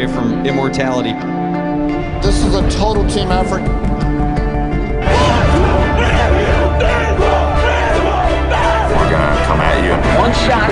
away from immortality. This is a total team effort. We're gonna come at you. One shot.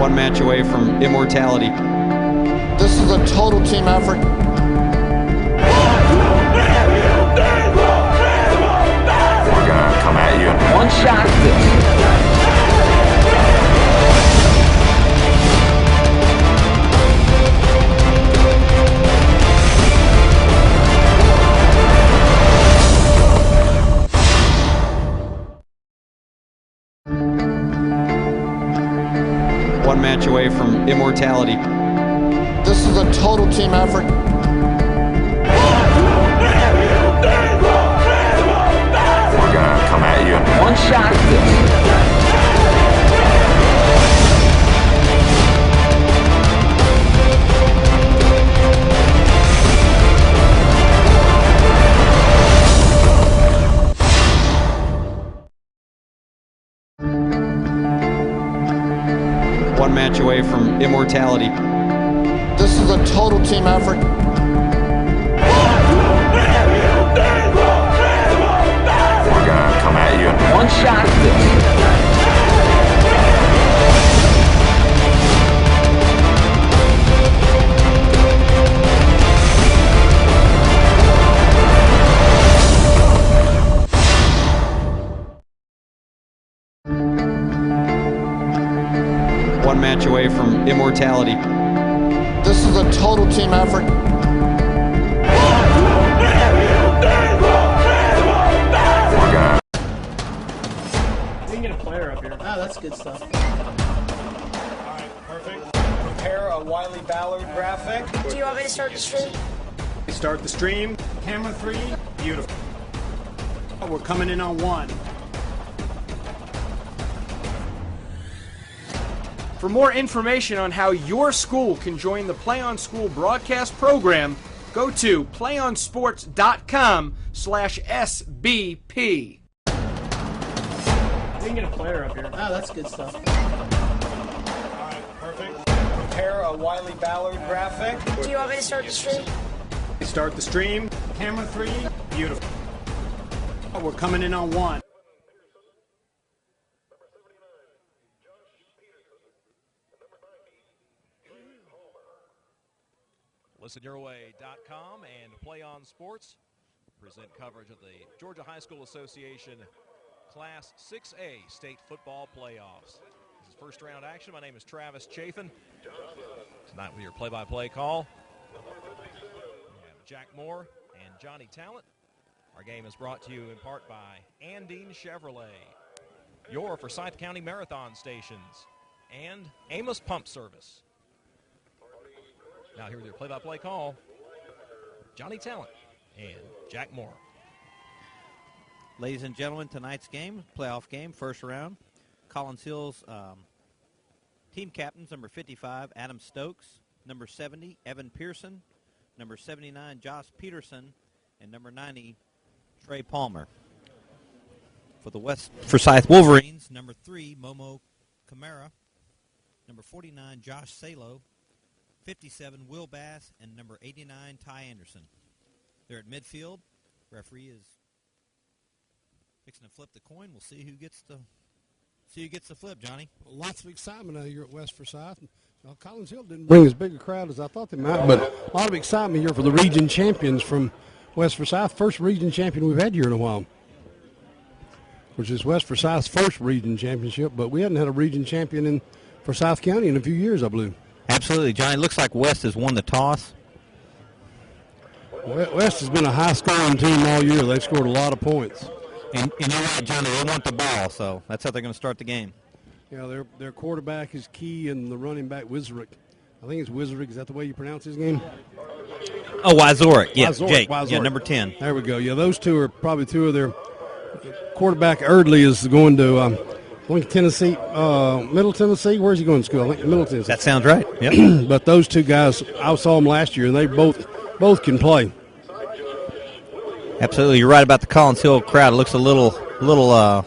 One match away from immortality. This is a total team effort. We're gonna come at you. One shot. One match away from immortality. This is a total team effort. We're gonna come at you. One shot. One match away from immortality. This is a total team effort. We're gonna come at you. One shot. One match away from immortality. This is a total team effort. We're gonna. We can get a player up here. Oh, that's good stuff. All right, perfect. Prepare a Wiley Ballard graphic. Do you want me to start the stream? Start the stream. Camera 3. Beautiful. We're coming in on 1. For more information on how your school can join the Play On School broadcast program, go to playonsports.com/SBP. We can get a player up here. Oh, that's good stuff. All right, perfect. Prepare a Wiley Ballard graphic. Do you want me to start the stream? Start the stream. Camera 3. Beautiful. We're coming in on 1. ListenYourWay.com and Play On Sports present coverage of the Georgia High School Association Class 6A State Football Playoffs. This is first round action. My name is Travis Chafin. Tonight with your play-by-play call, we have Jack Moore and Johnny Talent. Our game is brought to you in part by Andine Chevrolet, your Forsyth County Marathon stations, and Amos Pump Service. Now here with your play-by-play call, Johnny Talent and Jack Moore. Ladies and gentlemen, tonight's game, playoff game, first round. Collins Hill's team captains, number 55, Adam Stokes, number 70, Evan Pearson, number 79, Josh Peterson, and number 90, Trey Palmer. For the West Forsyth Wolverines, number 3, Momo Camara, number 49, Josh Salo, 57, Will Bass, and number 89, Ty Anderson. They're at midfield. Referee is fixing to flip the coin. We'll see who gets the flip, Johnny. Well, lots of excitement out here at West Forsyth. Well, Collins Hill didn't bring as big a crowd as I thought they might, but a lot of excitement here for the region champions from West Forsyth. First region champion we've had here in a while, which is West Forsyth's first region championship, but we hadn't had a region champion in Forsyth County in a few years, I believe. Absolutely, Johnny. Looks like West has won the toss. West has been a high-scoring team all year. They've scored a lot of points. And you're right, Johnny, they want the ball, so that's how they're going to start the game. Yeah, their quarterback is key, and the running back, Wizerick. I think it's Wizerick. Is that the way you pronounce his name? Oh, Wyzoric. Yeah, Wyzoric, Jake. Wyzoric. Yeah, number 10. There we go. Yeah, those two are probably two of their – quarterback Erdley is going to think Tennessee, Middle Tennessee. Where's he going to school? I think Middle Tennessee. That sounds right. Yep. But those two guys, I saw them last year, and they both can play. Absolutely, you're right about the Collins Hill crowd. It looks a little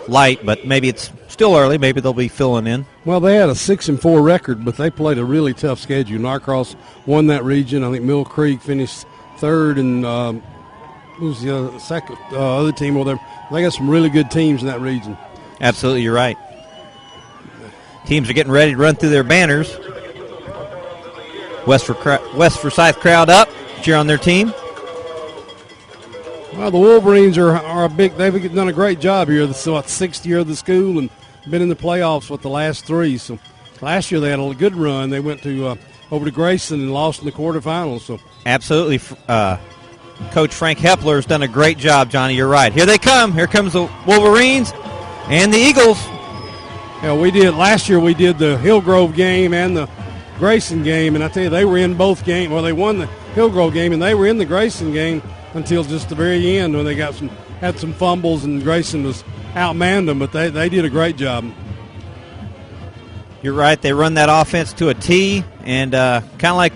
light, but maybe it's still early. Maybe they'll be filling in. Well, they had a 6-4 record, but they played a really tough schedule. Norcross won that region. I think Mill Creek finished third, and who was the other team over there? They got some really good teams in that region. Absolutely, you're right. Teams are getting ready to run through their banners. West Forsyth crowd up, cheer on their team. Well, the Wolverines are a big. They've done a great job here. This is what, 6th year of the school, and been in the playoffs with the last 3. So last year they had a good run. They went to over to Grayson and lost in the quarterfinals. So absolutely, Coach Frank Hepler has done a great job, Johnny. You're right. Here they come. Here comes the Wolverines and the Eagles. Yeah, we did last year. We did the Hillgrove game and the Grayson game, and I tell you, they were in both games. Well, they won the Hillgrove game, and they were in the Grayson game until just the very end when they had some fumbles, and Grayson was outmanned them. But they did a great job. You're right. They run that offense to a T, and kind of like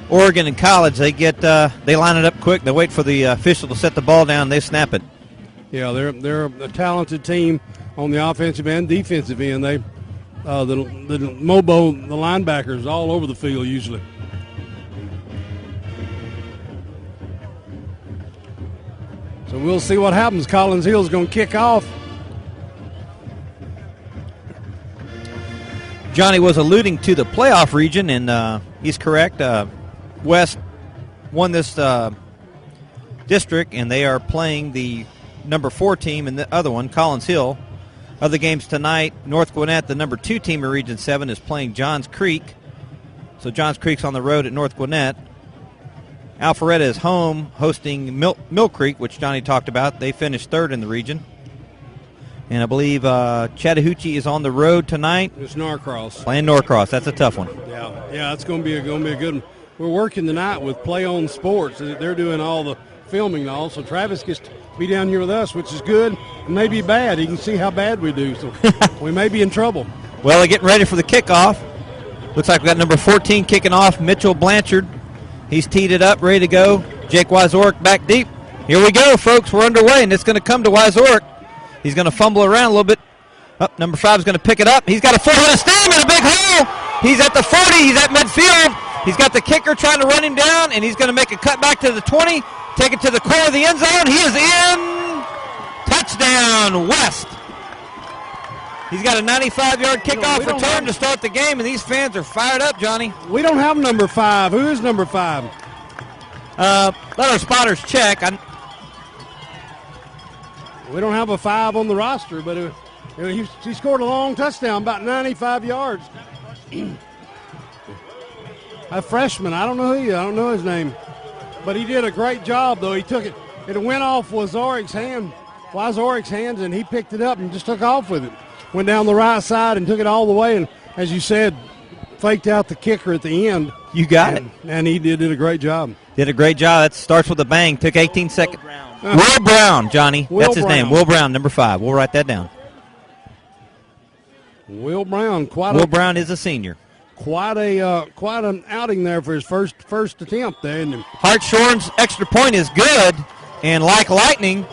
Oregon in college, they line it up quick. They wait for the official to set the ball down. They snap it. Yeah, they're a talented team on the offensive and defensive end. They the Mobo, the linebackers, all over the field usually. So we'll see what happens. Collins Hill's going to kick off. Johnny was alluding to the playoff region, and he's correct. West won this district, and they are playing the number 4 team and the other one, Collins Hill. Other games tonight, North Gwinnett, the number 2 team in Region 7, is playing Johns Creek. So Johns Creek's on the road at North Gwinnett. Alpharetta is home hosting Mill Creek, which Johnny talked about. They finished 3rd in the region. And I believe Chattahoochee is on the road tonight. It's Norcross. Playing Norcross. That's a tough one. Yeah, it's going to be a good one. We're working tonight with Play On Sports. They're doing all the filming and all, so Travis gets to be down here with us, which is good. It may be bad. He can see how bad we do, so we may be in trouble. Well, they're getting ready for the kickoff. Looks like we got number 14 kicking off, Mitchell Blanchard. He's teed it up, ready to go. Jake Wyzork back deep. Here we go, folks. We're underway, and it's going to come to Wyzork. He's going to fumble around a little bit. Number 5 is going to pick it up. He's got a four-headed stem in a big hole. He's at the 40. He's at midfield. He's got the kicker trying to run him down, and he's going to make a cut back to the 20, take it to the corner of the end zone. He is in. Touchdown, West. He's got a 95-yard kickoff return to start the game, and these fans are fired up, Johnny. We don't have number 5. Who is number 5? Let our spotters check. We don't have a 5 on the roster, but he scored a long touchdown, about 95 yards. A freshman. I don't know his name, but he did a great job, though. He took it. It went off Wyzork's hands, and he picked it up and just took off with it. Went down the right side and took it all the way, and as you said, faked out the kicker at the end. You got it. And he did a great job. Did a great job. That starts with a bang. Took 18 seconds. Will Brown, Johnny. That's his name. Will Brown, number 5. We'll write that down. Will Brown. Will Brown is a senior. Quite an outing there for his first attempt there. Hartshorn's extra point is good, and like lightning,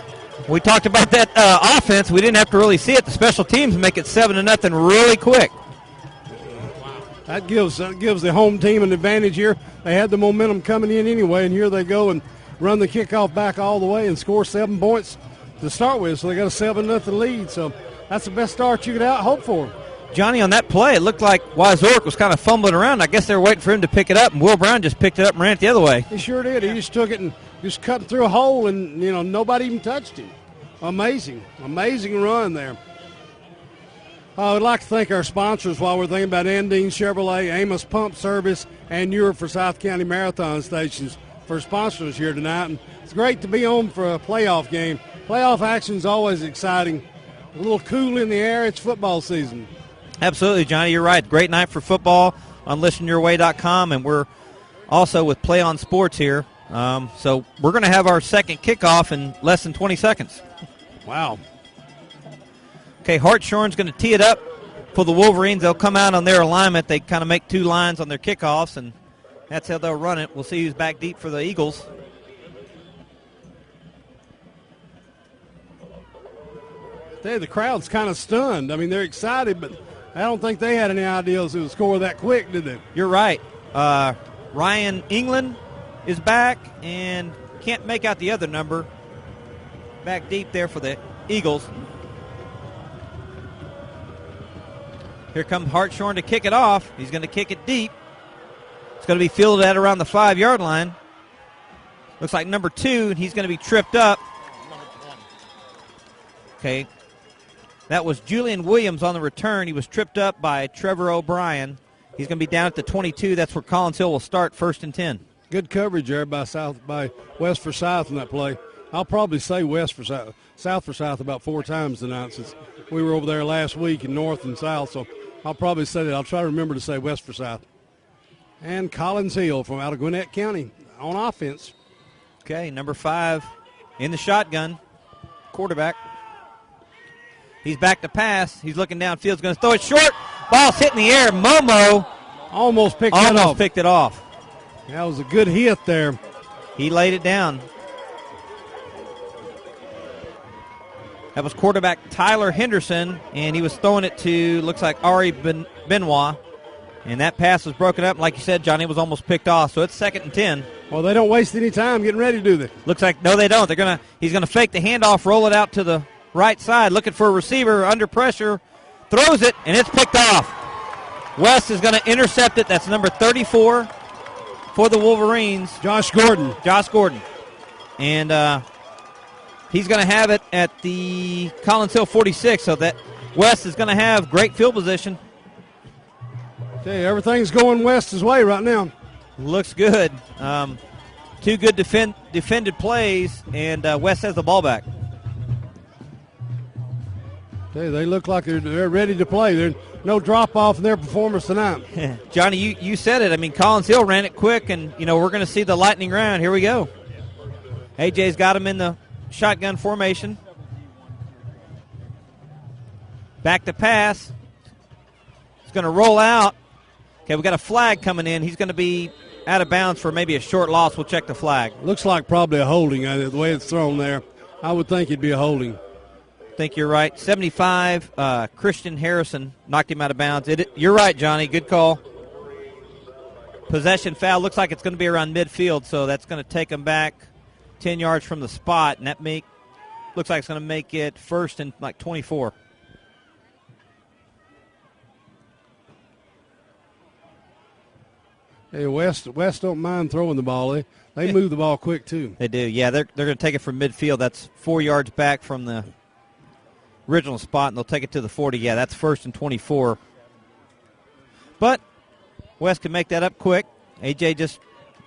we talked about that offense. We didn't have to really see it. The special teams make it 7-0 really quick. That gives the home team an advantage here. They had the momentum coming in anyway, and here they go and run the kickoff back all the way and score 7 points to start with. So they got a 7-0 lead. So that's the best start you could hope for. Johnny, on that play, it looked like Wyzork was kind of fumbling around. I guess they were waiting for him to pick it up, and Will Brown just picked it up and ran it the other way. He sure did. He just took it and just cut through a hole, and nobody even touched him. Amazing run there. I would like to thank our sponsors while we're thinking about Andine Chevrolet, Amos Pump Service, and Ure Forsyth County Marathon Stations for sponsoring us here tonight. And it's great to be on for a playoff game. Playoff action is always exciting. A little cool in the air. It's football season. Absolutely, Johnny. You're right. Great night for football on listenyourway.com, and we're also with Play On Sports here. So we're going to have our second kickoff in less than 20 seconds. Wow. Okay, Hartshorn's going to tee it up for the Wolverines. They'll come out on their alignment. They kind of make two lines on their kickoffs, and that's how they'll run it. We'll see who's back deep for the Eagles. The crowd's kind of stunned. I mean, they're excited, but I don't think they had any ideas it would score that quick, did they? You're right. Ryan England is back and can't make out the other number. Back deep there for the Eagles. Here comes Hartshorn to kick it off. He's going to kick it deep. It's going to be fielded at around the 5-yard line. Looks like number 2, and he's going to be tripped up. Okay. That was Julian Williams on the return. He was tripped up by Trevor O'Brien. He's going to be down at the 22. That's where Collins Hill will start, 1st and 10. Good coverage there by West Forsyth in that play. I'll probably say South Forsyth about 4 times tonight since we were over there last week in North and South. So I'll probably say that. I'll try to remember to say West Forsyth. And Collins Hill from out of Gwinnett County on offense. Okay, number 5 in the shotgun, quarterback. He's back to pass. He's looking downfield. He's going to throw it short. Ball's hitting the air. Momo almost picked it off. That was a good hit there. He laid it down. That was quarterback Tyler Henderson, and he was throwing it to, looks like, Ari Benoit. And that pass was broken up. Like you said, Johnny, was almost picked off. So it's 2nd and 10. Well, they don't waste any time getting ready, do they? Looks like, no, they don't. He's going to fake the handoff, roll it out to the right side, looking for a receiver under pressure, throws it, and it's picked off. West is going to intercept it. That's number 34 for the Wolverines. Josh Gordon. And he's going to have it at the Collins Hill 46, so that West is going to have great field position. Okay, everything's going West's way right now. Looks good. 2 good defended plays, and West has the ball back. Okay, they look like they're ready to play. There's no drop-off in their performance tonight. Johnny, you said it. I mean, Collins Hill ran it quick, and, we're going to see the lightning round. Here we go. AJ's got him in the shotgun formation. Back to pass. He's going to roll out. Okay, we got a flag coming in. He's going to be out of bounds for maybe a short loss. We'll check the flag. Looks like probably a holding. The way it's thrown there, I would think it'd be a holding. I think you're right. 75, Christian Harrison knocked him out of bounds. You're right, Johnny. Good call. Possession foul. Looks like it's going to be around midfield, so that's going to take him back 10 yards from the spot, and that looks like it's going to make it 1st and like 24. Hey, West don't mind throwing the ball. They move the ball quick, too. They do. Yeah, they're going to take it from midfield. That's 4 yards back from the original spot, and they'll take it to the 40. Yeah, that's 1st and 24. But West can make that up quick. AJ just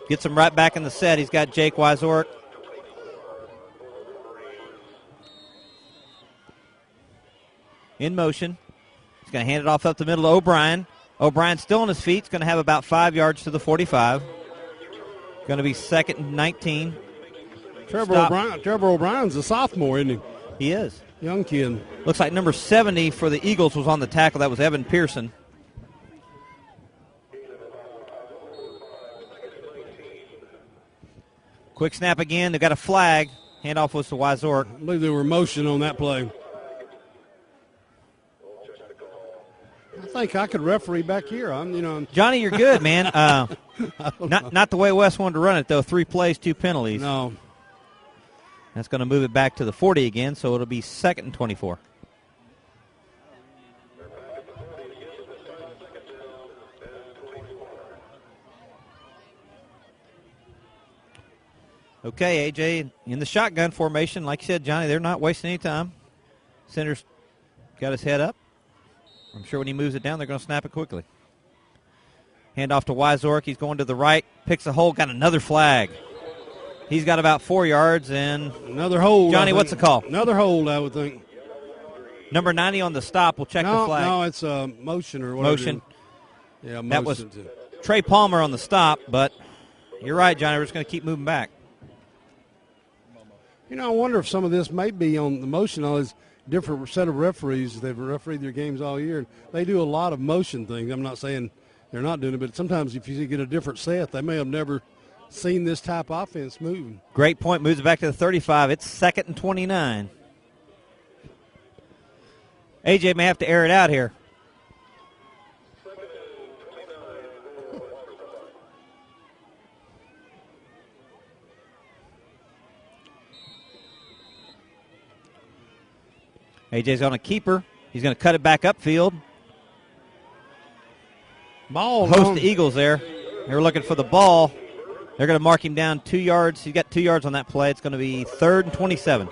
gets him right back in the set. He's got Jake Wyzork. In motion. He's going to hand it off up the middle to O'Brien. O'Brien's still on his feet. He's going to have about 5 yards to the 45. Going to be 2nd and 19. Trevor O'Brien's a sophomore, isn't he? He is. Young kid. Looks like number 70 for the Eagles was on the tackle. That was Evan Pearson. Quick snap again. They've got a flag. Handoff was to Wyzork. I believe there were motion on that play. I think I could referee back here. Johnny, you're good, man. Not the way West wanted to run it, though. 3 plays, 2 penalties. No. That's going to move it back to the 40 again, so it'll be 2nd and 24. Okay, AJ, in the shotgun formation, like you said, Johnny, they're not wasting any time. Center's got his head up. I'm sure when he moves it down, they're going to snap it quickly. Hand off to Wyzork. He's going to the right, picks a hole, got another flag. He's got about 4 yards and another hold. Johnny, what's the call? Another hold, I would think. Number 90 on the stop. We'll check the flag. No, it's a motion or whatever. Motion. Yeah, motion. That was Trey Palmer on the stop, but you're right, Johnny. We're just going to keep moving back. I wonder if some of this may be on the motion. different set of referees. They've refereed their games all year, and they do a lot of motion things. I'm not saying they're not doing it, but sometimes if you get a different set, they may have never seen this type of offense moving. Great point. Moves it back to the 35. It's 2nd and 29. AJ may have to air it out here. AJ's on a keeper. He's going to cut it back upfield. Ball. Host the Eagles there. They're looking for the ball. They're going to mark him down 2 yards. He got 2 yards on that play. It's going to be 3rd and 27.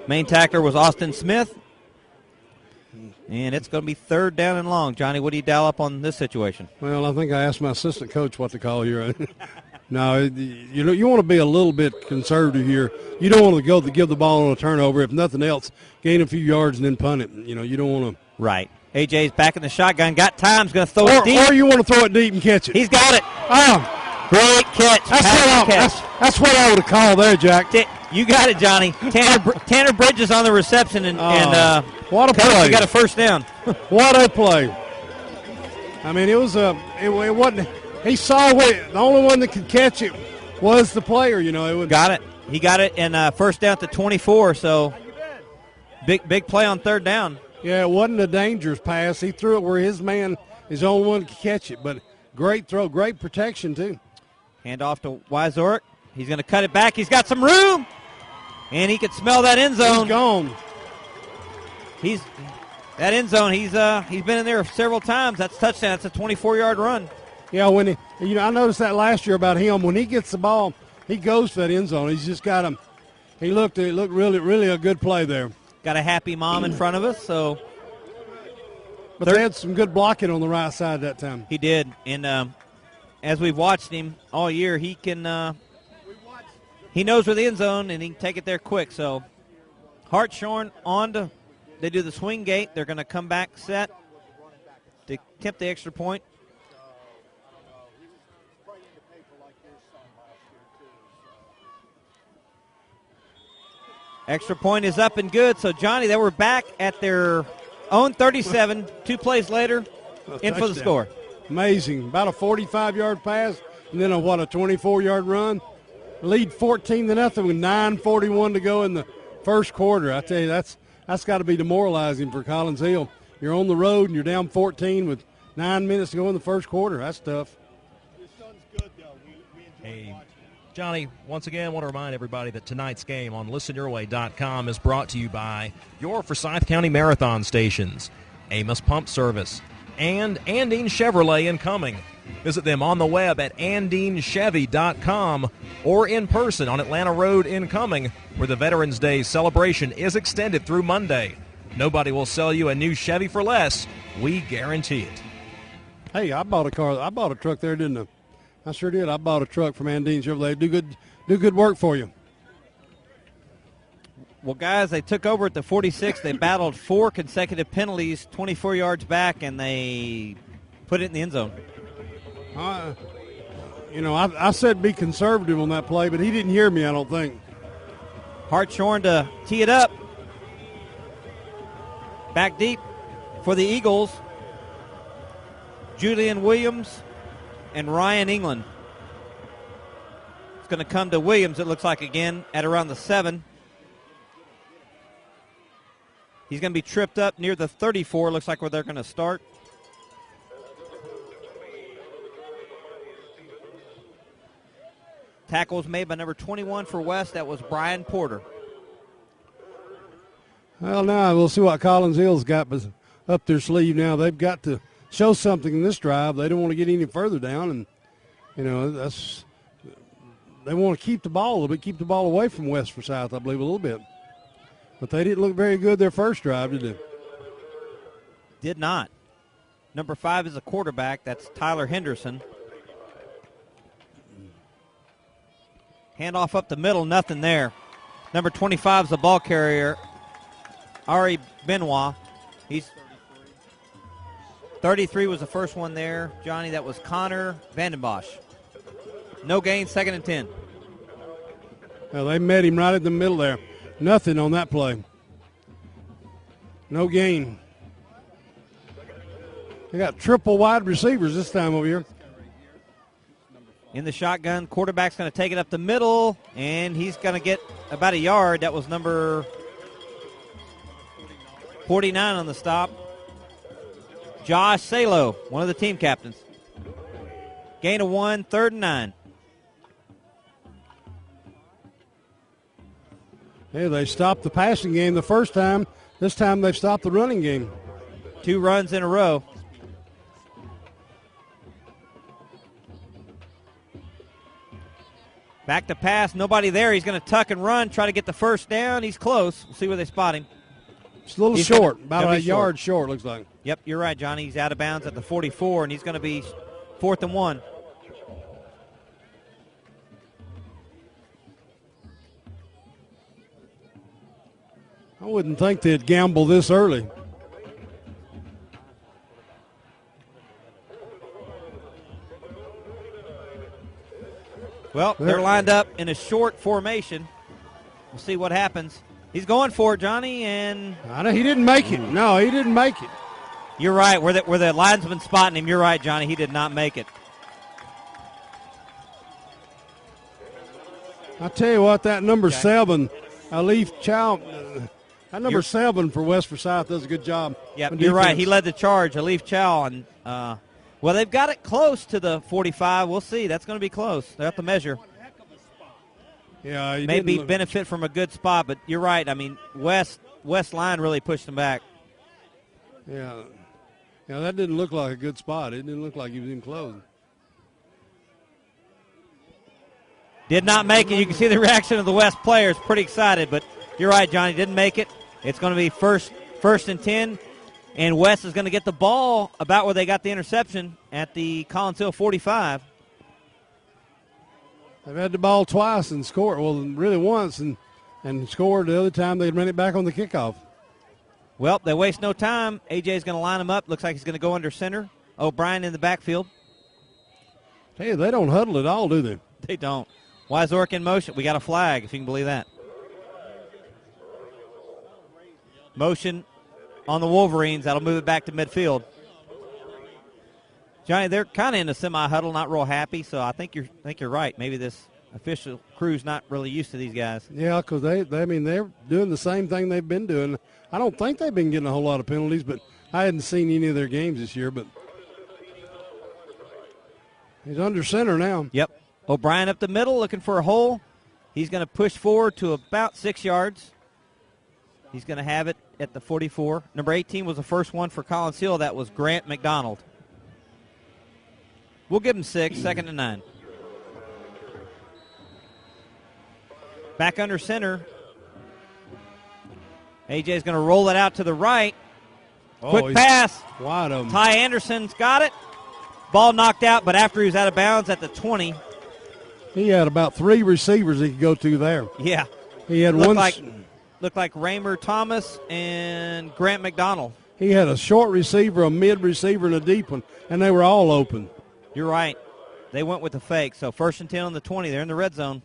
Main tackler was Austin Smith. And it's going to be 3rd down and long. Johnny, what do you dial up on this situation? Well, I think I asked my assistant coach what to call here. No, you want to be a little bit conservative here. You don't want to give the ball on a turnover. If nothing else, gain a few yards and then punt it. You don't want to. Right. AJ's back in the shotgun. Got time. He's going to throw it deep. Or you want to throw it deep and catch it. He's got it. Oh, great catch. That's what I would have called there, Jack. You got it, Johnny. Tanner Bridges on the reception, and what a play! You got a first down. What a play! I mean, it wasn't. He saw the only one that could catch it was the player. Got it. He got it, and first down to 24. So big play on 3rd down. Yeah, it wasn't a dangerous pass. He threw it where his man is the only one that could catch it. But great throw, great protection too. Hand off to Wyzorek. He's going to cut it back. He's got some room, and he can smell that end zone. He's gone. That end zone. He's been in there several times. That's touchdown. That's a 24-yard run. Yeah, I noticed that last year about him. When he gets the ball, he goes to that end zone. He's just got him. It looked really, really a good play there. Got a happy mom in front of us, so. But they had some good blocking on the right side that time. He did, and as we've watched him all year, he can. He knows where the end zone, and he can take it there quick. So, Hartshorn on to. They do the swing gate. They're going to come back set to attempt the extra point. Extra point is up and good. So, Johnny, they were back at their own 37, 2 plays later, in for the score. Amazing. About a 45-yard pass, and then a 24-yard run. Lead 14-0 with 9:41 to go in the first quarter. I tell you, that's got to be demoralizing for Collins Hill. You're on the road, and you're down 14 with 9 minutes to go in the first quarter. That's tough. Hey, Johnny, once again, I want to remind everybody that tonight's game on listenyourway.com is brought to you by your Forsyth County Marathon stations, Amos Pump Service, and Andine Chevrolet in Cumming. Visit them on the web at AndineChevy.com or in person on Atlanta Road in Cumming, where the Veterans Day celebration is extended through Monday. Nobody will sell you a new Chevy for less. We guarantee it. Hey, I bought a truck there, didn't I? I sure did. I bought a truck from Andine Chevrolet. Do good work for you. Well, guys, they took over at the 46. They battled 4 consecutive penalties, 24 yards back, and they put it in the end zone. I said be conservative on that play, but he didn't hear me, I don't think. Hartshorn to tee it up. Back deep for the Eagles. Julian Williams and Ryan England. It's going to come to Williams, it looks like, again, at around the 7. He's going to be tripped up near the 34, looks like where they're going to start. Tackle was made by number 21 for West. That was Brian Porter. Well, now we'll see what Collins Hill's got up their sleeve now. They've got to show something in this drive. They don't want to get any further down, and they want to keep the ball a little bit, keep the ball away from West Forsyth, I believe, a little bit. But they didn't look very good their first drive, did they? Did not. Number 5 is a quarterback. That's Tyler Henderson. Handoff up the middle, nothing there. Number 25 is the ball carrier, Ari Benoit. He's 33 was the first one there. Johnny, that was Connor Vandenbosch. No gain, 2nd and 10. Well, they met him right in the middle there. Nothing on that play. No gain. They got triple wide receivers this time over here. In the shotgun, quarterback's going to take it up the middle, and he's going to get about a yard. That was number 49 on the stop. Josh Salo, one of the team captains. Gain of 1, 3rd and 9. Hey, they stopped the passing game the first time. This time they've stopped the running game. 2 runs in a row. Back to pass, nobody there. He's going to tuck and run, try to get the first down. He's close. We'll see where they spot him. It's a little He's short, gonna about a be yard short, looks like. Yep, you're right, Johnny. He's out of bounds at the 44, and he's going to be 4th and 1. I wouldn't think they'd gamble this early. Well, they're lined up in a short formation. We'll see what happens. He's going for it, Johnny, and I know he didn't make it. No, he didn't make it. You're right. Where the linesman spotting him, you're right, Johnny. He did not make it. I tell you what, that number 7, Alif Chow, that number 7 for West Forsyth does a good job. Yeah, on you're right. defense. He led the charge, Alif Chow, and well, they've got it close to the 45. We'll see. That's going to be close. They have to measure. Yeah, he maybe didn't benefit from a good spot, but you're right. I mean, West line really pushed him back. Yeah, that didn't look like a good spot. It didn't look like he was even close. Did not make it. You can see the reaction of the West players. Pretty excited, but you're right, Johnny. Didn't make it. It's going to be first and 10, and West is going to get the ball about where they got the interception at the Collins Hill 45. They've had the ball twice and scored. Well, really once and scored. The other time they'd run it back on the kickoff. Well, they waste no time. AJ's going to line him up. Looks like he's going to go under center. O'Brien in the backfield. Hey, they don't huddle at all, do they? They don't. Wyzork in motion. We got a flag, if you can believe that. Motion on the Wolverines. That'll move it back to midfield. Johnny, they're kind of in a semi-huddle, not real happy, so I think you're right. Maybe this official crew's not really used to these guys. Yeah, because they're doing the same thing they've been doing. I don't think they've been getting a whole lot of penalties, but I hadn't seen any of their games this year. But he's under center now. Yep. O'Brien up the middle looking for a hole. He's going to push forward to about 6 yards. He's going to have it at the 44. Number 18 was the first one for Collins Hill. That was Grant McDonald. We'll give him 6, 2nd and 9. Back under center. AJ's going to roll it out to the right. Quick pass. Wide open. Ty Anderson's got it. Ball knocked out, but after he was out of bounds at the 20. He had about 3 receivers he could go to there. Yeah. He had Looked like Raymer Thomas and Grant McDonald. He had a short receiver, a mid receiver, and a deep one, and they were all open. You're right. They went with the fake. So 1st and 10 on the 20. They're in the red zone.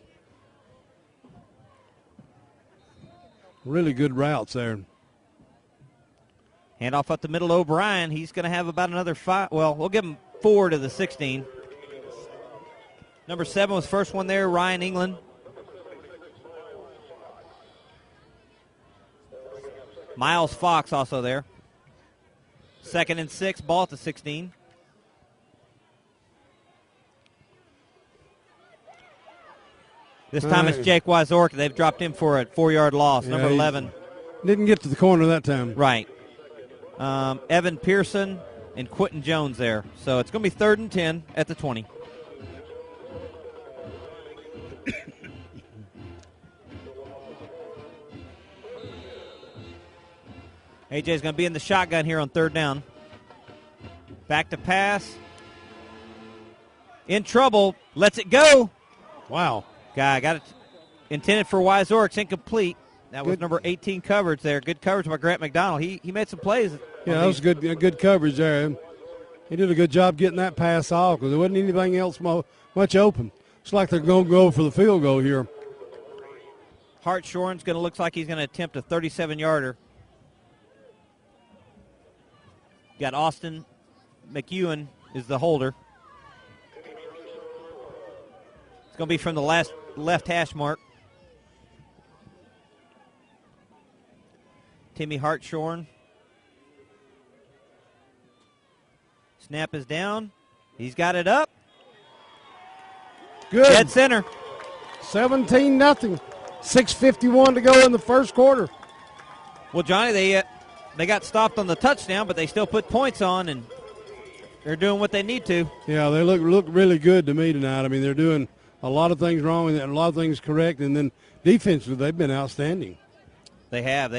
Really good routes there. Handoff up the middle to O'Brien. He's going to have about another 5. Well, we'll give him 4 to the 16. Number 7 was first one there, Ryan England. Miles Fox also there. 2nd and 6, ball at the 16. This time it's Jake Wyzork. They've dropped him for a 4-yard loss, number 11. Didn't get to the corner that time. Right. Evan Pearson and Quentin Jones there. So it's going to be 3rd and 10 at the 20. AJ's going to be in the shotgun here on 3rd down. Back to pass. In trouble. Lets it go. Wow. Guy got it intended for Wyzork. It's incomplete. That was number 18 coverage there. Good coverage by Grant McDonald. He made some plays. Yeah, that was good coverage there. He did a good job getting that pass off because there wasn't anything else much open. It's like they're going to go for the field goal here. Hartshorn's going to look like he's going to attempt a 37-yarder. Got Austin McEwen is the holder. It's going to be from the left hash mark. Timmy Hartshorn. Snap is down. He's got it up. Good. Dead center. 17-0. 6:51 to go in the first quarter. Well, Johnny, they got stopped on the touchdown, but they still put points on, and they're doing what they need to. Yeah, they look really good to me tonight. I mean, they're doing a lot of things wrong and a lot of things correct, and then defensively they've been outstanding. They have.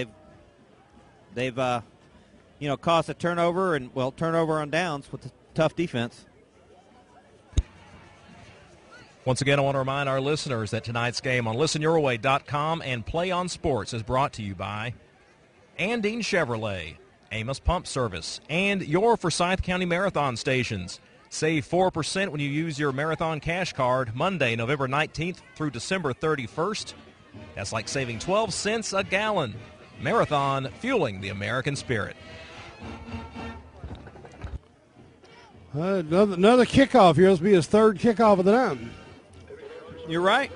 They've caused a turnover turnover on downs with a tough defense. Once again, I want to remind our listeners that tonight's game on listenyourway.com and Play on Sports is brought to you by Andine Chevrolet, Amos Pump Service, and your Forsyth County Marathon stations. Save 4% when you use your Marathon Cash Card Monday, November 19th through December 31st. That's like saving 12 cents a gallon. Marathon, fueling the American spirit. Another kickoff here. This will be his third kickoff of the night. You're right.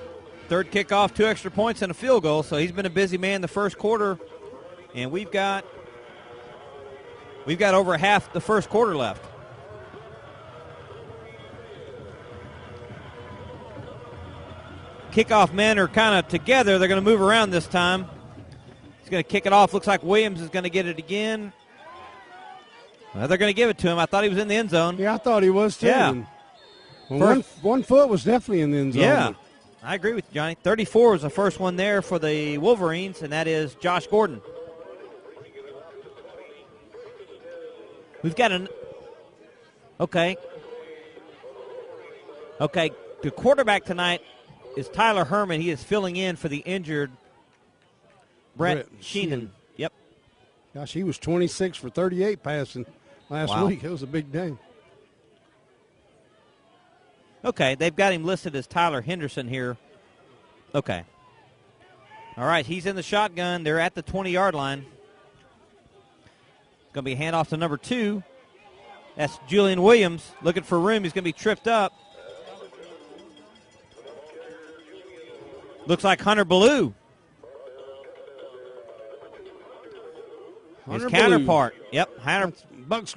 Third kickoff, 2 extra points, and a field goal. So he's been a busy man the first quarter, and we've got over half the first quarter left. Kickoff men are kind of together. They're going to move around this time. He's going to kick it off. Looks like Williams is going to get it again. Well, they're going to give it to him. I thought he was in the end zone. Yeah, I thought he was too. Yeah. Well, one foot was definitely in the end zone. Yeah, I agree with you, Johnny. 34 was the first one there for the Wolverines, and that is Josh Gordon. We've got Okay. The quarterback tonight is Tyler Herman. He is filling in for the injured Brett Sheenan. Yep. Gosh, he was 26 for 38 passing last week. It was a big day. Okay, they've got him listed as Tyler Henderson here. Okay. All right, he's in the shotgun. They're at the 20-yard line. It's going to be a handoff to number 2. That's Julian Williams looking for room. He's going to be tripped up. Looks like Hunter Ballou. His counterpart. Yep. Buck's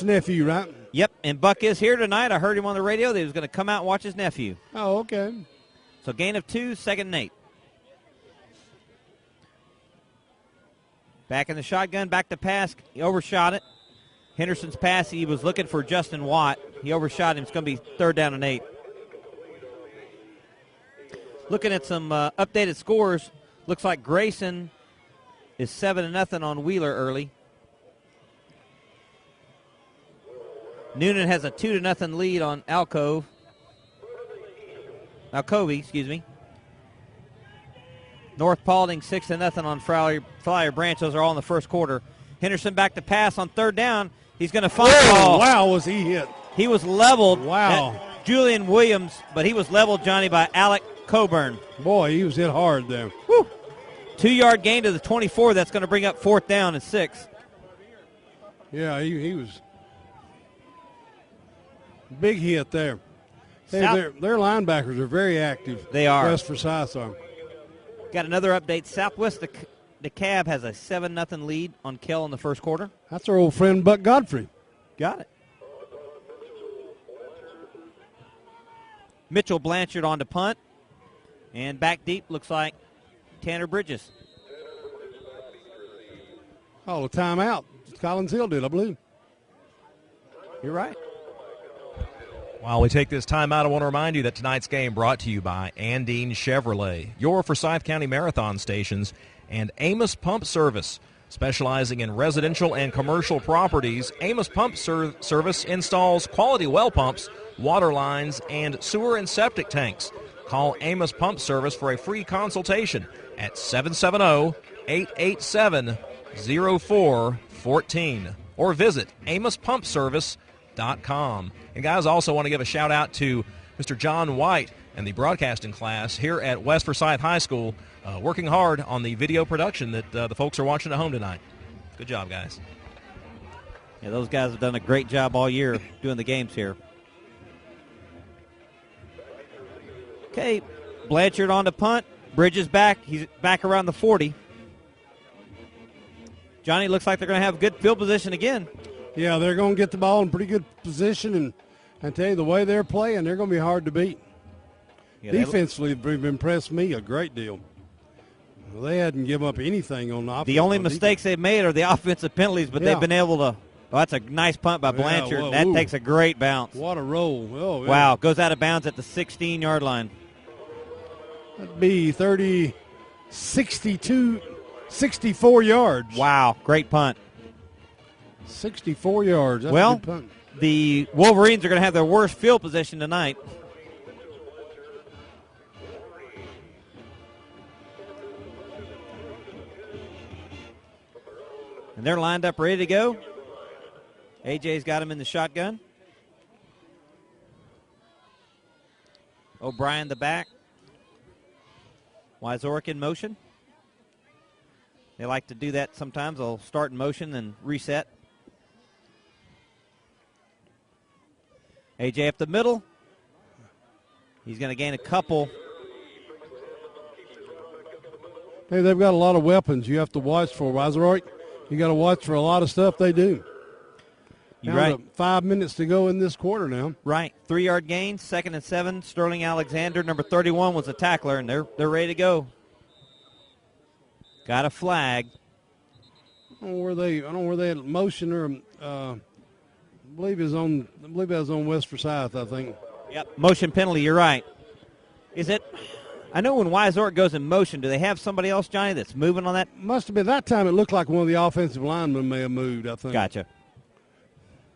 nephew, right? Yep, and Buck is here tonight. I heard him on the radio that he was going to come out and watch his nephew. Oh, okay. So gain of 2, 2nd and 8. Back in the shotgun, back to pass. He overshot it. Henderson's pass, he was looking for Justin Watt. He overshot him. It's going to be 3rd down and 8. Looking at some updated scores, looks like Grayson is 7-0 on Wheeler early. Noonan has a 2-0 lead on Alcove, excuse me. North Paulding 6-0 on Flyer Branch. Those are all in the first quarter. Henderson back to pass on 3rd down. He's going to find the ball. Wow, was he hit. He was leveled. Wow. Julian Williams, but he was leveled, Johnny, by Alec Coburn. Boy, he was hit hard there. Woo. 2-yard gain to the 24. That's going to bring up 4th down and 6. Yeah, he was big hit there. Their linebackers are very active. They are. West Forsyth are. Got another update. Southwest DeKalb has a 7-0 lead on Kell in the first quarter. That's our old friend Buck Godfrey. Got it. Mitchell Blanchard on to punt. And back deep looks like Tanner Bridges. Oh, a timeout. Collins Hill did, I believe. You're right. While we take this time out, I want to remind you that tonight's game brought to you by Andine Chevrolet, your Forsyth County Marathon stations, and Amos Pump Service. Specializing in residential and commercial properties, Amos Pump Service installs quality well pumps, water lines, and sewer and septic tanks. Call Amos Pump Service for a free consultation at 770-887-0414 or visit AmosPumpService.com. And guys, also want to give a shout out to Mr. John White, and the broadcasting class here at West Forsyth High School, working hard on the video production that the folks are watching at home tonight. Good job, guys. Yeah, those guys have done a great job all year doing the games here. Okay, Blanchard on the punt. Bridges back. He's back around the 40. Johnny, looks like they're going to have good field position again. Yeah, they're going to get the ball in pretty good position, and I tell you, the way they're playing, they're going to be hard to beat. Yeah, defensively, they've impressed me a great deal. Well, they hadn't given up anything on the offense. The only mistakes they've made are the offensive penalties, but they've been able to. Oh, that's a nice punt by Blanchard. Well, that takes a great bounce. What a roll. Oh, yeah. Wow, goes out of bounds at the 16-yard line. That'd be 64 yards. Wow, great punt. 64 yards. That's well, a good punt. The Wolverines are going to have their worst field position tonight. And they're lined up ready to go. AJ's got him in the shotgun. O'Brien the back. Wyzorek in motion. They like to do that sometimes. They'll start in motion and reset. AJ up the middle. He's going to gain a couple. Hey, they've got a lot of weapons you have to watch for, Wyzorek. You got to watch for a lot of stuff they do. You're right. 5 minutes to go in this quarter now. Right. 3-yard gain, 2nd and 7. Sterling Alexander, number 31, was a tackler, and they're ready to go. Got a flag. I don't know where they had motion or I believe that was on West Forsyth, I think. Yep. Motion penalty, you're right. Is it? I know when Wyzorek goes in motion, do they have somebody else, Johnny, that's moving on that? Must have been. That time it looked like one of the offensive linemen may have moved, I think. Gotcha.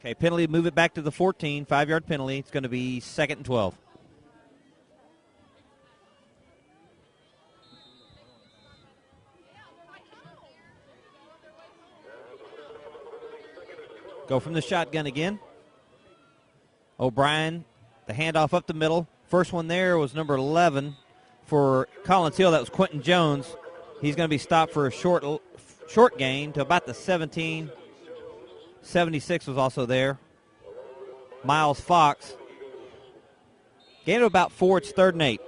Okay, penalty, move it back to the 14, 5-yard penalty. It's going to be 2nd and 12. Go from the shotgun again. O'Brien, the handoff up the middle. First one there was number 11 for Collins Hill. That was Quentin Jones. He's going to be stopped for a short gain to about the 17. 76 was also there. Miles Fox. Gain of about 4. It's 3rd and 8.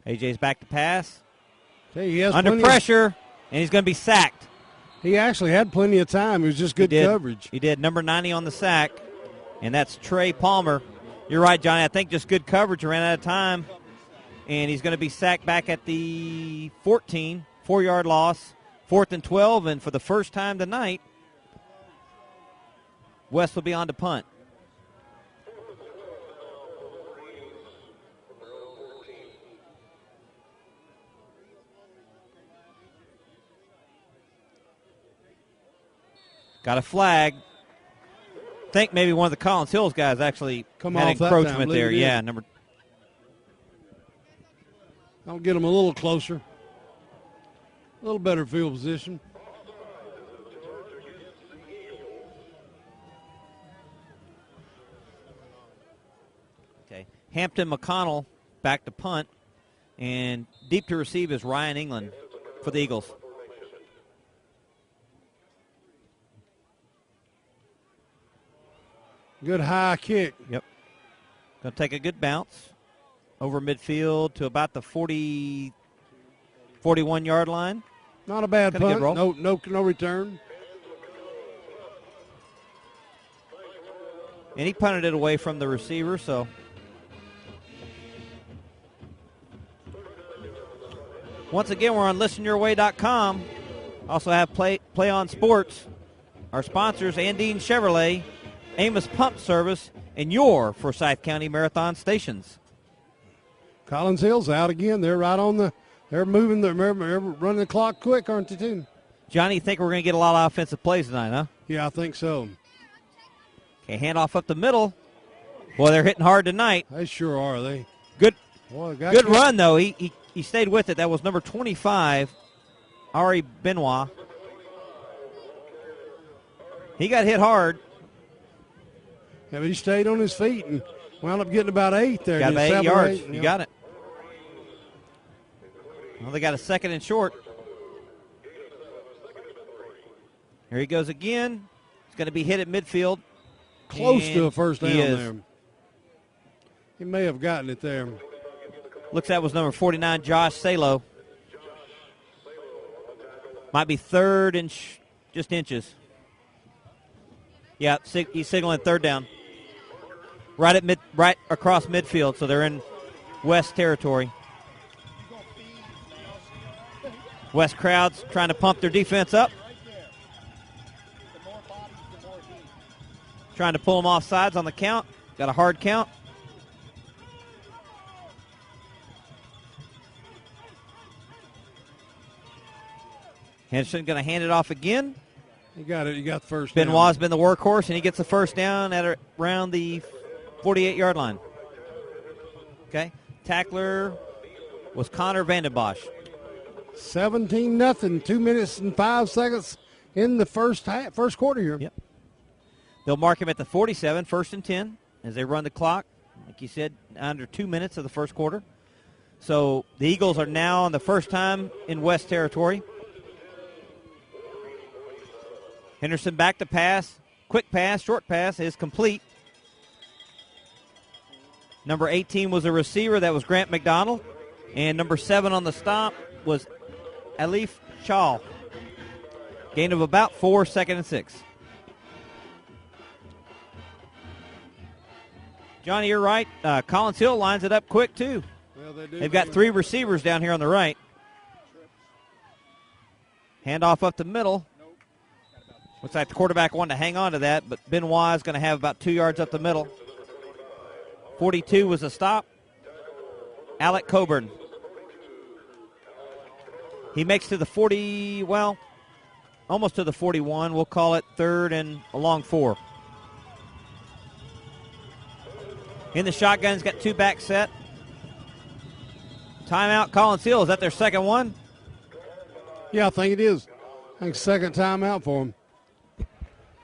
AJ's back to pass. Okay, he has under pressure, and he's going to be sacked. He actually had plenty of time. It was just good coverage. He did. Number 90 on the sack, and that's Trey Palmer. You're right, Johnny. I think just good coverage. Ran out of time, and he's going to be sacked back at the 14, 4-yard loss, 4th and 12, and for the first time tonight, West will be on to punt. Got a flag. I think maybe one of the Collins Hills guys actually had encroachment there. Yeah, number. I'll get them a little closer. A little better field position. Okay. Hampton McConnell back to punt. And deep to receive is Ryan England for the Eagles. Good high kick. Yep. Going to take a good bounce over midfield to about the 41-yard line. Not a bad punt. No return. And he punted it away from the receiver, so. Once again, we're on listenyourway.com. Also have Play On Sports. Our sponsors, Andine Chevrolet, Amos Pump Service, and your Forsyth County Marathon stations. Collins Hill's out again. They're right on the. They're moving. They're running the clock quick, aren't they, too? Johnny, you think we're going to get a lot of offensive plays tonight, huh? Yeah, I think so. Okay, handoff up the middle. Boy, they're hitting hard tonight. They sure are. Good Boy, good run, though. He he stayed with it. That was number 25, Ari Benoit. He got hit hard. Yeah, but he stayed on his feet and wound up getting about 8 there. Got about 8 7 or yards. 8, You got it. Well, they got a second and short. Here he goes again. He's going to be hit at midfield. Close to a first down he is. there. He may have gotten it there. Looks that was number 49, Josh Salo. Might be third and just inches. Yeah, he's signaling third down. Right across midfield, so they're in West territory. West crowd's trying to pump their defense up. Trying to pull them off sides on the count. Got a hard count. Henderson going to hand it off again. You got it. You got the first down. Benoit's been the workhorse, and he gets the first down at around the 48-yard line. Okay. Tackler was Connor Vandenbosch. 17-0, 2 minutes and 5 seconds in the first quarter here. Yep. They'll mark him at the 47, 1st and 10, as they run the clock. Like you said, under 2 minutes of the first quarter. So the Eagles are now on the first time in West territory. Henderson back to pass. Quick pass, short pass is complete. Number 18 was a receiver. That was Grant McDonald. And number 7 on the stop was Alif Chal. Gain of about 4, 2nd and 6. Johnny, you're right. Collins Hill lines it up quick, too. Well, they do. They've got 3 receivers down here on the right. Handoff up the middle. Looks like the quarterback wanted to hang on to that, but Benoit is going to have about 2 yards up the middle. 42 was a stop. Alec Coburn. He makes to the 40, well, almost to the 41. We'll call it 3rd and along 4. In the shotgun, he's got 2 back set. Timeout, Collins Hill. Is that their second one? Yeah, I think it is. I think second timeout for him.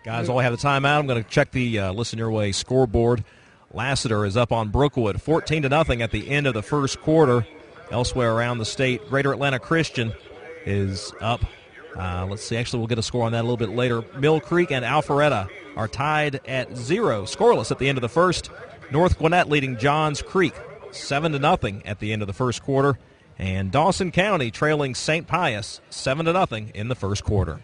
Guys, while we have the timeout, I'm going to check the Listen Your Way scoreboard. Lassiter is up on Brookwood, 14-0 at the end of the first quarter. Elsewhere around the state, Greater Atlanta Christian is up. Let's see, actually we'll get a score on that a little bit later. Mill Creek and Alpharetta are tied at 0, scoreless at the end of the first. North Gwinnett leading Johns Creek 7-0 at the end of the first quarter. And Dawson County trailing St. Pius 7-0 in the first quarter.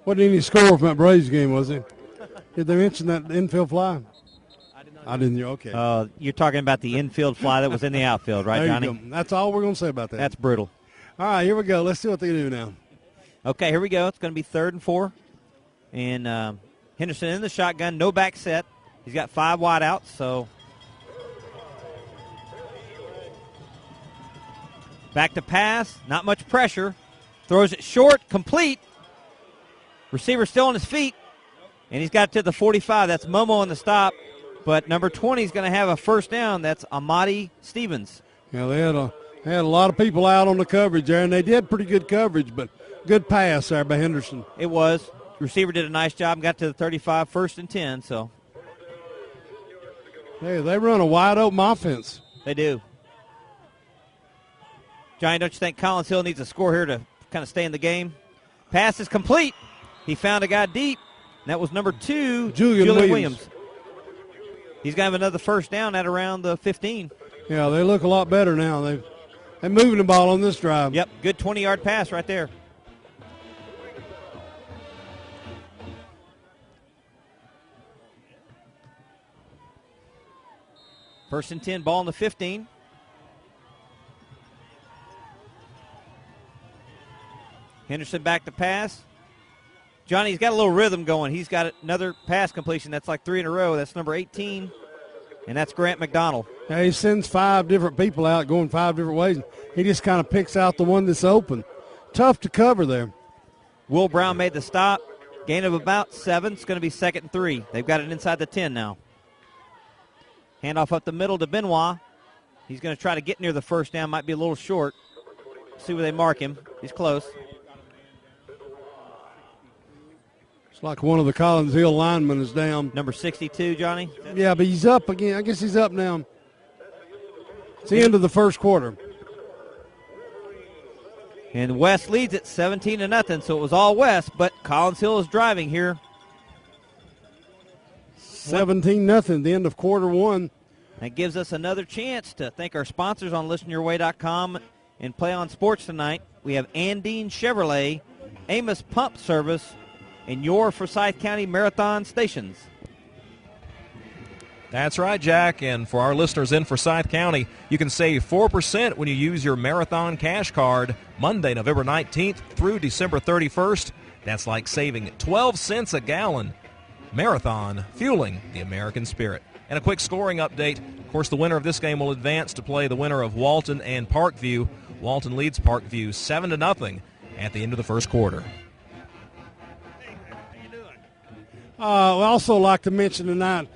Wasn't any score from that Braves game, was it? Did they mention that infield fly? I didn't. Okay. You're talking about the infield fly that was in the outfield, right, there Johnny? you go. That's all we're going to say about that. That's brutal. All right, here we go. Let's see what they do now. Okay, here we go. It's going to be 3rd and 4. And Henderson in the shotgun, no back set. He's got 5 wide outs, so back to pass, not much pressure. Throws it short, complete. Receiver still on his feet, and he's got to the 45. That's Momo on the stop, but number 20 is going to have a first down. That's Amadi Stevens. Yeah, they had a lot of people out on the coverage there, and they did pretty good coverage, but good pass there by Henderson. It was. Receiver did a nice job and got to the 35, 1st and 10. So, hey, they run a wide open offense. They do. Johnny, don't you think Collins Hill needs a score here to kind of stay in the game? Pass is complete. He found a guy deep, and that was number 2, Julian Williams. He's going to have another first down at around the 15. Yeah, they look a lot better now. They're moving the ball on this drive. Yep, good 20-yard pass right there. First and 10, ball in the 15. Henderson back to pass. Johnny's got a little rhythm going. He's got another pass completion. That's like 3 in a row. That's number 18, and that's Grant McDonald. Now he sends 5 different people out going 5 different ways. He just kind of picks out the one that's open. Tough to cover there. Will Brown made the stop. Gain of about 7. It's going to be 2nd and 3. They've got it inside the 10 now. Handoff up the middle to Benoit. He's going to try to get near the first down. Might be a little short. See where they mark him. He's close. It's like one of the Collins Hill linemen is down. Number 62, Johnny? Yeah, but he's up again. I guess he's up now. It's the end of the first quarter. And West leads it 17-0, so it was all West, but Collins Hill is driving here. 17-0, the end of quarter 1. That gives us another chance to thank our sponsors on listenyourway.com and Play on Sports tonight. We have Andine Chevrolet, Amos Pump Service, and your Forsyth County Marathon stations. That's right, Jack. And for our listeners in Forsyth County, you can save 4% when you use your Marathon Cash Card Monday, November 19th through December 31st. That's like saving 12 cents a gallon. Marathon, fueling the American spirit. And a quick scoring update. Of course, the winner of this game will advance to play the winner of Walton and Parkview. Walton leads Parkview 7-0 at the end of the first quarter. We also like to mention tonight,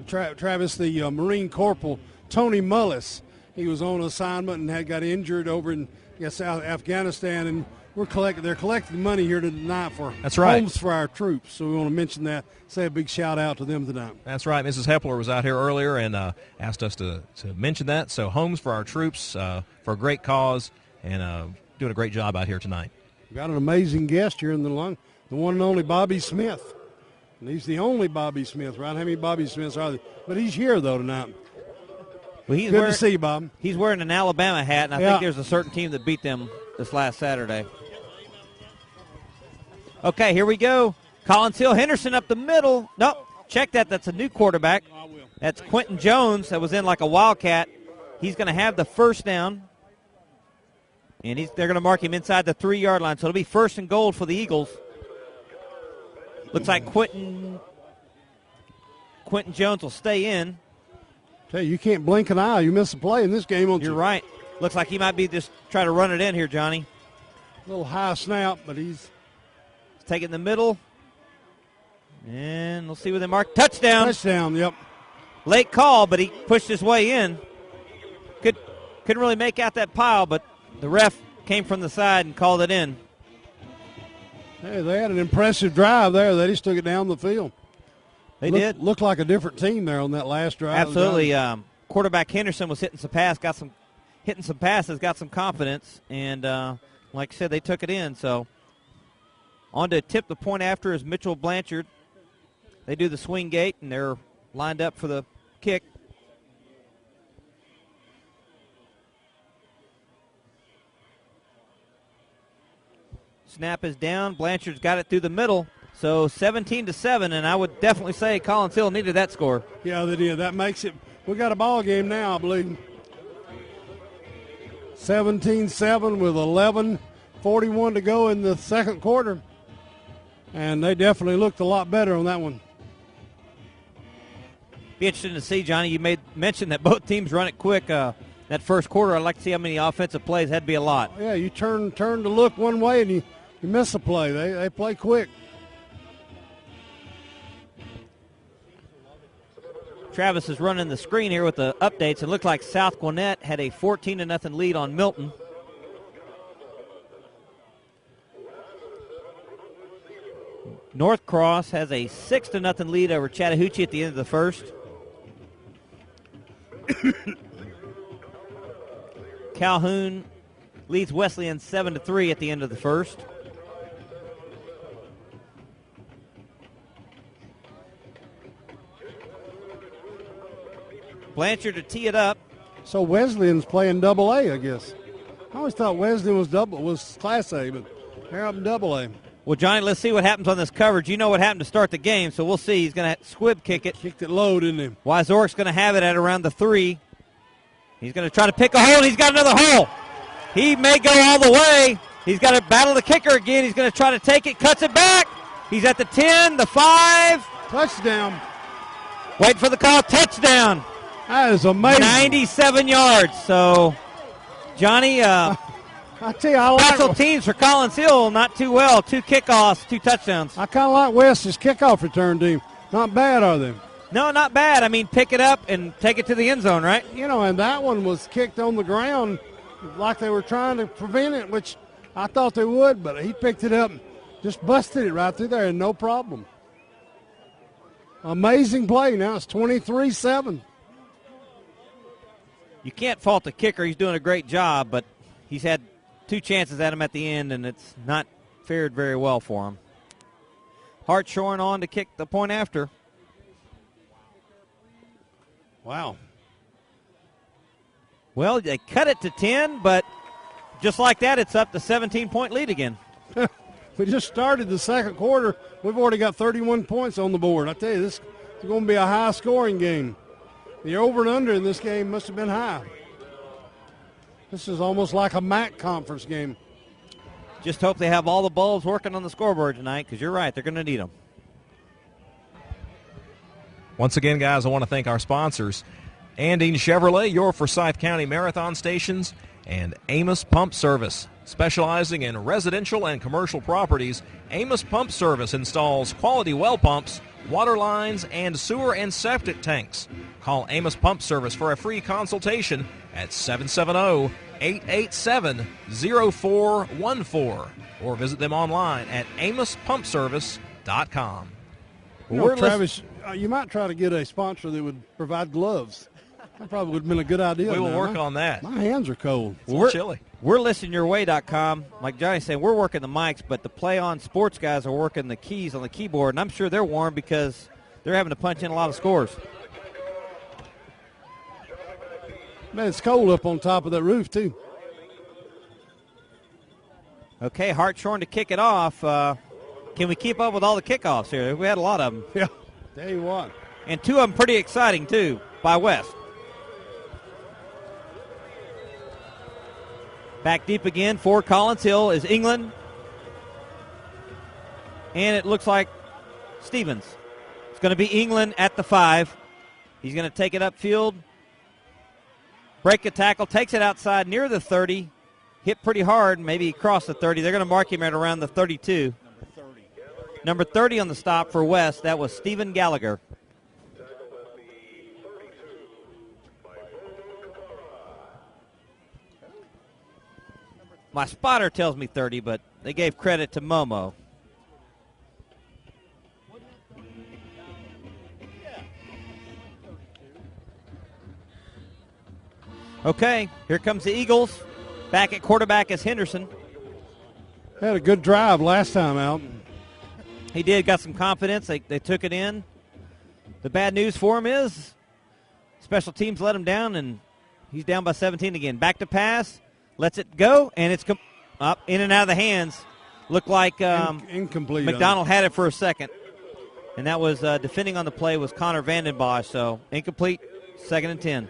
Travis, the Marine Corporal, Tony Mullis. He was on assignment and got injured over in South Afghanistan, and they're collecting money here tonight for homes for our troops. So we want to mention that, say a big shout out to them tonight. That's right. Mrs. Hepler was out here earlier and asked us to mention that. So homes for our troops for a great cause, and doing a great job out here tonight. We got an amazing guest here in the one and only Bobby Smith. And he's the only Bobby Smith, right? How many Bobby Smiths are there? But he's here, though, tonight. Well, good to see you, Bob. He's wearing an Alabama hat, and I think there's a certain team that beat them this last Saturday. Okay, here we go. Collins Hill, Henderson up the middle. Nope, check that. That's a new quarterback. That's Quentin Jones that was in like a Wildcat. He's going to have the first down, and they're going to mark him inside the 3-yard line. So it'll be 1st and goal for the Eagles. Looks like Quentin Jones will stay in. Tell you can't blink an eye. You miss a play in this game, won't you? You're right. Looks like he might be just trying to run it in here, Johnny. A little high snap, but he's taking the middle. And we'll see where they mark. Touchdown. Touchdown, yep. Late call, but he pushed his way in. Couldn't really make out that pile, but the ref came from the side and called it in. Hey, they had an impressive drive there. They just took it down the field. They did. Looked like a different team there on that last drive. Absolutely. Quarterback Henderson was hitting some passes, got some confidence, and like I said, they took it in. So on to tip the point after is Mitchell Blanchard. They do the swing gate, and they're lined up for the kick. Snap is down. Blanchard's got it through the middle. So 17-7, and I would definitely say Collins Hill needed that score. Yeah, they did. That makes it. We got a ball game now, I believe. 17-7 with 11:41 to go in the second quarter. And they definitely looked a lot better on that one. Be interesting to see, Johnny. You made mention that both teams run it quick. That first quarter, I'd like to see how many offensive plays. That'd be a lot. Yeah, you turn to look one way and you miss a play. They play quick. Travis is running the screen here with the updates. It looked like South Gwinnett had a 14-0 lead on Milton. North Cross has a 6-0 lead over Chattahoochee at the end of the first. Calhoun leads Wesleyan 7-3 at the end of the first. Blanchard to tee it up. So Wesleyan's playing Double-A, I guess. I always thought Wesleyan was Class A, but they're up in Double-A. Well, Johnny, let's see what happens on this coverage. You know what happened to start the game, so we'll see. He's going to squib kick it. Kicked it low, didn't he? Wyzork's going to have it at around the 3. He's going to try to pick a hole, and he's got another hole. He may go all the way. He's got to battle the kicker again. He's going to try to take it, cuts it back. He's at the 10, the 5. Touchdown. Wait for the call. Touchdown. That is amazing. 97 yards. So, Johnny, I tell you, I like special teams for Collins Hill, not too well. 2 kickoffs, 2 touchdowns. I kind of like West's kickoff return team. Not bad, are they? No, not bad. I mean, pick it up and take it to the end zone, right? You know, and that one was kicked on the ground like they were trying to prevent it, which I thought they would, but he picked it up and just busted it right through there and no problem. Amazing play. Now it's 23-7. You can't fault the kicker. He's doing a great job, but he's had 2 chances at him at the end, and it's not fared very well for him. Hartshorn on to kick the point after. Wow. Well, they cut it to 10, but just like that, it's up to 17-point lead again. We just started the second quarter. We've already got 31 points on the board. I tell you, this is going to be a high-scoring game. The over and under in this game must have been high. This is almost like a MAC conference game. Just hope they have all the bulbs working on the scoreboard tonight, because you're right, they're going to need them. Once again, guys, I want to thank our sponsors, Andine Chevrolet, your Forsyth County Marathon Stations, and Amos Pump Service. Specializing in residential and commercial properties, Amos Pump Service installs quality well pumps, water lines, and sewer and septic tanks. Call Amos Pump Service for a free consultation at 770-887-0414 or visit them online at amospumpservice.com. You know, Travis, you might try to get a sponsor that would provide gloves. That probably would have been a good idea. We will work on that. My hands are cold. It's chilly. We're listenyourway.com. Like Johnny's saying, we're working the mics, but the Play On Sports guys are working the keys on the keyboard, and I'm sure they're warm because they're having to punch in a lot of scores. Man, it's cold up on top of that roof, too. Okay, Hartshorn to kick it off. Can we keep up with all the kickoffs here? We had a lot of them. Yeah, tell you what. And 2 of them pretty exciting, too, by West. Back deep again for Collins Hill is England. And it looks like Stevens. It's going to be England at the 5. He's going to take it upfield. Break a tackle, takes it outside near the 30. Hit pretty hard, maybe cross the 30. They're going to mark him at around the 32. Number 30 on the stop for West. That was Stephen Gallagher. My spotter tells me 30, but they gave credit to Momo. Okay, here comes the Eagles. Back at quarterback is Henderson. Had a good drive last time out. He did, got some confidence. They took it in. The bad news for him is special teams let him down, and he's down by 17 again. Back to pass. Lets it go, and it's up in and out of the hands. Looked like incomplete. McDonald had it for a second. And that was defending on the play was Connor Vandenbosch. So incomplete, 2nd and 10.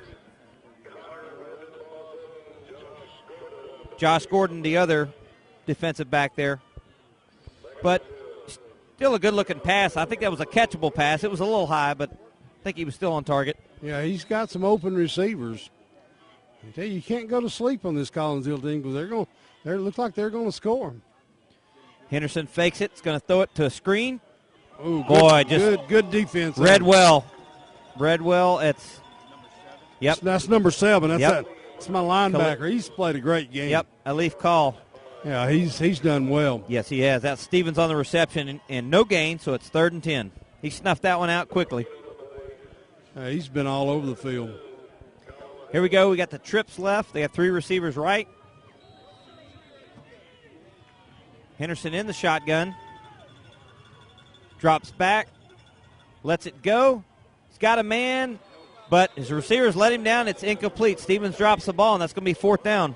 Josh Gordon, the other defensive back there. But still a good-looking pass. I think that was a catchable pass. It was a little high, but I think he was still on target. Yeah, he's got some open receivers. I tell you, you can't go to sleep on this Collinsville team because they look like they're going to score. Henderson fakes it. It's going to throw it to a screen. Oh, boy, good defense. Redwell, it's That's number 7. That's my linebacker. He's played a great game. Yep, Alif Call. Yeah, he's done well. Yes, he has. That's Stevens on the reception and no gain, so it's 3rd and 10. He snuffed that one out quickly. He's been all over the field. Here we go. We got the trips left. They have 3 receivers right. Henderson in the shotgun. Drops back. Lets it go. He's got a man, but his receivers let him down. It's incomplete. Stevens drops the ball, and that's going to be 4th down.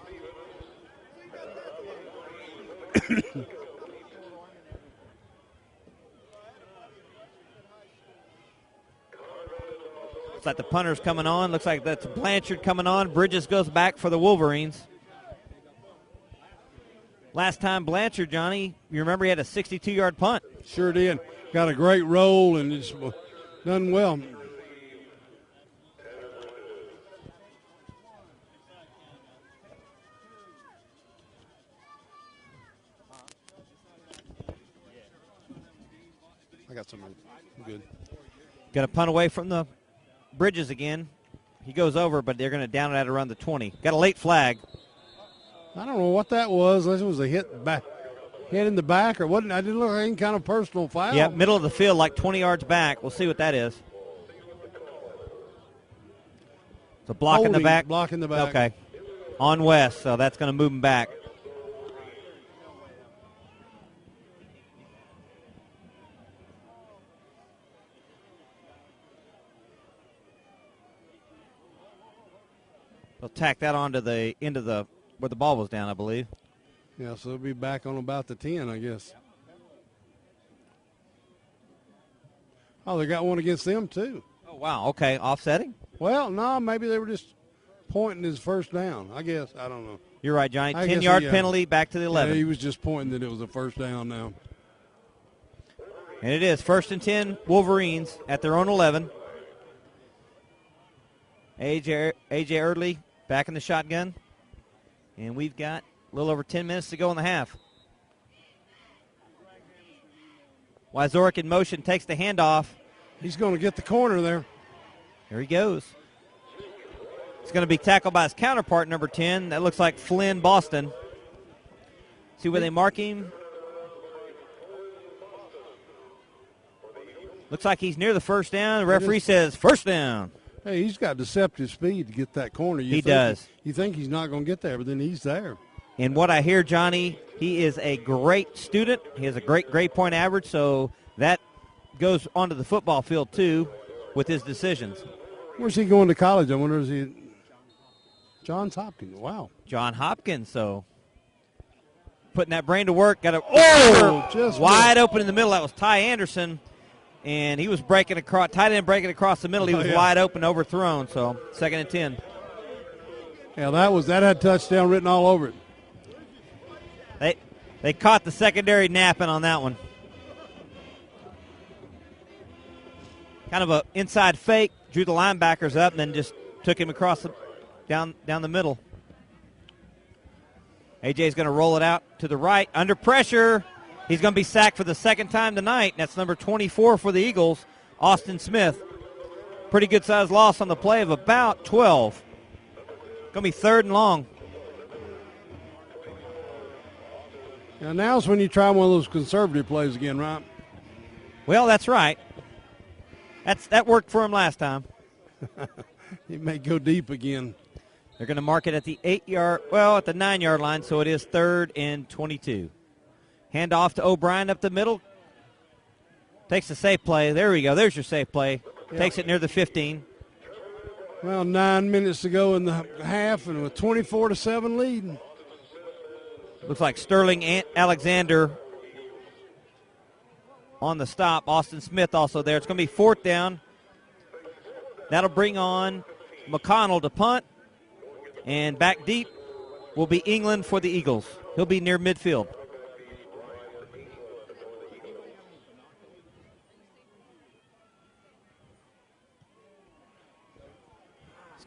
Looks like the punter's coming on. Looks like that's Blanchard coming on. Bridges goes back for the Wolverines. Last time Blanchard, Johnny, you remember he had a 62-yard punt. Sure did. Got a great roll and it's done well. I got some. Good. Got a punt away from the Bridges again. He goes over, but they're going to down it at around the 20. Got a late flag. I don't know what that was. Unless it was a hit in the back or wasn't. I didn't look like any kind of personal foul. Yeah, middle of the field, like 20 yards back. We'll see what that is. It's a block in the back. Block in the back. Okay. On West, so that's going to move him back. They'll tack that onto the end of the where the ball was down, I believe. Yeah, so they'll be back on about the 10, I guess. Oh, they got one against them, too. Oh, wow. Okay, offsetting? Well, no, maybe they were just pointing his first down, I guess. I don't know. You're right, Johnny. 10-yard penalty, back to the 11. Yeah, he was just pointing that it was a first down now. And it is 1st and 10, Wolverines at their own 11. A.J. Early back in the shotgun. And we've got a little over 10 minutes to go in the half. Wyzorek in motion, takes the handoff. He's going to get the corner there. There he goes. It's going to be tackled by his counterpart, number 10. That looks like Flynn Boston. See where they mark him. Looks like he's near the first down. The referee says first down. Hey, he's got deceptive speed to get that corner. He does. You think he's not going to get there, but then he's there. And what I hear, Johnny, he is a great student. He has a great grade point average, so that goes onto the football field, too, with his decisions. Where's he going to college? I wonder, is he Johns Hopkins? Wow. John Hopkins, so putting that brain to work. Got just wide open in the middle. That was Ty Anderson. And he was breaking across, tight end breaking across the middle. He was wide open, overthrown. So 2nd and 10. Yeah, that had touchdown written all over it. They caught the secondary napping on that one. Kind of a inside fake, drew the linebackers up, and then just took him across down the middle. AJ's going to roll it out to the right, under pressure. He's going to be sacked for the second time tonight. That's number 24 for the Eagles, Austin Smith. Pretty good-sized loss on the play of about 12. Going to be 3rd and long. Now's when you try one of those conservative plays again, right? Well, that's right. That worked for him last time. He may go deep again. They're going to mark it at the 8-yard, at the 9-yard line, so it is 3rd and 22. Hand off to O'Brien up the middle. Takes the safe play. There we go. There's your safe play. Yep. Takes it near the 15. Well, 9 minutes to go in the half, and with 24-7 lead. Looks like Sterling Alexander on the stop. Austin Smith also there. It's going to be 4th down. That'll bring on McConnell to punt. And back deep will be England for the Eagles. He'll be near midfield.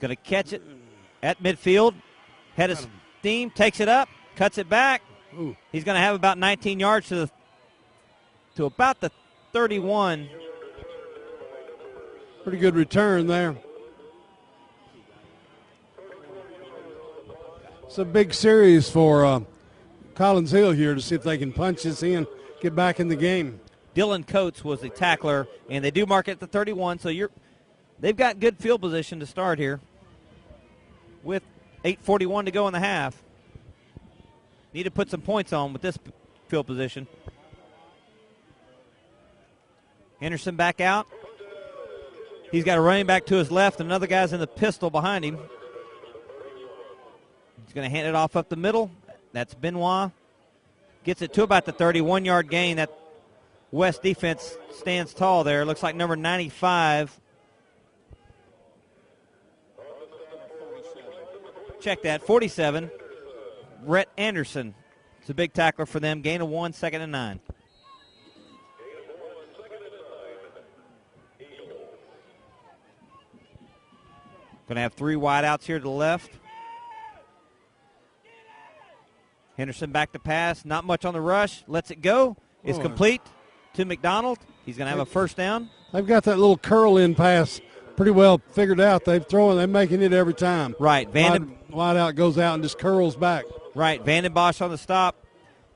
Going to catch it at midfield. Head of steam, takes it up, cuts it back. Ooh. He's going to have about 19 yards to about the 31. Pretty good return there. It's a big series for Collins Hill here to see if they can punch this in, get back in the game. Dylan Coates was the tackler, and they do mark it at the 31, so they've got good field position to start here with 8:41 to go in the half. Need to put some points on with this field position. Henderson back out. He's got a running back to his left. Another guy's in the pistol behind him. He's going to hand it off up the middle. That's Benoit. Gets it to about the 31-yard gain. That West defense stands tall there. Looks like number 95. Check that, 47. Rhett Anderson. It's a big tackler for them. Gain of 1, 2nd and 9. Going to have 3 wideouts here to the left. Henderson back to pass. Not much on the rush. Lets it go. It's complete to McDonald. He's going to have a first down. They've got that little curl-in pass pretty well figured out. They're making it every time. Right. Wide out goes out and just curls back. Right. Vandenbosch on the stop.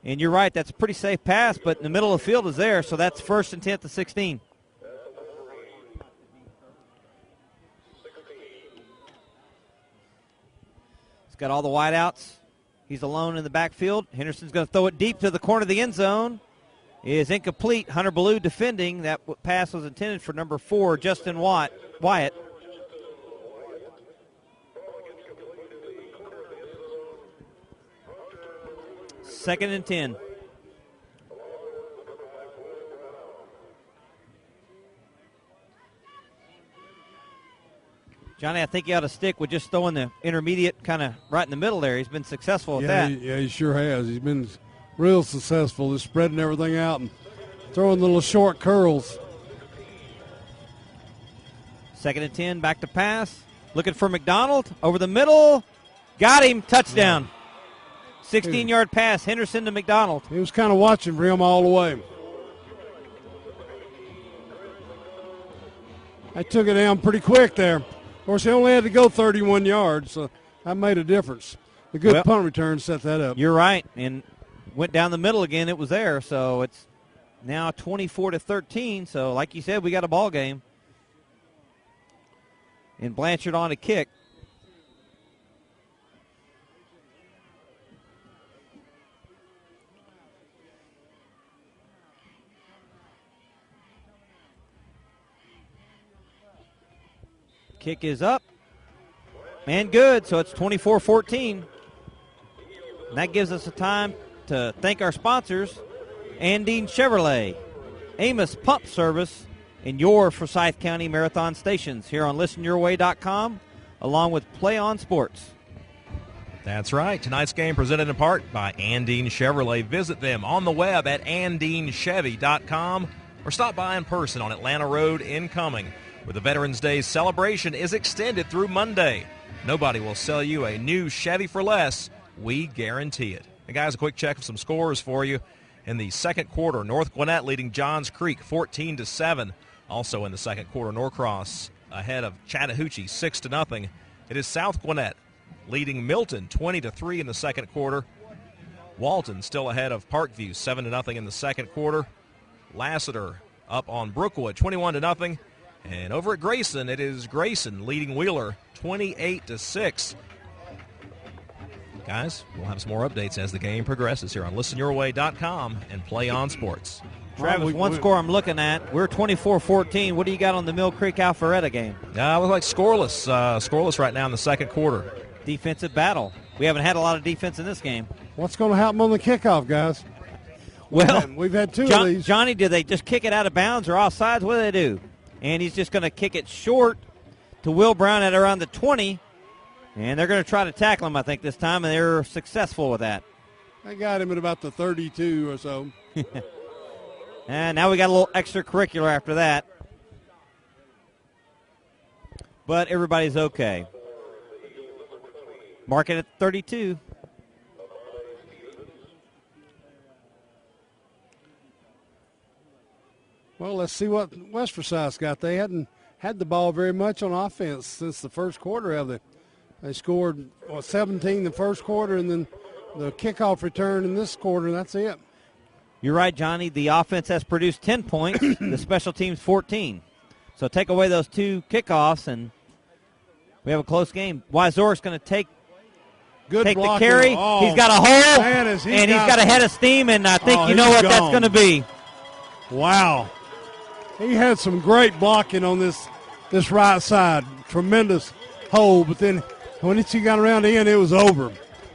And you're right, that's a pretty safe pass, but in the middle of the field is there, so that's 1st and 10 to 16. He's got all the wideouts. He's alone in the backfield. Henderson's going to throw it deep to the corner of the end zone. It is incomplete. Hunter Ballou defending. That pass was intended for number 4, Justin Wyatt. Second and 10. Johnny, I think you ought to stick with just throwing the intermediate kind of right in the middle there. He's been successful at that. He sure has. He's been real successful, just spreading everything out and throwing little short curls. Second and 10, back to pass. Looking for McDonald. Over the middle. Got him. Touchdown. 16-yard pass, Henderson to McDonald. He was kind of watching for him all the way. They took it down pretty quick there. Of course, he only had to go 31 yards, so that made a difference. The good punt return set that up. You're right, and went down the middle again. It was there, so it's now 24 to 13. So, like you said, we got a ball game. And Blanchard on a kick. Kick is up and good, so it's 24-14. And that gives us a time to thank our sponsors, Andine Chevrolet, Amos Pump Service, and your Forsyth County Marathon stations here on listenyourway.com, along with Play On Sports. That's right. Tonight's game presented in part by Andine Chevrolet. Visit them on the web at andinechevy.com or stop by in person on Atlanta Road in Cumming, where the Veterans Day celebration is extended through Monday. Nobody will sell you a new Chevy for less. We guarantee it. And guys, a quick check of some scores for you. In the second quarter, North Gwinnett leading Johns Creek 14-7. Also in the second quarter, Norcross ahead of Chattahoochee 6-0. It is South Gwinnett leading Milton 20-3 in the second quarter. Walton still ahead of Parkview 7-0 in the second quarter. Lassiter up on Brookwood 21-0. And over at Grayson, it is Grayson leading Wheeler 28-6. Guys, we'll have some more updates as the game progresses here on listenyourway.com and Play On Sports. Travis, one score I'm looking at, we're 24-14. What do you got on the Mill Creek Alpharetta game? Looks like scoreless right now in the second quarter. Defensive battle. We haven't had a lot of defense in this game. What's going to happen on the kickoff, guys? Well, we've had two of these. Johnny, do they just kick it out of bounds or offsides? What do they do? And he's just going to kick it short to Will Brown at around the 20. And they're going to try to tackle him, I think, this time, and they're successful with that. They got him at about the 32 or so. And now we got a little extracurricular after that. But everybody's okay. Mark it at 32. Well, let's see what West Forsyth's got. They hadn't had the ball very much on offense since the first quarter, have they? They scored 17 the first quarter, and then the kickoff return in this quarter, and that's it. You're right, Johnny. The offense has produced 10 points, the special teams 14. So take away those two kickoffs, and we have a close game. Wyzor's going to take the carry. Oh, he's got a hole, man, he's got a head of steam, and I think you know what that's going to be. Wow. He had some great blocking on this right side. Tremendous hole, but then when he got around the end, it was over.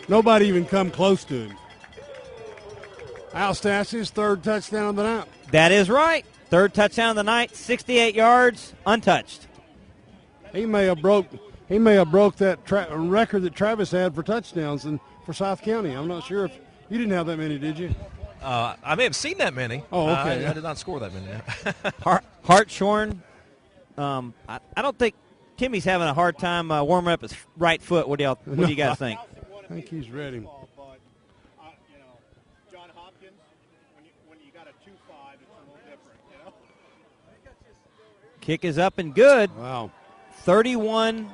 Nobody even come close to him. Outstanding, his third touchdown of the night. That is right. Third touchdown of the night, 68 yards, untouched. He may have broke that record that Travis had for touchdowns for South County. I'm not sure if you didn't have that many, did you? I may have seen that many. Oh, okay. I did not score that many. Hartshorn, I don't think Timmy's having a hard time warming up his right foot. What do you guys think? I think he's ready. John Hopkins, when you got a 2-5, it's a little different, you know? Kick is up and good. Wow. 31,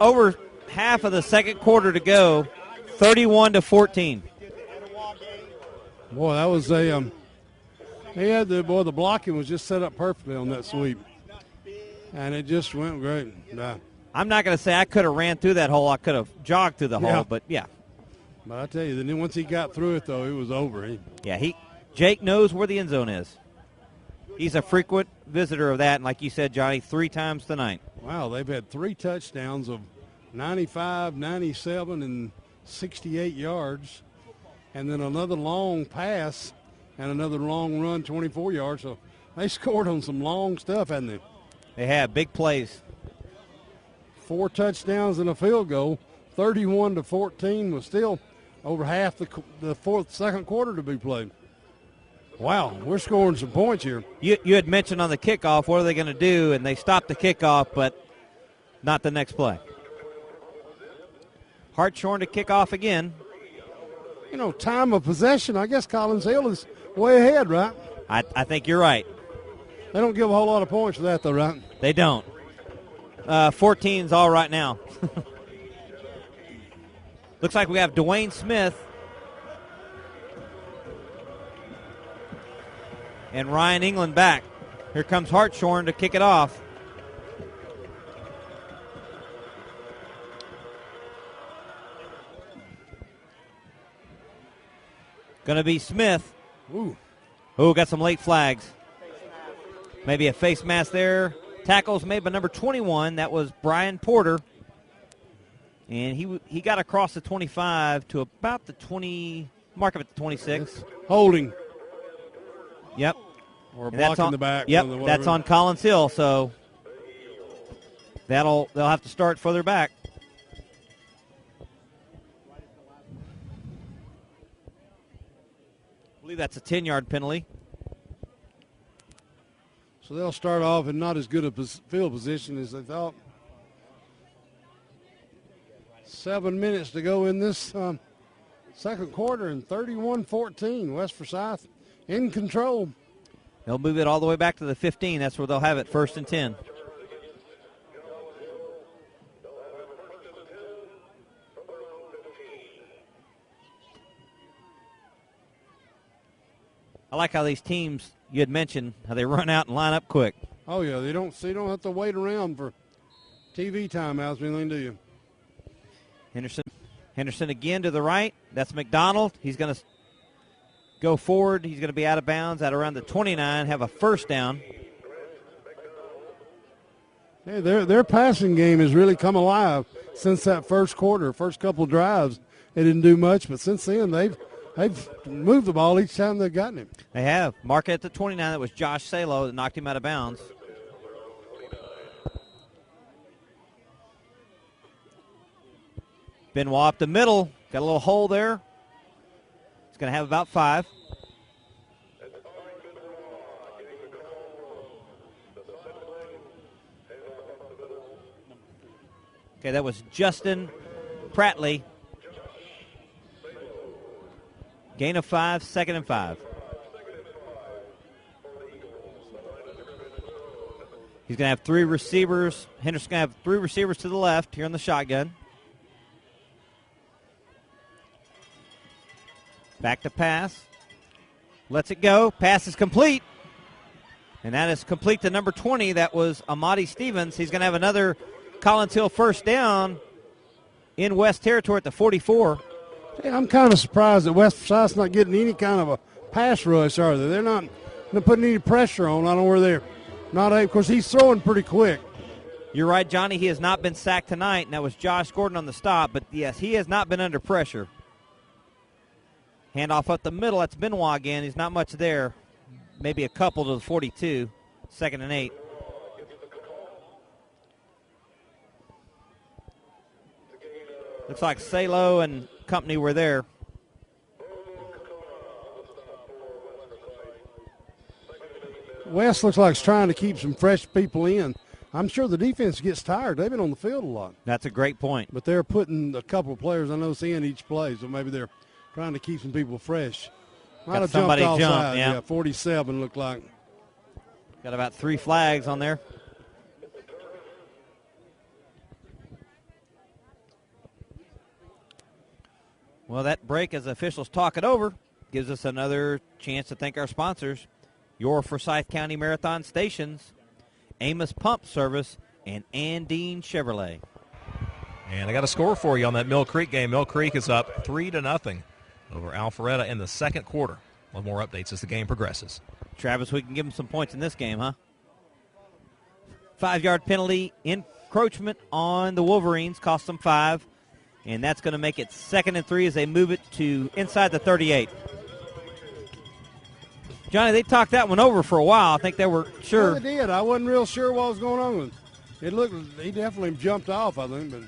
over half of the second quarter to go. 31-14. Boy, that was a the blocking was just set up perfectly on that sweep, and it just went great. Yeah. I'm not going to say I could have ran through that hole. I could have jogged through the hole, but yeah. But I tell you, then once he got through it, though, it was over. Jake knows where the end zone is. He's a frequent visitor of that, and like you said, Johnny, 3 times tonight. Wow, they've had 3 touchdowns of 95, 97, and 68 yards, and then another long pass and another long run, 24 yards. So they scored on some long stuff, haven't they? They have big plays. 4 touchdowns and a field goal. 31-14 was still over half the second quarter to be played. Wow, we're scoring some points here. You had mentioned on the kickoff, what are they going to do? And they stopped the kickoff, but not the next play. Hartshorn to kick off again. You know, time of possession, I guess Collins Hill is way ahead, right? I think you're right. They don't give a whole lot of points for that, though, right? They don't. 14's all right now. Looks like we have Dwayne Smith and Ryan England back. Here comes Hartshorn to kick it off. Going to be Smith. Ooh. Got some late flags. Maybe a face mask there. Tackles made by number 21. That was Brian Porter. And he got across the 25 to about the 20, mark of it, the 26. Holding. Yep. Or blocking the back. Yep, that's on Collins Hill, so they'll have to start further back. I believe that's a 10-yard penalty. So they'll start off in not as good a field position as they thought. 7 minutes to go in this second quarter, and 31-14. West Forsyth in control. They'll move it all the way back to the 15. That's where they'll have it, 1st and 10. I like how these teams, you had mentioned, how they run out and line up quick. Oh, yeah, they don't have to wait around for TV timeouts or anything, do you? Henderson again to the right. That's McDonald. He's going to go forward. He's going to be out of bounds at around the 29, have a first down. Hey, their passing game has really come alive since that first quarter. First couple drives, they didn't do much, but since then they've moved the ball each time they've gotten him. They have. Mark at the 29. That was Josh Salo that knocked him out of bounds. Benoit up the middle. Got a little hole there. He's going to have about 5. Okay, that was Justin Prattley. Gain of 5, 2nd and 5. He's going to have 3 receivers. Henderson's going to have 3 receivers to the left here on the shotgun. Back to pass. Lets it go. Pass is complete. And that is complete to number 20. That was Amadi Stevens. He's going to have another Collins Hill first down in West Territory at the 44. Hey, I'm kind of surprised that West Forsyth's not getting any kind of a pass rush, are they? They're not putting any pressure on. I don't know where they're not. Of course, he's throwing pretty quick. You're right, Johnny. He has not been sacked tonight, and that was Josh Gordon on the stop. But, yes, he has not been under pressure. Handoff up the middle. That's Benoit again. He's not much there. Maybe a couple to the 42. 2nd and 8. Looks like Salo and company were there. West looks like it's trying to keep some fresh people in. I'm sure the defense gets tired. They've been on the field a lot. That's a great point. But they're putting a couple of players I know in each play, so maybe they're trying to keep some people fresh. Might have jumped offside. Yeah, 47 looked like. Got about 3 flags on there. Well, that break, as the officials talk it over, gives us another chance to thank our sponsors, your Forsyth County Marathon Stations, Amos Pump Service, and Andine Chevrolet. And I got a score for you on that Mill Creek game. Mill Creek is up 3-0 over Alpharetta in the second quarter. One more updates as the game progresses. Travis, we can give them some points in this game, huh? 5-yard penalty, encroachment on the Wolverines, cost them 5. And that's going to make it 2nd and 3 as they move it to inside the 38. Johnny, they talked that one over for a while. I think they were sure. Yeah, they did. I wasn't real sure what was going on with him. It looked, he definitely jumped off, I think, but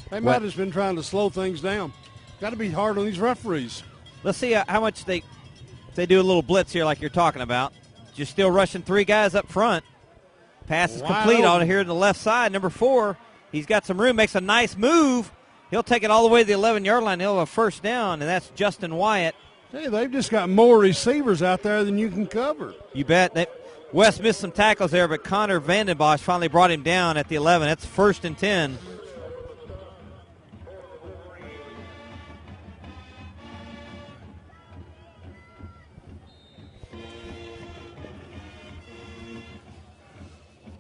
they might have just been trying to slow things down. Got to be hard on these referees. Let's see how much they do a little blitz here like you're talking about. Just still rushing 3 guys up front. Pass is complete on here to the left side. Number 4, he's got some room, makes a nice move. He'll take it all the way to the 11-yard line. He'll have a first down, and that's Justin Wyatt. Hey, they've just got more receivers out there than you can cover. You bet. West missed some tackles there, but Connor Vandenbosch finally brought him down at the 11. That's 1st and 10.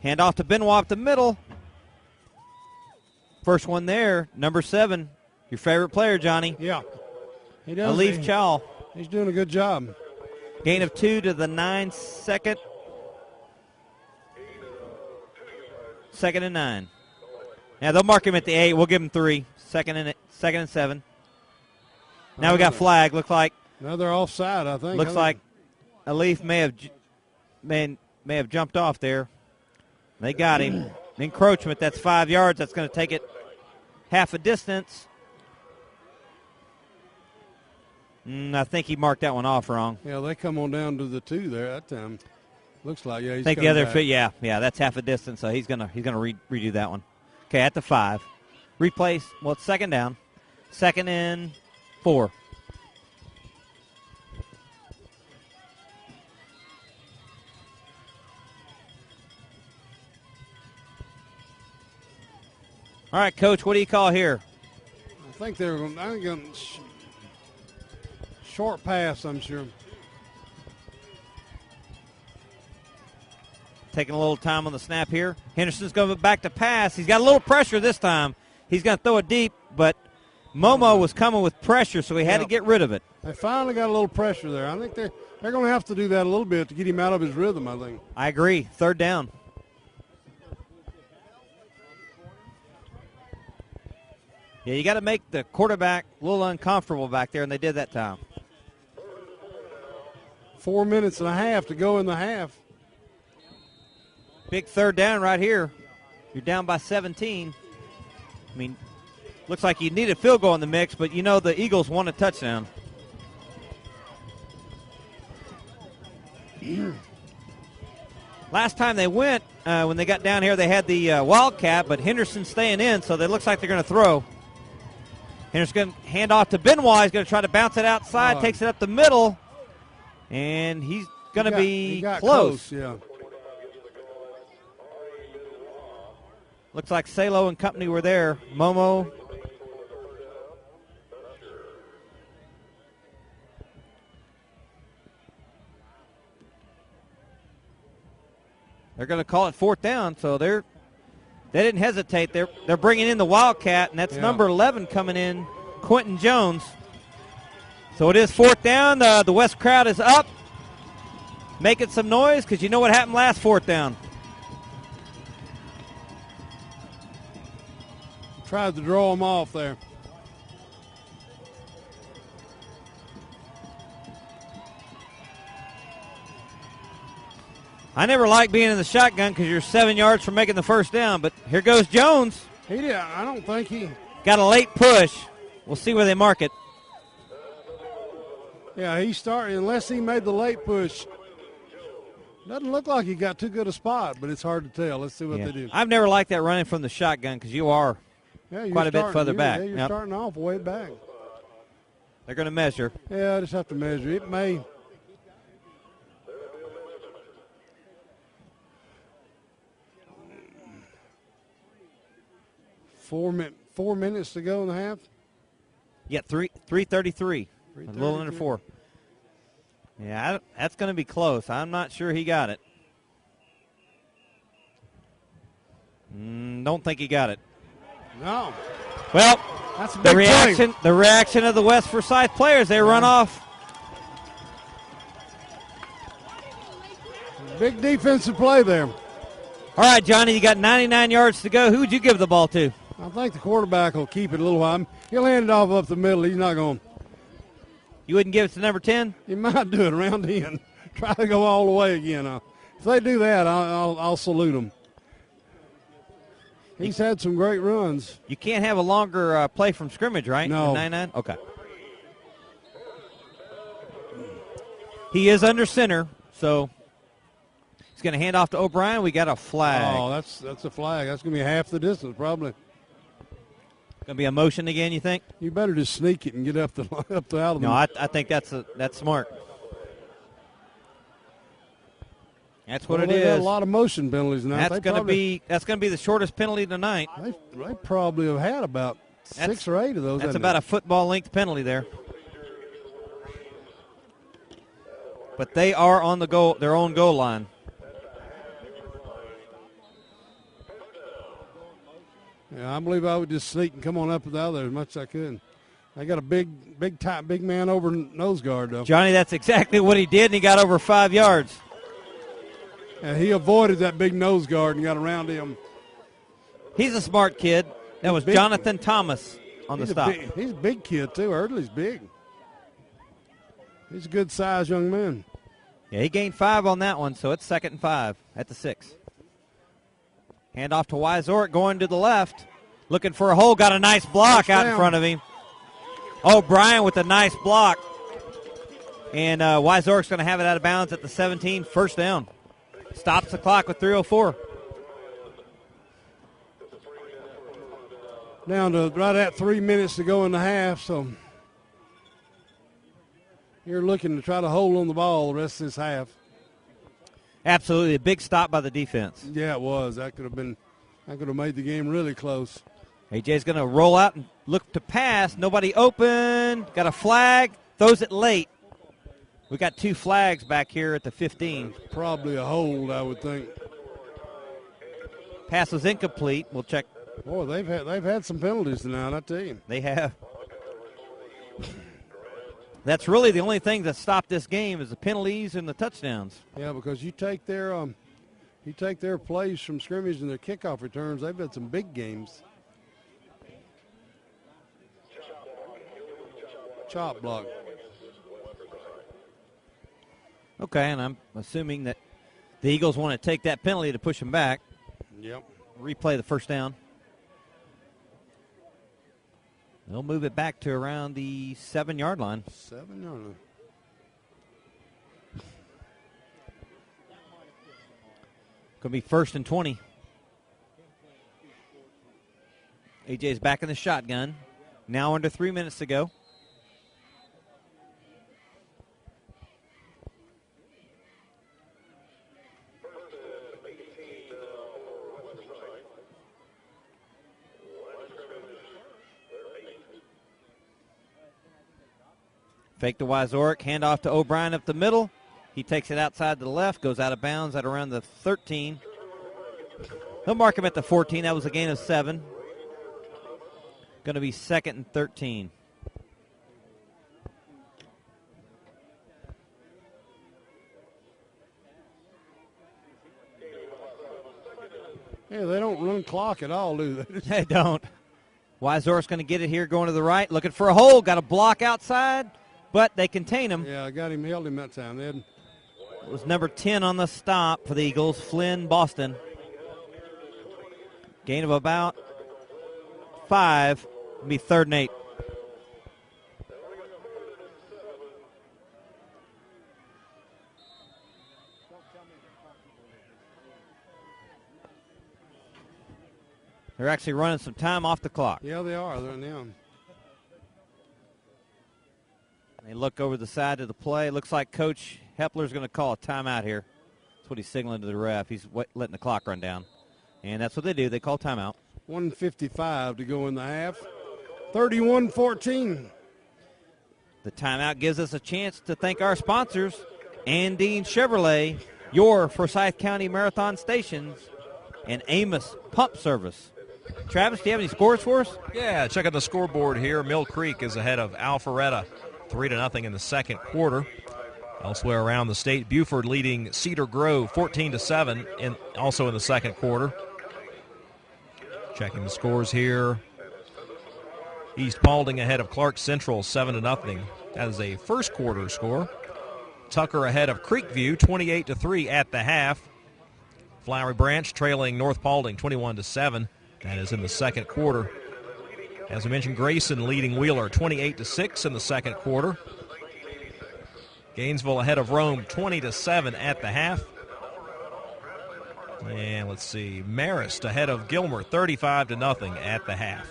Hand off to Benoit up the middle. First one there, number 7, your favorite player, Johnny. Yeah. He does. Alif Chow. He's doing a good job. Gain of 2 to the 9 second. 2nd and 9. Now they'll mark him at the 8. We'll give him 3. 2nd and 7. Now we got flag. Look like. Now they're offside, I think. Looks like Alif may have jumped off there. They got him. Encroachment. That's 5 yards. That's going to take it half a distance. I think he marked that one off wrong. Yeah, they come on down to the 2 there that time. Looks like, yeah, he's I think the other back. fit, yeah, that's half a distance, so he's gonna redo that one. Okay, at the 5. Replace, well, it's 2nd down. 2nd and 4. All right, Coach, what do you call here? I think they're going to short pass, I'm sure. Taking a little time on the snap here. Henderson's going back to pass. He's got a little pressure this time. He's going to throw it deep, but Momo was coming with pressure, so he had to get rid of it. They finally got a little pressure there. I think they're going to have to do that a little bit to get him out of his rhythm, I think. I agree. 3rd down. Yeah, you got to make the quarterback a little uncomfortable back there, and they did that time. 4 minutes and a half to go in the half. Big 3rd down right here. You're down by 17. I mean, looks like you need a field goal in the mix, but you know the Eagles want a touchdown. Last time they went, when they got down here, they had the Wildcat, but Henderson's staying in, so it looks like they're going to throw. Henderson's going to hand off to Benoit. He's going to try to bounce it outside, takes it up the middle, and he's going to be close. Yeah. Looks like Salo and company were there. Momo. They're going to call it 4th down, so they didn't hesitate. They're bringing in the Wildcat, and that's number 11 coming in, Quentin Jones. So it is 4th down. The West crowd is up, making some noise because you know what happened last 4th down. Tried to draw him off there. I never like being in the shotgun because you're 7 yards from making the 1st down, but here goes Jones. He did. I don't think he got a late push. We'll see where they mark it. Yeah, he started, unless he made the late push. Doesn't look like he got too good a spot, but it's hard to tell. Let's see what they do. I've never liked that running from the shotgun because you are quite a bit further back. Yeah, you're starting off way back. They're going to measure. Yeah, I just have to measure. It may. Four minutes to go in the half. Yeah, 3:33. A little under 4. Yeah, that's going to be close. I'm not sure he got it. Don't think he got it. No. Well, that's a the big reaction. play. The reaction of the West Forsyth players. They run off. Big defensive play there. All right, Johnny, you got 99 yards to go. Who would you give the ball to? I think the quarterback will keep it a little while. He'll hand it off up the middle. He's not going. You wouldn't give it to number 10? He might do it around the end. Try to go all the way again. If they do that, I'll salute them. He's had some great runs. You can't have a longer play from scrimmage, right? No. 99? Okay. He is under center, so he's going to hand off to O'Brien. We got a flag. Oh, that's a flag. That's going to be half the distance probably. Going to be a motion again, you think? You better just sneak it and get up the out of the. No, I think that's smart. That's what it they is. got a lot of motion penalties now. That's going to be the shortest penalty tonight. They probably have had about 6 or 8 of those. That's about a football length penalty there. But they are on their own goal line. Yeah, I believe I would just sneak and come on up with the other as much as I could. I got a big man over nose guard though. Johnny, that's exactly what he did, and he got over 5 yards. And he avoided that big nose guard and got around him. He's a smart kid. That was Jonathan Thomas on the stop. He's a big kid too. Erdley's big. He's a good-sized young man. Yeah, he gained 5 on that one, so it's 2nd and 5 at the 6. Hand off to Wyzork going to the left. Looking for a hole. Got a nice block out in front of him. O'Brien with a nice block. And Wyzork's going to have it out of bounds at the 17. First down. Stops the clock with 3:04. Down to right at 3 minutes to go in the half, so you're looking to try to hold on the ball the rest of this half. Absolutely, a big stop by the defense. Yeah, it was. That could have made the game really close. AJ's going to roll out and look to pass. Nobody open. Got a flag. Throws it late. We got 2 flags back here at the 15. Probably a hold, I would think. Pass was incomplete. We'll check. Boy, they've had some penalties tonight, I tell you. They have. That's really the only thing that stopped this game is the penalties and the touchdowns. Yeah, because you take their plays from scrimmage and their kickoff returns, they've had some big games. Chop block. Okay, and I'm assuming that the Eagles want to take that penalty to push them back. Yep. Replay the first down. They'll move it back to around the 7-yard line. 7-yard line. Going to be 1st and 20. AJ's back in the shotgun. Now under 3 minutes to go. Fake to Wyzork, hand off to O'Brien up the middle. He takes it outside to the left, goes out of bounds at around the 13. He'll mark him at the 14. That was a gain of 7. Going to be 2nd and 13. Yeah, they don't run clock at all, do they? They don't. Wyzork's going to get it here, going to the right, looking for a hole. Got a block outside, but they contain him. Yeah, held him that time. It was number 10 on the stop for the Eagles, Flynn Boston. Gain of about 5. It'll be 3rd and 8. They're actually running some time off the clock. Yeah, they are. They're now. They look over the side of the play. It looks like Coach Hepler's going to call a timeout here. That's what he's signaling to the ref. He's letting the clock run down. And that's what they do. They call timeout. 1:55 to go in the half. 31-14. The timeout gives us a chance to thank our sponsors, Andine Chevrolet, your Forsyth County Marathon Stations, and Amos Pump Service. Travis, do you have any scores for us? Yeah, checking the scoreboard here. Mill Creek is ahead of Alpharetta 3-0 in the second quarter. Elsewhere around the state, Buford leading Cedar Grove 14-7, also in the second quarter. Checking the scores here. East Paulding ahead of Clark Central 7-0. That is a first quarter score. Tucker ahead of Creekview 28-3 at the half. Flowery Branch trailing North Paulding 21-7. That is in the second quarter. As we mentioned, Grayson leading Wheeler 28-6 in the second quarter. Gainesville ahead of Rome 20-7 at the half. And let's see, Marist ahead of Gilmer 35-0 at the half.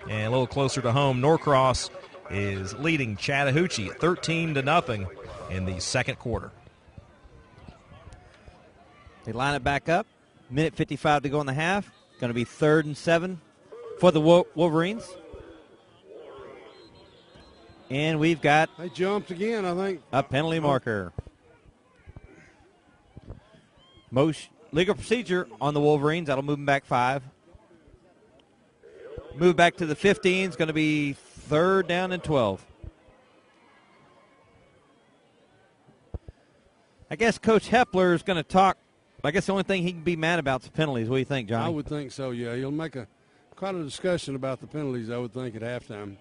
And a little closer to home, Norcross is leading Chattahoochee 13-0 in the second quarter. They line it back up. Minute 55 to go in the half. Going to be 3rd and 7 for the Wolverines. And we've got they jumped again, I think. A penalty marker. Legal procedure on the Wolverines. That'll move them back 5. Move back to the 15. It's going to be 3rd down and 12. I guess Coach Hepler is going to talk. I guess the only thing he can be mad about is the penalties. What do you think, Johnny? I would think so, yeah. He'll make quite a discussion about the penalties, I would think, at halftime.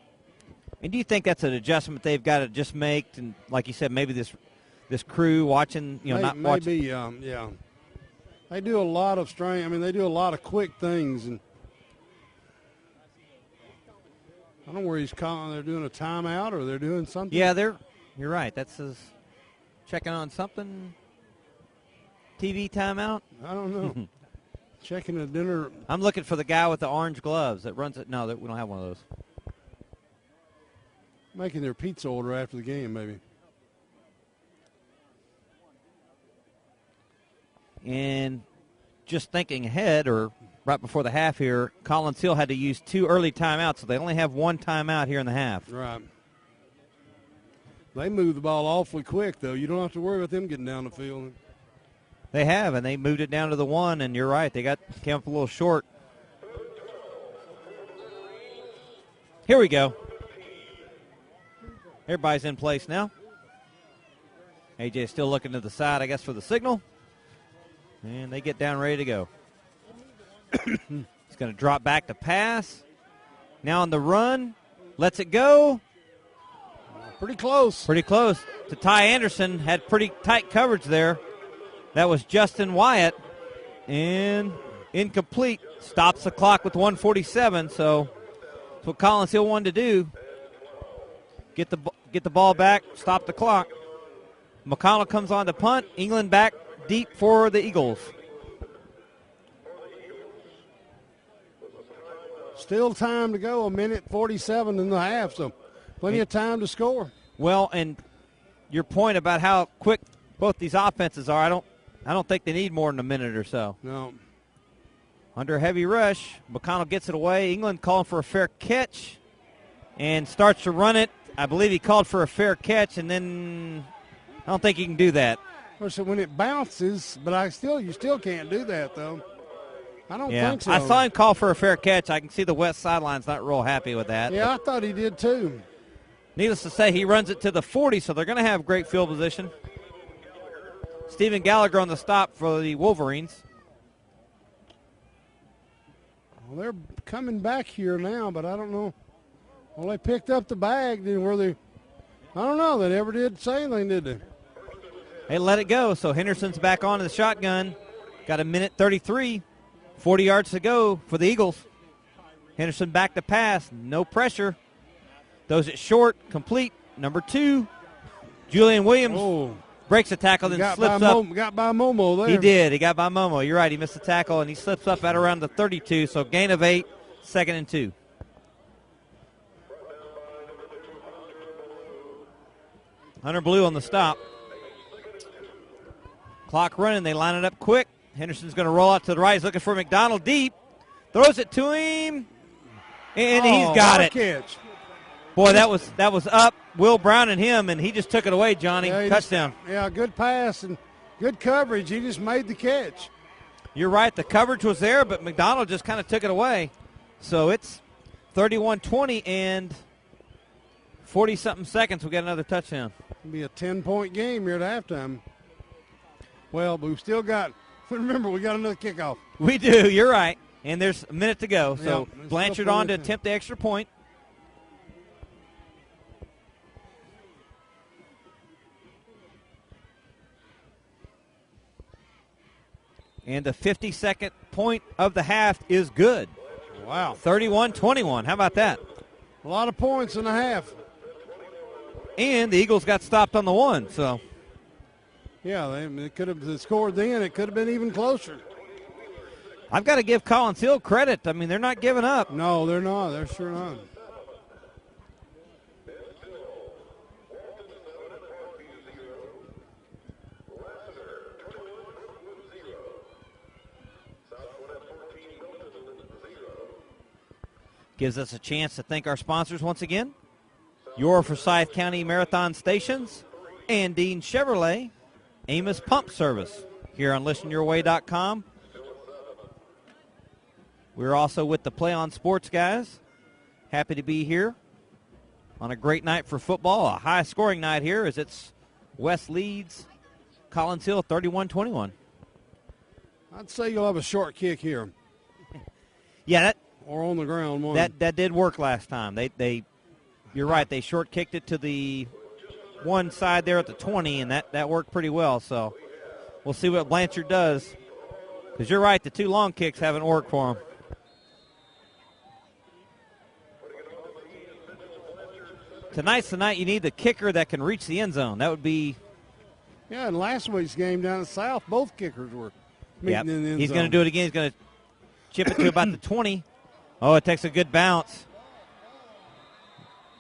And do you think that's an adjustment they've got to just make? And like you said, maybe this crew watching, not watching. Maybe, yeah. They do a lot of they do a lot of quick things. And I don't know where he's calling. They're doing a timeout or they're doing something. Yeah, you're right. That's his checking on something. TV timeout? I don't know. Checking a dinner. I'm looking for the guy with the orange gloves that runs it. No, we don't have one of those. Making their pizza order after the game, maybe. And just thinking ahead, or right before the half here, Collins Hill had to use 2 early timeouts, so they only have 1 timeout here in the half. Right. They move the ball awfully quick, though. You don't have to worry about them getting down the field. They have, and they moved it down to the 1, and you're right. They came up a little short. Here we go. Everybody's in place now. AJ still looking to the side, I guess, for the signal. And they get down ready to go. He's going to drop back to pass. Now on the run. Lets it go. Pretty close. Pretty close to Ty Anderson. Had pretty tight coverage there. That was Justin Wyatt. And incomplete. Stops the clock with 1:47. So that's what Collins Hill wanted to do. Get the ball back, stop the clock. McConnell comes on to punt. England back deep for the Eagles. Still time to go, 1:47 in the half, so plenty of time to score. Well, and your point about how quick both these offenses are, I don't think they need more than a minute or so. No. Under heavy rush, McConnell gets it away. England calling for a fair catch and starts to run it. I believe he called for a fair catch, and then I don't think he can do that. So when it bounces, but you still can't do that, though. I don't think so. I saw him call for a fair catch. I can see the west sideline's not real happy with that. Yeah, I thought he did, too. Needless to say, he runs it to the 40, so they're going to have great field position. Stephen Gallagher on the stop for the Wolverines. Well, they're coming back here now, but I don't know. Well, they picked up the bag. I don't know. They never did say anything, did they? They let it go, so Henderson's back on to the shotgun. Got 1:33, 40 yards to go for the Eagles. Henderson back to pass, no pressure. Throws it short, complete. Number 2, Julian Williams. Oh, breaks a tackle, then slips up. Got by Momo there. He did. He got by Momo. You're right. He missed the tackle, and he slips up at around the 32, so gain of 8, 2nd and 2. Hunter Blue on the stop. Clock running. They line it up quick. Henderson's going to roll out to the right. He's looking for McDonald deep. Throws it to him, and he's got it. Catch. Boy, that was up. Will Brown and him, and he just took it away, Johnny. Touchdown. Good pass and good coverage. He just made the catch. You're right. The coverage was there, but McDonald just kind of took it away. So it's 31-20 and 40-something seconds. We got another touchdown. It'll be a 10-point game here at halftime. Well, but we've still got – remember, we got another kickoff. We do. You're right. And there's a minute to go. So Yeah, Blanchard on to attempt the extra point. And the 52nd point of the half is good. Wow. 31-21. How about that? A lot of points in a half. And the Eagles got stopped on the 1, so. Yeah, they could have scored then. It could have been even closer. I've got to give Collins Hill credit. I mean, they're not giving up. No, they're not. They're sure not. Gives us a chance to thank our sponsors once again. Your Forsyth County Marathon Stations, and Dean Chevrolet, Amos Pump Service, here on listenyourway.com. We're also with the Play on Sports guys. Happy to be here on a great night for football, a high-scoring night here as it's West leads Collins Hill 31-21. I'd say you'll have a short kick here. Yeah, or on the ground. One. That did work last time. You're right. They short kicked it to the one side there at the 20, and that worked pretty well. So we'll see what Blanchard does. Because you're right, the 2 long kicks haven't worked for him. Tonight's the night you need the kicker that can reach the end zone. That would be. Yeah, in last week's game down south, both kickers were meeting in the end He's zone. going to do it again. He's going to chip it to about the 20. Oh, it takes a good bounce.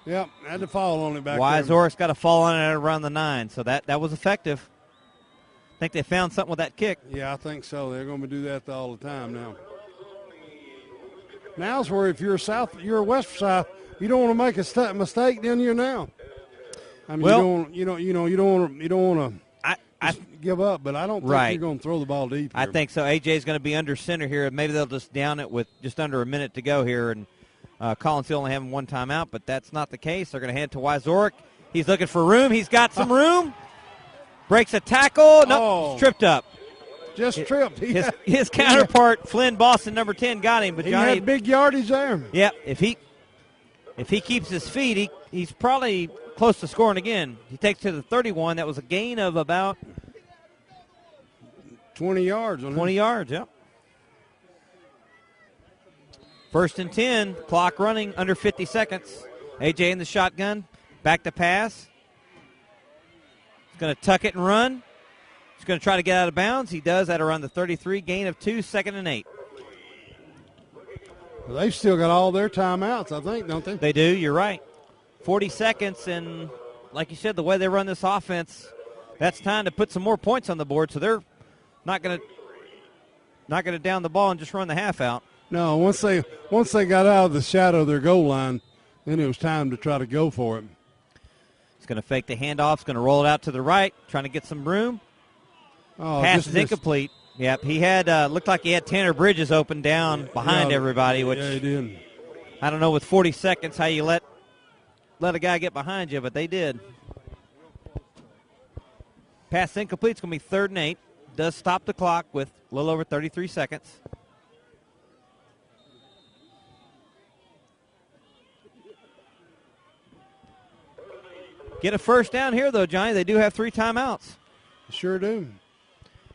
Yep, had to fall on it back Wise there. Orris got to fall on it around the 9, so that was effective. I think they found something with that kick. Yeah, I think so. They're going to do that all the time now. Now's where if you're you're West Forsyth, you don't want to make a mistake down here now. I mean, you don't want to give up, but I don't think you're going to throw the ball deep here. I think so. AJ's going to be under center here. Maybe they'll just down it with just under a minute to go here, and Collins Hill only having 1 timeout, but that's not the case. They're going to hand it to Wyzorek. He's looking for room. He's got some room. Breaks a tackle. Nope, tripped up. Just tripped. His counterpart, Flynn Boston, number 10, got him. But he Johnny, had big yardage there. Yeah, if he keeps his feet, he's probably close to scoring again. He takes to the 31. That was a gain of about 20 yards. 20 yards, yeah. 1st and 10, clock running, under 50 seconds. AJ in the shotgun, back to pass. He's going to tuck it and run. He's going to try to get out of bounds. He does at around the 33, gain of 2, 2nd and 8. Well, they've still got all their timeouts, I think, don't they? They do, you're right. 40 seconds, and like you said, the way they run this offense, that's time to put some more points on the board, so they're not going to down the ball and just run the half out. No, once they got out of the shadow of their goal line, then it was time to try to go for it. He's going to fake the handoff. He's going to roll it out to the right, trying to get some room. Oh, Pass is incomplete. Yep, he had looked like he had Tanner Bridges open down behind everybody, which he did. I don't know with 40 seconds how you let a guy get behind you, but they did. Pass incomplete. It's going to be 3rd and 8. Does stop the clock with a little over 33 seconds. Get a first down here, though, Johnny. They do have 3 timeouts. Sure do.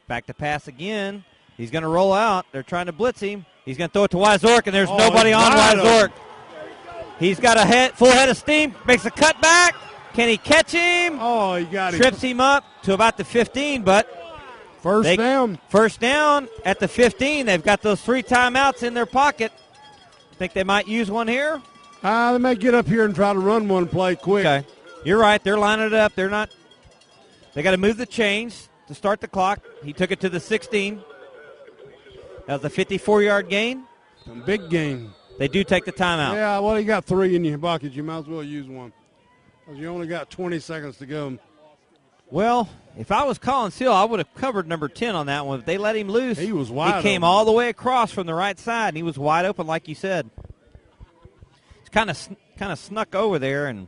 Back to pass again. He's going to roll out. They're trying to blitz him. He's going to throw it to Wyzorek, and there's nobody on Wyzorek. He's got a full head of steam. Makes a cut back. Can he catch him? Oh, he got him. Trips him up to about the 15, but First down. First down at the 15. They've got those 3 timeouts in their pocket. Think they might use one here? They may get up here and try to run one play quick. Okay. You're right. They're lining it up. They're not. They got to move the chains to start the clock. He took it to the 16. That was a 54-yard gain. A big gain. They do take the timeout. Yeah, well, you got 3 in your bucket. You might as well use one because you only got 20 seconds to go. Well, if I was Collins Hill, I would have covered number 10 on that one. If they let him loose, he was wide. He came all the way across from the right side, and he was wide open, like you said. It's kind of snuck over there, and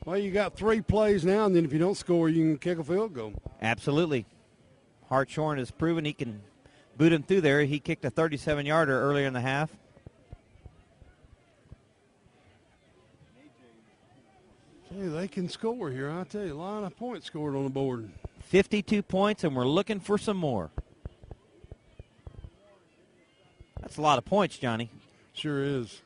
well, you got 3 plays now, and then if you don't score, you can kick a field goal. Absolutely. Hartshorn has proven he can boot him through there. He kicked a 37-yarder earlier in the half. Hey, they can score here. I tell you, a lot of points scored on the board. 52 points, and we're looking for some more. That's a lot of points, Johnny. Sure is.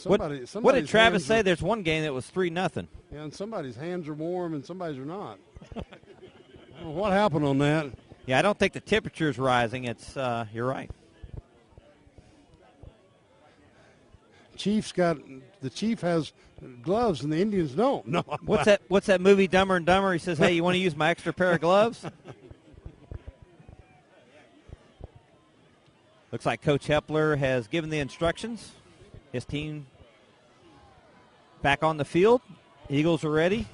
What did Travis say? There's one game that was 3-0. Yeah, and somebody's hands are warm and somebody's are not. Well, what happened on that? Yeah, I don't think the temperature is rising. It's you're right. The Chief has gloves and the Indians don't. No. What's that movie Dumber and Dumber? He says, "Hey, you want to use my extra pair of gloves?" Looks like Coach Hepler has given the instructions. His team back on the field. Eagles are ready.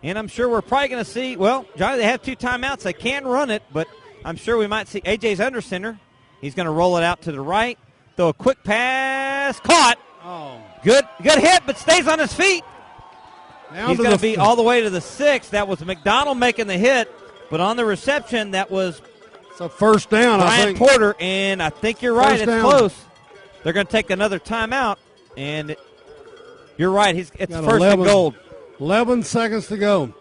And I'm sure we're probably going to see, well, Johnny, they have 2 timeouts. They can run it, but I'm sure we might see AJ's under center. He's going to roll it out to the right. Throw a quick pass. Caught. Oh. Good hit, but stays on his feet. He's going to be all the way to the 6. That was McDonald making the hit, but on the reception, that was it's a first down, Brian I think. Porter, and I think you're right. First It's down. close. They're going to take another timeout, and you're right. It's Got first and goal. 11 seconds to go.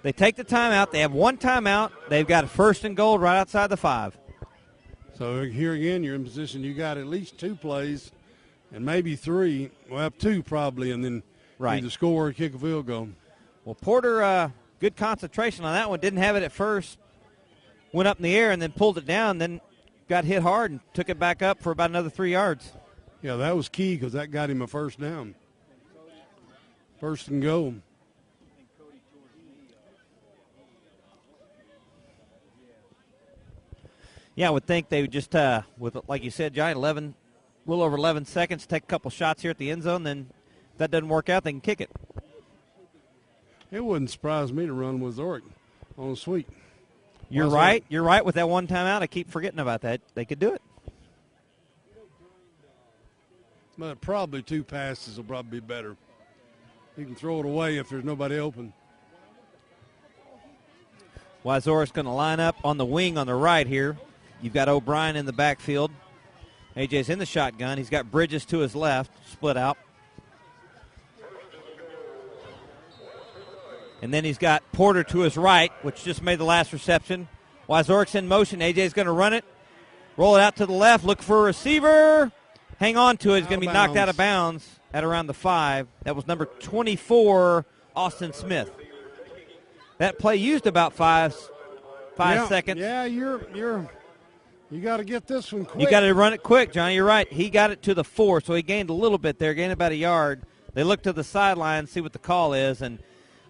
They take the timeout. They have 1 timeout. They've got a first and goal right outside the 5. So here again, you're in position. You got at least 2 plays, and maybe 3. Well, 2 probably, and then either score or kick a field goal. Well, Porter, good concentration on that one. Didn't have it at first. Went up in the air and then pulled it down. Then got hit hard and took it back up for about another 3 yards. Yeah, that was key because that got him a first down. First and goal. Yeah, I would think they would just, with like you said, Johnny, a little over 11 seconds, take a couple shots here at the end zone. Then if that doesn't work out, they can kick it. It wouldn't surprise me to run with Zoric on a sweep. You're right. You're right with that 1 timeout. I keep forgetting about that. They could do it. But probably 2 passes will probably be better. You can throw it away if there's nobody open. Wyzor's going to line up on the wing on the right here. You've got O'Brien in the backfield. AJ's in the shotgun. He's got Bridges to his left, split out. And then he's got Porter to his right, which just made the last reception. Wyzor's in motion. AJ's going to run it. Roll it out to the left. Look for a receiver. Hang on to it. He's going to be knocked out of bounds at around the 5. That was number 24, Austin Smith. That play used about 5 seconds. Yeah, you got to get this one quick. You got to run it quick, Johnny. You're right. He got it to the 4, so he gained a little bit there, gained about a yard. They look to the sideline, see what the call is, and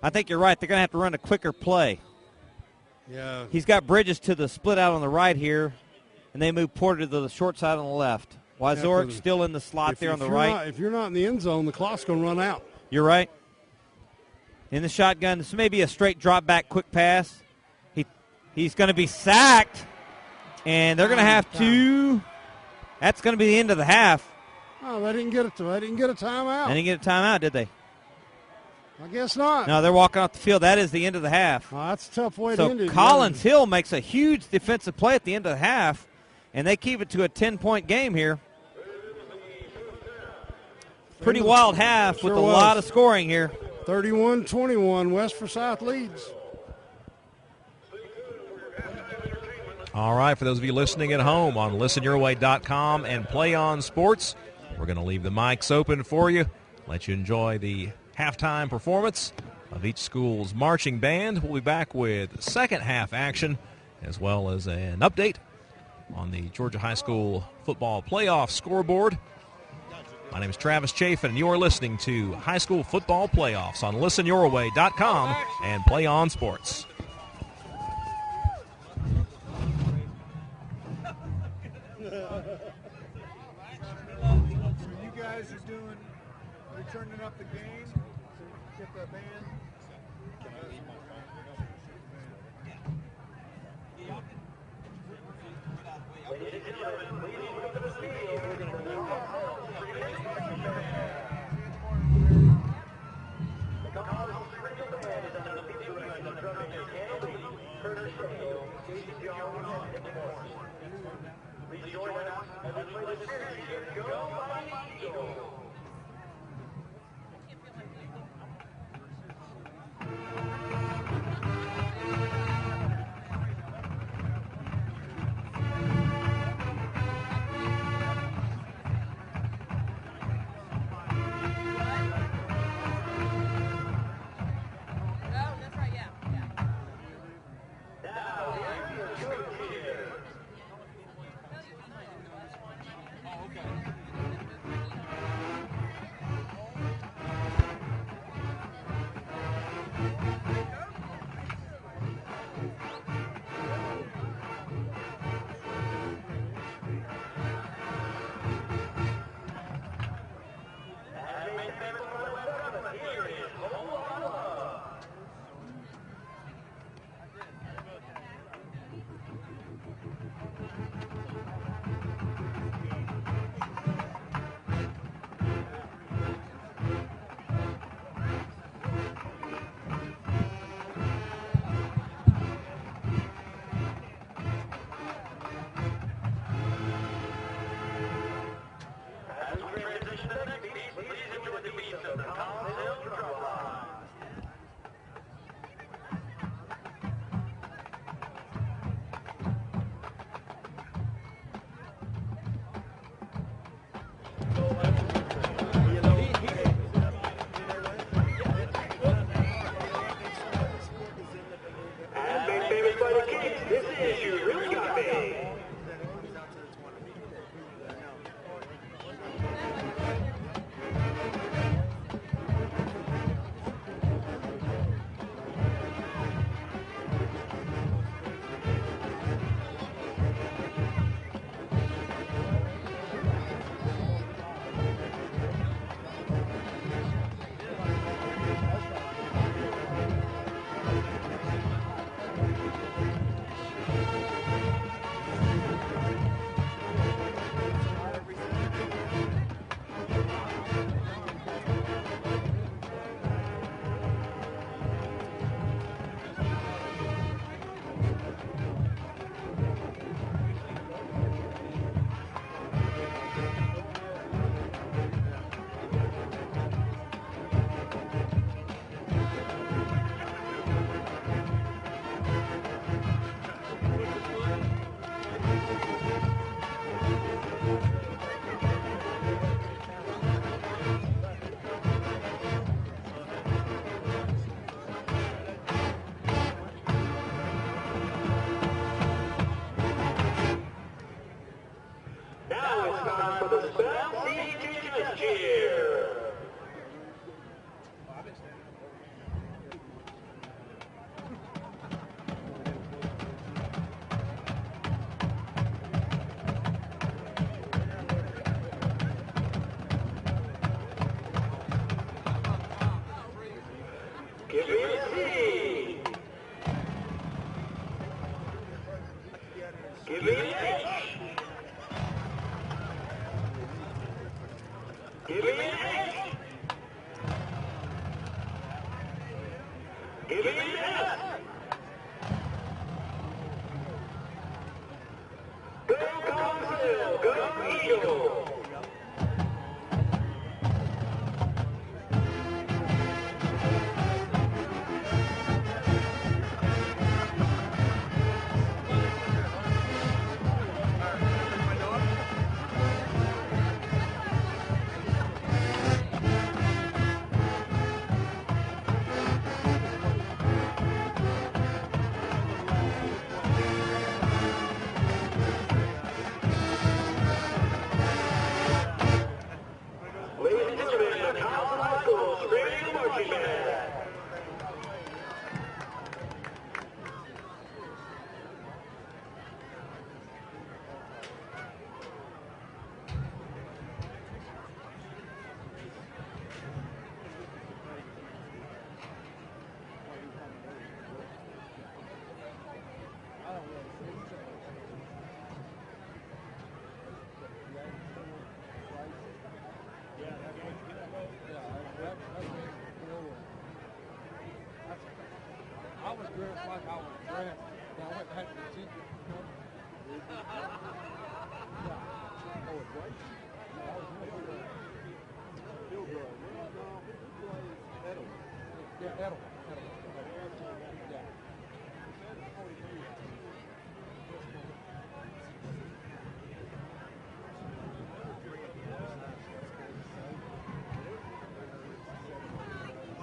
I think you're right. They're going to have to run a quicker play. Yeah. He's got Bridges to the split out on the right here, and they move Porter to the short side on the left. Wyzor's still in the slot there on the right. If you're not in the end zone, the clock's going to run out. You're right. In the shotgun, this may be a straight drop back quick pass. He's going to be sacked, and they're going to have to. That's going to be the end of the half. Oh, they didn't get a timeout. They didn't get a timeout, did they? I guess not. No, they're walking off the field. That is the end of the half. Oh, that's a tough way to end it. So Collins Hill makes a huge defensive play at the end of the half, and they keep it to a 10-point game here. Pretty wild half with a lot of scoring here. 31-21, West Forsyth leads. All right, for those of you listening at home on listenyourway.com and Play On Sports, We're going to leave the mics open for you, let you enjoy the halftime performance of each school's marching band. We'll be back with second half action as well as an update on the Georgia High School football playoff scoreboard. My name is Travis Chafin, and you are listening to High School Football Playoffs on listenyourway.com and Play On Sports. You guys you're turning up the game, so get the band. Can I leave my phone?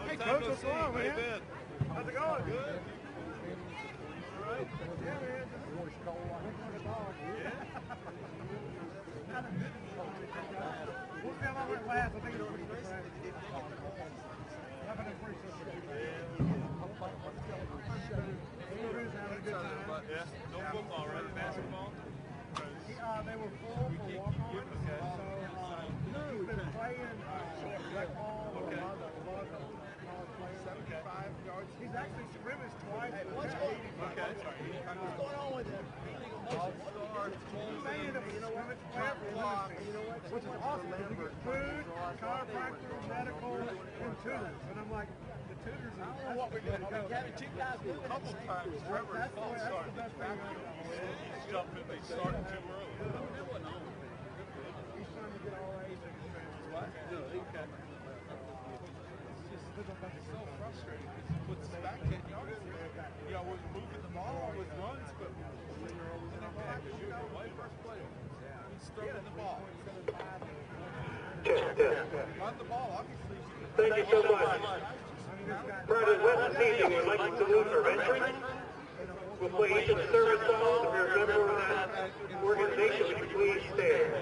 Hey, Coach, what's going on, man? How's it going? Good. All right. Yeah, man. We'll see how long it lasts. I think it'll be pretty fast. Having a pretty simple. Yeah, no football, right? Basketball? They were full for walk-ons. So he's been playing rec ball with a lot of college players. 75 yards. He's actually scrimmaged twice. What's going on with him? Which is awesome, man. You get food, chiropractor, medical, and tutors. And I'm like, the tutors, I don't know what we're going to do. Two guys a couple times. Trevor That's the best thing. He's jumping, they started too early. He's trying to get all A's in his transfer. What? Okay. It's so frustrating because he puts us back 10 yards. You know, we're moving the ball with runs, but and then we'll have to shoot away first play. He's throwing the ball. Run the ball, obviously. Thank you so much. Friday, West Season would like to salute our veterans. We'll play each of the service songs. If you're a member of that organization, would you please stand?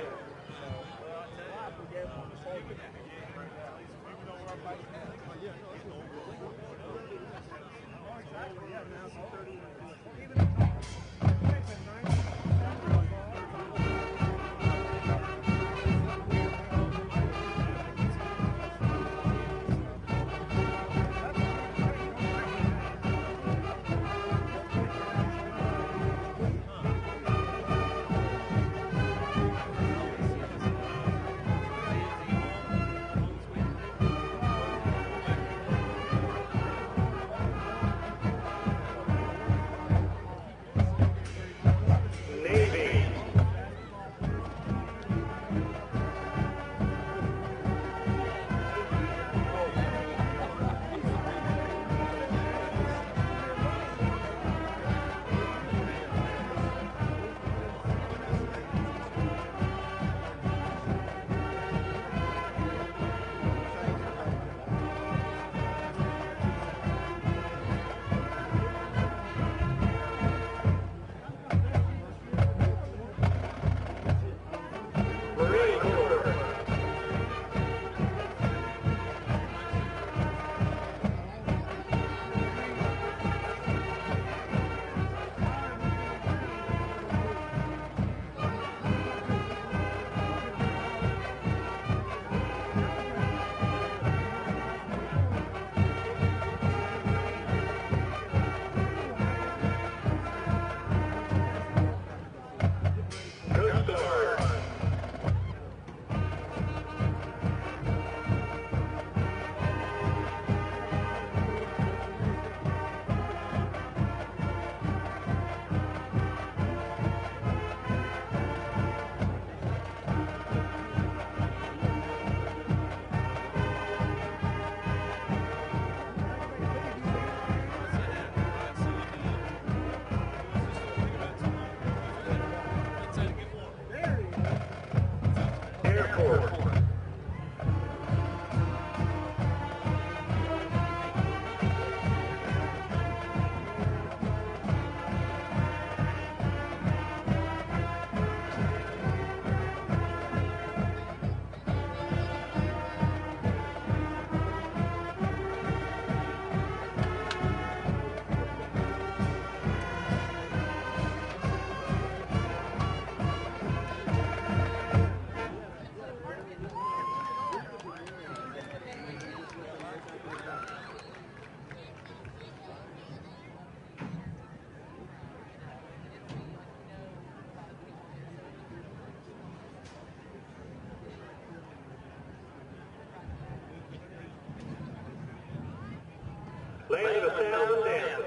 Land of a thousand dances.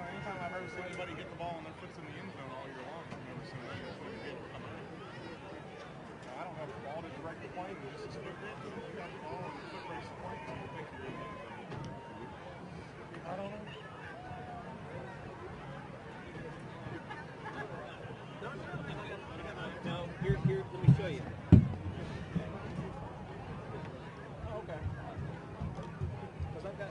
Anytime I've ever seen anybody get the ball and their foot's in the end zone all year long, I've never seen that before you be able to come out. I don't have the ball to direct the play, but just as quick as you got the ball and your foot race the play, you think you're in the end zone. I don't know. No, here, let me show you. Oh, okay. Because I've got.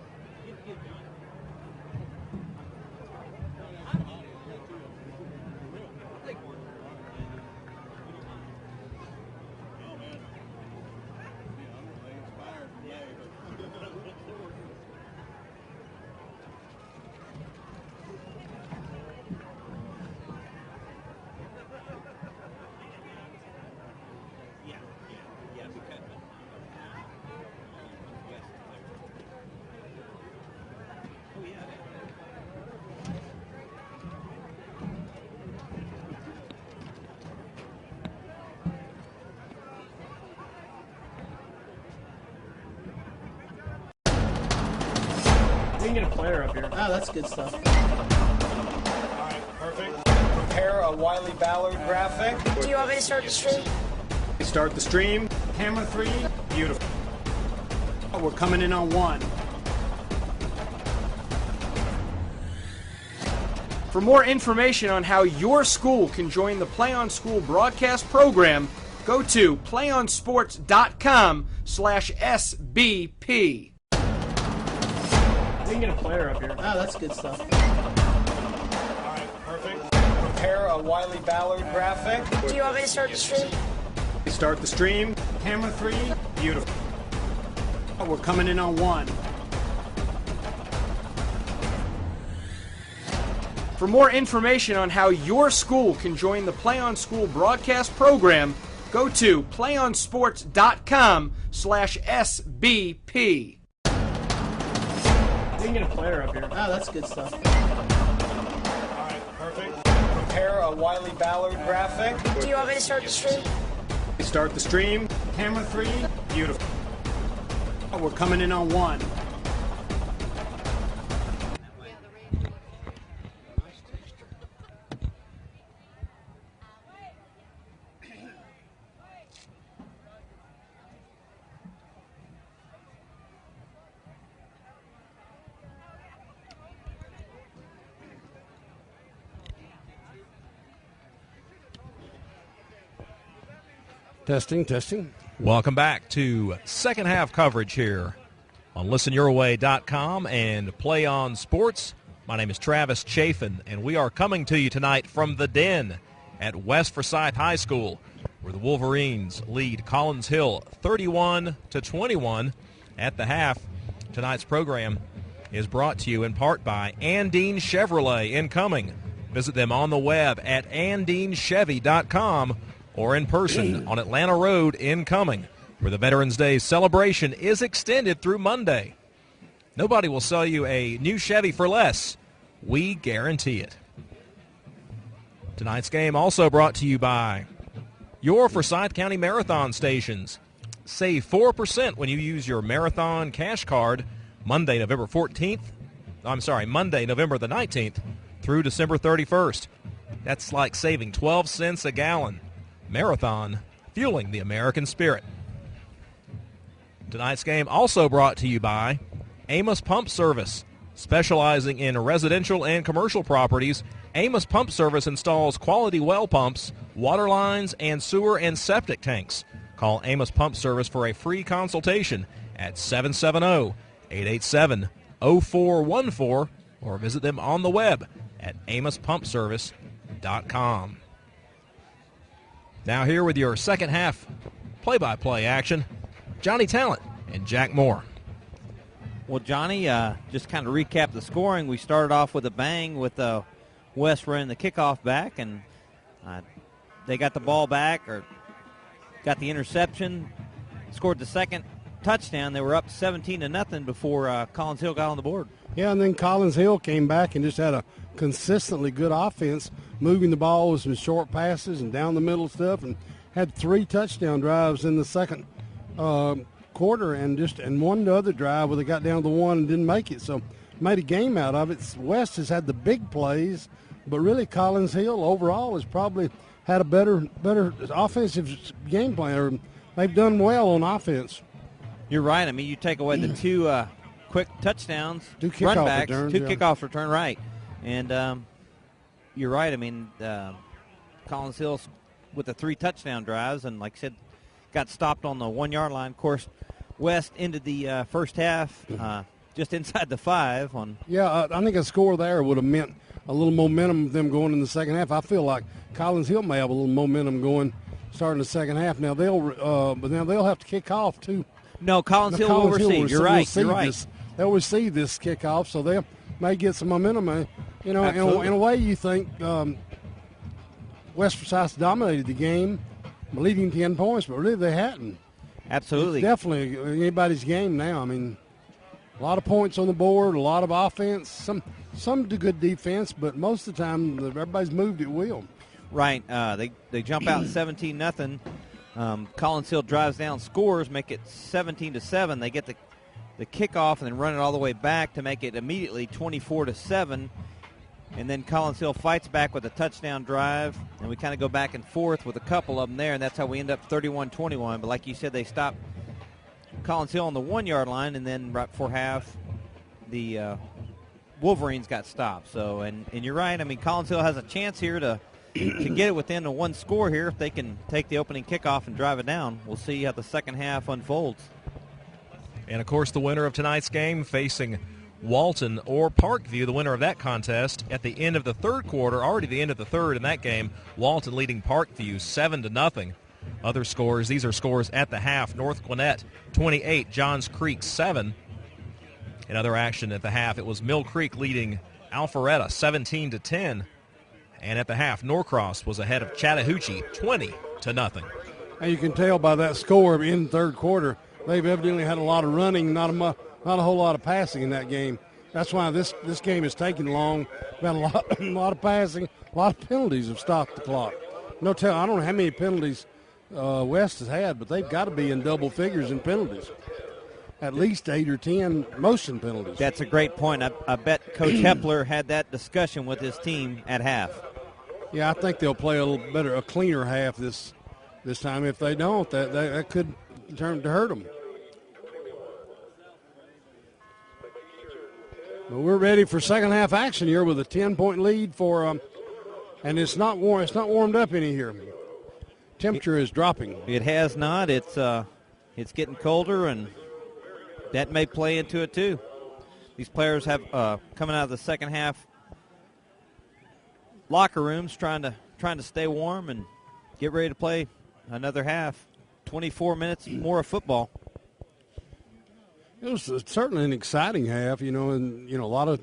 We can get a player up here. Oh, that's good stuff. All right, perfect. Prepare a Wiley Ballard graphic. Do you want me to start the stream? Start the stream. Camera 3. Beautiful. We're coming in on 1. For more information on how your school can join the Play on School broadcast program, go to playonsports.com/SBP. We can get a player up here. Oh, that's good stuff. All right, perfect. Prepare a Wiley Ballard graphic. Do you want me to start the stream? Start the stream. Camera 3. Beautiful. We're coming in on 1. For more information on how your school can join the Play on School broadcast program, go to playonsports.com/SBP. We can get a player up here. Oh, that's good stuff. All right, perfect. Prepare a Wiley Ballard graphic. Do you want me to start the stream? Start the stream. Camera 3. Beautiful. We're coming in on 1. Testing. Welcome back to second half coverage here on listenyourway.com and Play on Sports. My name is Travis Chafin, and we are coming to you tonight from the Den at West Forsyth High School, where the Wolverines lead Collins Hill 31-21 at the half. Tonight's program is brought to you in part by Andine Chevrolet in Cumming. Visit them on the web at andineChevy.com or in person on Atlanta Road in Cumming, where the Veterans Day celebration is extended through Monday. Nobody will sell you a new Chevy for less. We guarantee it. Tonight's game also brought to you by your Forsyth County Marathon stations. Save 4% when you use your Marathon cash card Monday, November the 19th through December 31st. That's like saving 12 cents a gallon. Marathon, fueling the American spirit. Tonight's game also brought to you by Amos Pump Service. Specializing in residential and commercial properties, Amos Pump Service installs quality well pumps, water lines, and sewer and septic tanks. Call Amos Pump Service for a free consultation at 770-887-0414 or visit them on the web at amospumpservice.com. Now here with your second half play-by-play action, Johnny Talent and Jack Moore. Well, Johnny, just kind of recap the scoring. We started off with a bang with a West running the kickoff back, and they got the ball back, or got the interception, scored the second touchdown. They were up 17-0 before Collins Hill got on the board. Yeah, and then Collins Hill came back and just had a consistently good offense, moving the ball with some short passes and down the middle stuff, and had 3 touchdown drives in the second quarter, and one other drive where they got down to the 1 and didn't make it. So made a game out of it. West has had the big plays, but really Collins Hill overall has probably had a better offensive game plan. Or they've done well on offense. You're right. I mean, you take away the 2 quick touchdowns, 2 kickoff run backs, returns, 2 yeah. kickoff return, right. And you're right. I mean, Collins Hill with the 3 touchdown drives, and like I said, got stopped on the 1-yard line. Of course, West ended the first half just inside the 5. Yeah, I think a score there would have meant a little momentum of them going in the second half. I feel like Collins Hill may have a little momentum going starting the second half. Now they'll have to kick off too. No, Collins Hill will receive. You're right. They'll receive this kickoff, so they may get some momentum. You know, in a way, you think West Forsyth dominated the game, leading 10 points, but really they hadn't. Absolutely. It's definitely anybody's game now. I mean, a lot of points on the board, a lot of offense, some good defense, but most of the time everybody's moved at will. Right. They jump out 17-0. Collins Hill drives down, scores, make it 17-7. They get the kickoff and then run it all the way back to make it immediately 24-7. And then Collins Hill fights back with a touchdown drive, and we kind of go back and forth with a couple of them there, and that's how we end up 31-21. But like you said, they stopped Collins Hill on the 1-yard line, and then right before half, the Wolverines got stopped. So, and you're right. I mean, Collins Hill has a chance here to get it within the 1 score here if they can take the opening kickoff and drive it down. We'll see how the second half unfolds. And, of course, the winner of tonight's game facing Walton or Parkview, the winner of that contest, at the end of the third quarter, already the end of the third in that game, Walton leading Parkview 7-0. Other scores, these are scores at the half. North Gwinnett 28, Johns Creek 7. In other action at the half, it was Mill Creek leading Alpharetta 17-10. And at the half, Norcross was ahead of Chattahoochee 20-0. And you can tell by that score in the third quarter, they've evidently had a lot of running, not a whole lot of passing in that game. That's why this game is taking long. We've had a lot of passing, a lot of penalties have stopped the clock. I don't know how many penalties West has had, but they've got to be in double figures in penalties. At least 8 or 10 motion penalties. That's a great point. I bet Coach Hepler had that discussion with his team at half. Yeah, I think they'll play a little better, a cleaner half this time. If they don't, that could turn to hurt them. But we're ready for second half action here with a 10-point lead for, and it's not warm. It's not warmed up any here. Temperature is dropping. It has not. It's getting colder, and that may play into it too. These players have coming out of the second half locker rooms trying to stay warm and get ready to play another half. 24 minutes more of football. It was certainly an exciting half, and a lot of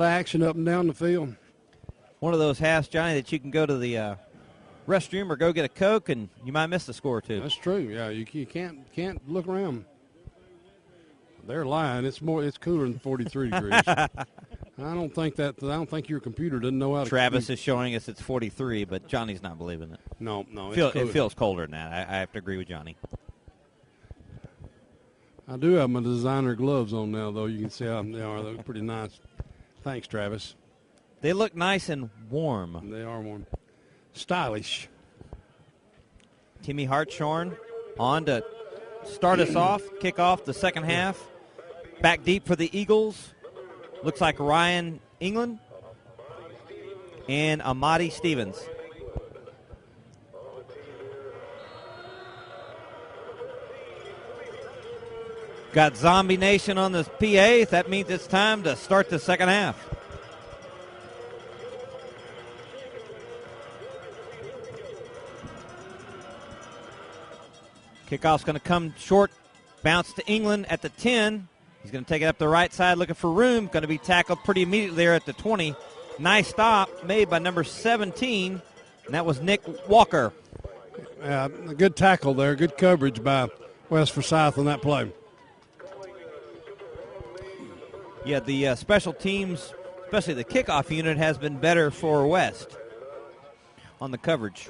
action up and down the field. One of those halves, Johnny, that you can go to the restroom or go get a Coke and you might miss the score too. That's true. Yeah, you can't look around. They're lying. It's cooler than 43 degrees. I don't think your computer doesn't know how to. Travis is showing us it's 43, but Johnny's not believing it. No, it feels colder than that. I have to agree with Johnny. I do have my designer gloves on now, though. You can see how they are. They're pretty nice. Thanks, Travis. They look nice and warm. They are warm. Stylish. Timmy Hartshorn on to start us off, kick off the second half. Back deep for the Eagles. Looks like Ryan England and Amadi Stevens. Got Zombie Nation on the PA. That means it's time to start the second half. Kickoff's going to come short. Bounce to England at the 10. He's going to take it up the right side looking for room. Going to be tackled pretty immediately there at the 20. Nice stop made by number 17, and that was Nick Walker. A good tackle there, good coverage by West Forsyth on that play. Yeah, the special teams, especially the kickoff unit, has been better for West on the coverage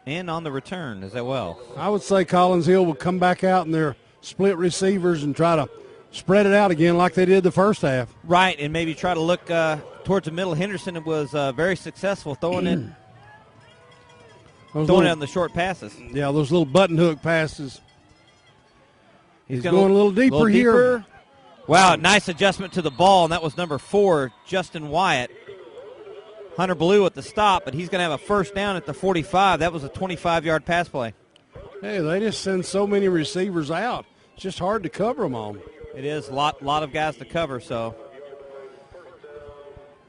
and on the return as well. I would say Collins Hill will come back out in their split receivers and try to spread it out again like they did the first half. Right, and maybe try to look towards the middle. Henderson was very successful throwing it on the short passes. Yeah, those little button hook passes. He's gonna going a little deeper here. Wow, nice adjustment to the ball, and that was number 4, Justin Wyatt. Hunter Blue at the stop, but he's going to have a first down at the 45. That was a 25-yard pass play. Hey, they just send so many receivers out. It's just hard to cover them all. It is a lot of guys to cover, so.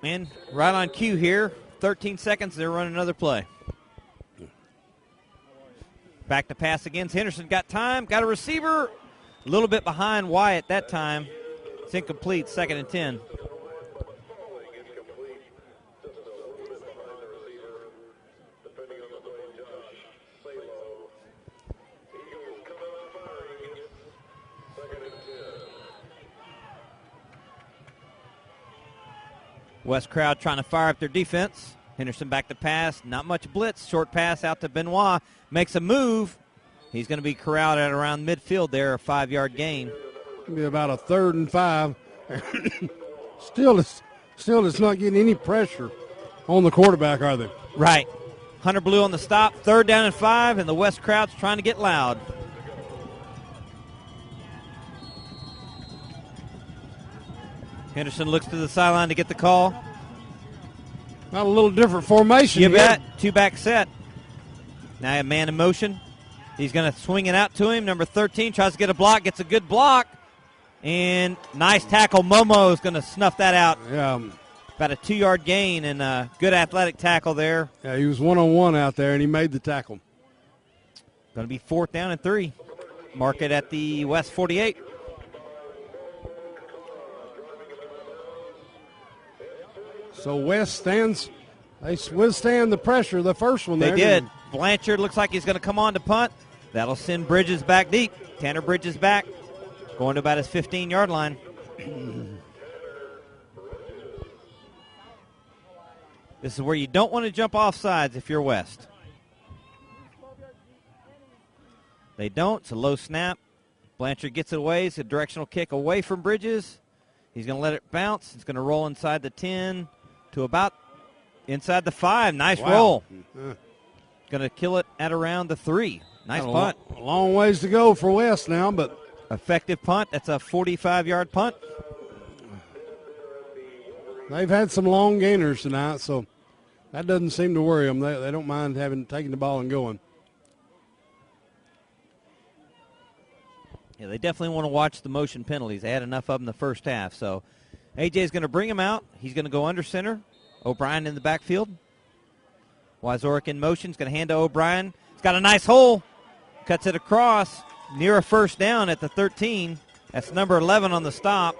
And right on cue here, 13 seconds, they're running another play. Back to pass against Henderson. Got time, got a receiver. A little bit behind Wyatt that time. It's incomplete, 2nd and 10. West crowd trying to fire up their defense. Henderson back to pass. Not much blitz. Short pass out to Benoit. Makes a move. He's going to be corralled at around midfield there, a 5-yard gain. It'll be about a 3rd and 5. Still, it's not getting any pressure on the quarterback, are they? Right. Hunter Blue on the stop. 3rd down and 5, and the West crowd's trying to get loud. Henderson looks to the sideline to get the call. Not a little different formation. You here. bet. 2-back set. Now a man in motion. He's going to swing it out to him. Number 13 tries to get a block, gets a good block. And nice tackle. Momo is going to snuff that out. Yeah. About a 2-yard gain and a good athletic tackle there. Yeah, he was one-on-one out there, and he made the tackle. Going to be 4th down and 3. Mark it at the West 48. So West stands. They withstand the pressure, the first one. They did. Blanchard looks like he's going to come on to punt. That'll send Bridges back deep. Tanner Bridges back, going to about his 15-yard line. This is where you don't want to jump off sides if you're West. They don't. It's a low snap. Blanchard gets it away. It's a directional kick away from Bridges. He's going to let it bounce. It's going to roll inside the 10 to about inside the 5. Nice roll. Going to kill it at around the 3. Nice punt. A long ways to go for West now, but effective punt. That's a 45-yard punt. They've had some long gainers tonight, so that doesn't seem to worry them. They don't mind taking the ball and going. Yeah, they definitely want to watch the motion penalties. They had enough of them the first half. So AJ's going to bring him out. He's going to go under center. O'Brien in the backfield. Wyzorek in motion. He's going to hand to O'Brien. He's got a nice hole. Cuts it across. Near a first down at the 13. That's number 11 on the stop.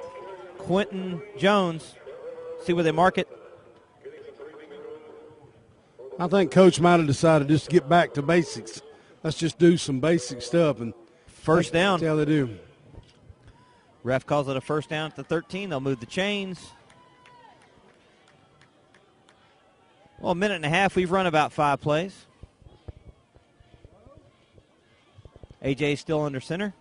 Quentin Jones. See where they mark it. I think Coach might have decided just to get back to basics. Let's just do some basic stuff. And first down. That's how they do. Ref calls it a first down at the 13. They'll move the chains. Well, a minute and a half. We've run about 5 plays. AJ still under center.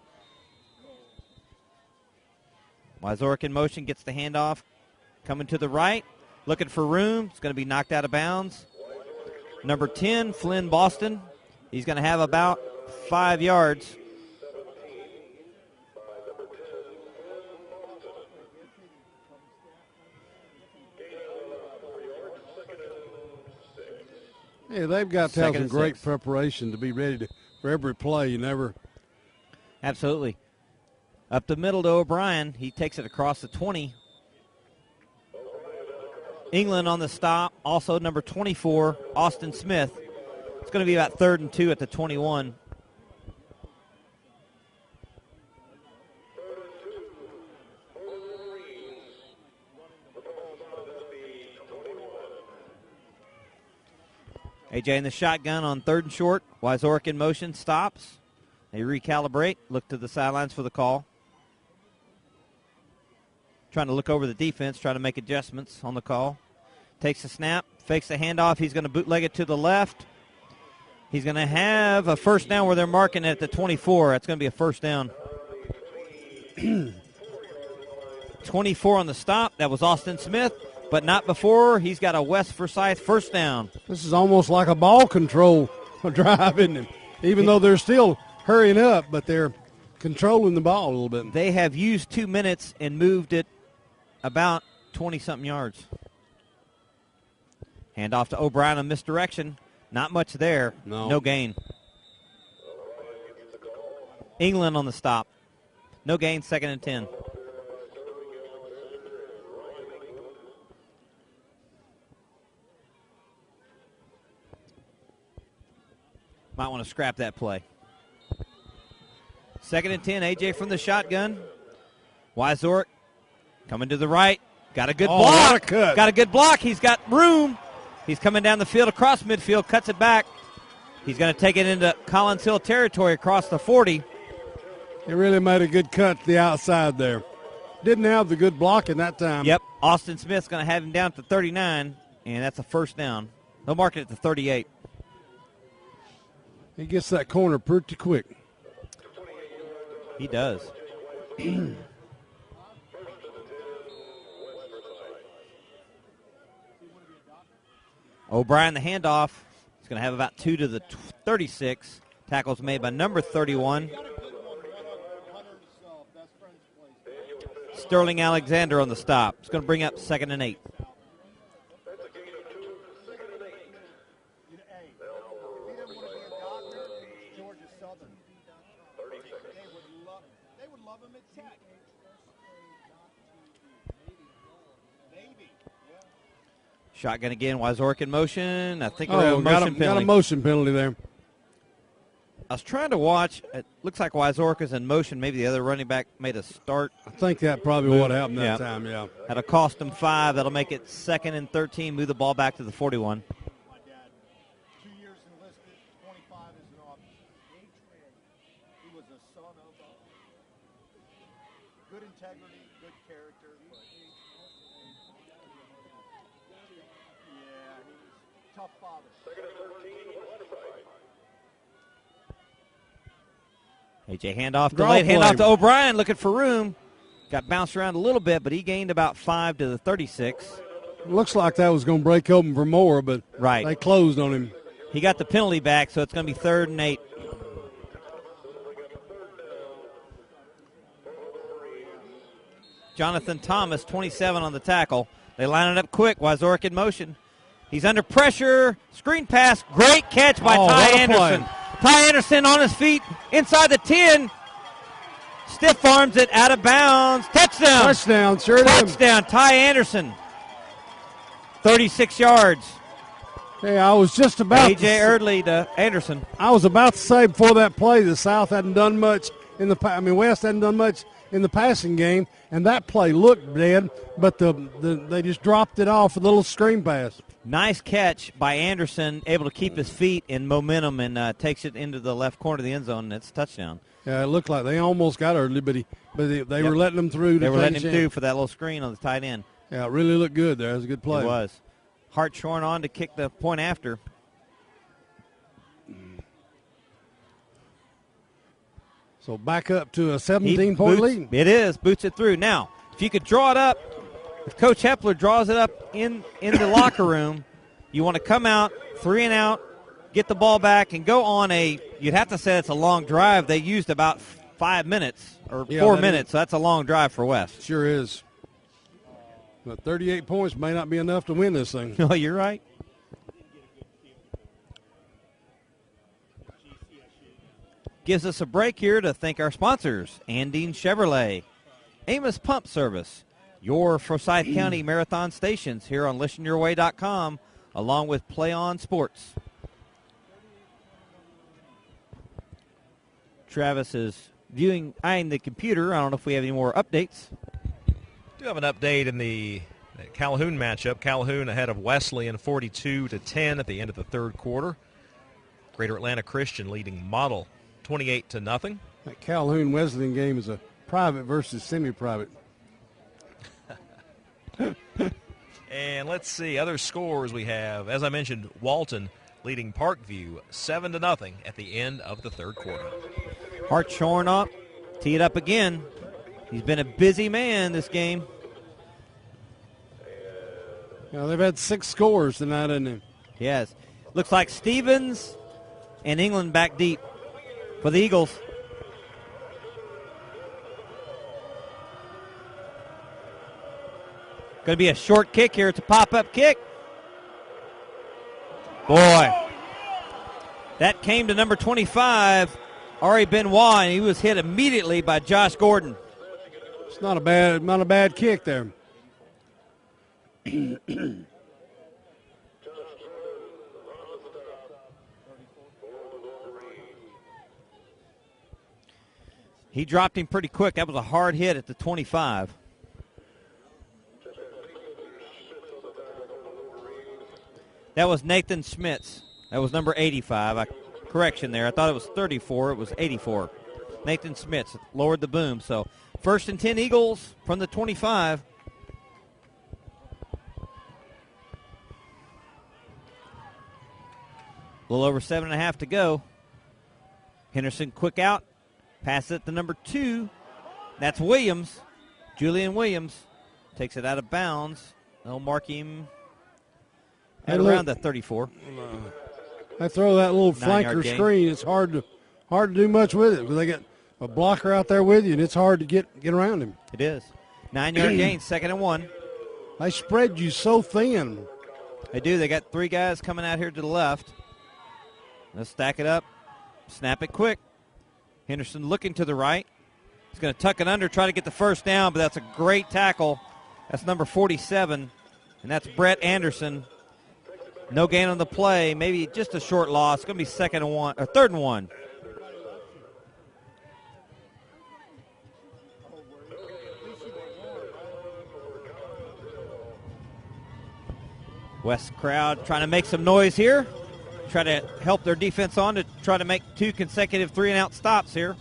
Wyzorek in motion, gets the handoff. Coming to the right, looking for room. It's going to be knocked out of bounds. Number 10, Flynn Boston. He's going to have about 5 yards. Yeah, they've got to have some great preparation to be ready for every play. You never. Absolutely. Up the middle to O'Brien. He takes it across the 20. England on the stop. Also number 24, Austin Smith. It's going to be about 3rd and 2 at the 21. AJ in the shotgun on 3rd and short. Wyzork in motion, stops. They recalibrate, look to the sidelines for the call. Trying to look over the defense, trying to make adjustments on the call. Takes the snap, fakes the handoff. He's going to bootleg it to the left. He's going to have a first down where they're marking it at the 24. That's going to be a first down. 24 on the stop. That was Austin Smith, but not before. He's got a West Forsyth first down. This is almost like a ball control drive, isn't it? Even though they're still hurrying up, but they're controlling the ball a little bit. They have used 2 minutes and moved it about 20-something yards. Hand off to O'Brien on misdirection. Not much there. No gain. England on the stop. No gain, 2nd and 10. Might want to scrap that play. 2nd and 10, AJ from the shotgun. Wyzork coming to the right. Got a good block. Got a good block. He's got room. He's coming down the field across midfield, cuts it back. He's going to take it into Collins Hill territory across the 40. He really made a good cut to the outside there. Didn't have the good block in that time. Yep. Austin Smith's going to have him down to 39, and that's a first down. They'll mark it at the 38. He gets that corner pretty quick. He does. O'Brien, the handoff. He's going to have about 2 to the 36. Tackles made by number 31. Sterling Alexander on the stop. It's going to bring up 2nd and 8. Shotgun again, Wyzork in motion. I think we're in motion penalty. Got a motion penalty there. I was trying to watch. It looks like Wyzork is in motion. Maybe the other running back made a start. I think that probably what happened that time, yeah. That'll cost them 5. That'll make it 2nd and 13. Move the ball back to the 41. My dad, 2 years enlisted, 25 as an officer. He was a son of good integrity, good character. But yeah, he was a tough father. 2nd and 13, AJ handoff, delayed handoff to O'Brien, looking for room. Got bounced around a little bit, but he gained about 5 to the 36. Looks like that was going to break open for more, but right. They closed on him. He got the penalty back, so it's going to be 3rd and 8. Jonathan Thomas, 27 on the tackle. They line it up quick. Wyzork in motion. He's under pressure. Screen pass. Great catch by Ty Anderson. Ty Anderson on his feet inside the 10. Stiff arms it out of bounds. Touchdown. Touchdown, sure. Touchdown, Ty Anderson. 36 yards. Hey, I was just about A.J. Erdley to Anderson. I was about to say before that play, the South hadn't done much in the West hadn't done much in the passing game, and that play looked dead, but they just dropped it off a little screen pass. Nice catch by Anderson, able to keep his feet in momentum and takes it into the left corner of the end zone, and it's a touchdown. Yeah, it looked like they almost got early, but they were letting them through. They were letting him through for that little screen on the tight end. Yeah, it really looked good there. It was a good play. It was. Hartshorn on to kick the point after. So back up to a 17-point lead. It is. Boots it through. Now, if you could draw it up, if Coach Hepler draws it up in the locker room, you want to come out, 3 and out, get the ball back, and go on you'd have to say it's a long drive. They used about 5 minutes or 4 minutes, so that's a long drive for West. Sure is. But 38 points may not be enough to win this thing. No, you're right. Gives us a break here to thank our sponsors, Andine Chevrolet, Amos Pump Service, your Forsyth County Marathon stations here on listenyourway.com, along with Play On Sports. Travis is eyeing the computer. I don't know if we have any more updates. Do have an update in the Calhoun matchup. Calhoun ahead of Wesleyan 42-10 at the end of the third quarter. Greater Atlanta Christian leading Model 28-0. That Calhoun Wesleyan game is a private versus semi-private. And let's see, other scores we have. As I mentioned, Walton leading Parkview 7-0 at the end of the third quarter. Hartshorn up, tee it up again. He's been a busy man this game. You know, they've had 6 scores tonight, hasn't they? Yes. Looks like Stevens and England back deep for the Eagles. Going to be a short kick here. It's a pop-up kick. Boy. That came to number 25, Ari Benoit, and he was hit immediately by Josh Gordon. It's not a bad kick there. He dropped him pretty quick. That was a hard hit at the 25. That was Nathan Schmitz. That was number 85. Correction there. I thought it was 34. It was 84. Nathan Schmitz lowered the boom. So 1st and 10 Eagles from the 25. A little over 7.5 to go. Henderson quick out. Pass it to number 2. That's Williams. Julian Williams takes it out of bounds. They'll mark him at around the 34. They throw that little 9-yard flanker gain. screen. It's hard to do much with it because they get a blocker out there with you, and it's hard to get around him. It is. 9-yard gain, 2nd and 1. They spread you so thin. They do. They got 3 guys coming out here to the left. Let's stack it up. Snap it quick. Henderson looking to the right. He's going to tuck it under, try to get the first down, but that's a great tackle. That's number 47, and that's Brett Anderson. No gain on the play, maybe just a short loss. It's going to be 2nd and 1 or 3rd and 1. West crowd trying to make some noise here. Try to help their defense on to try to make 2 consecutive 3-and-out stops here.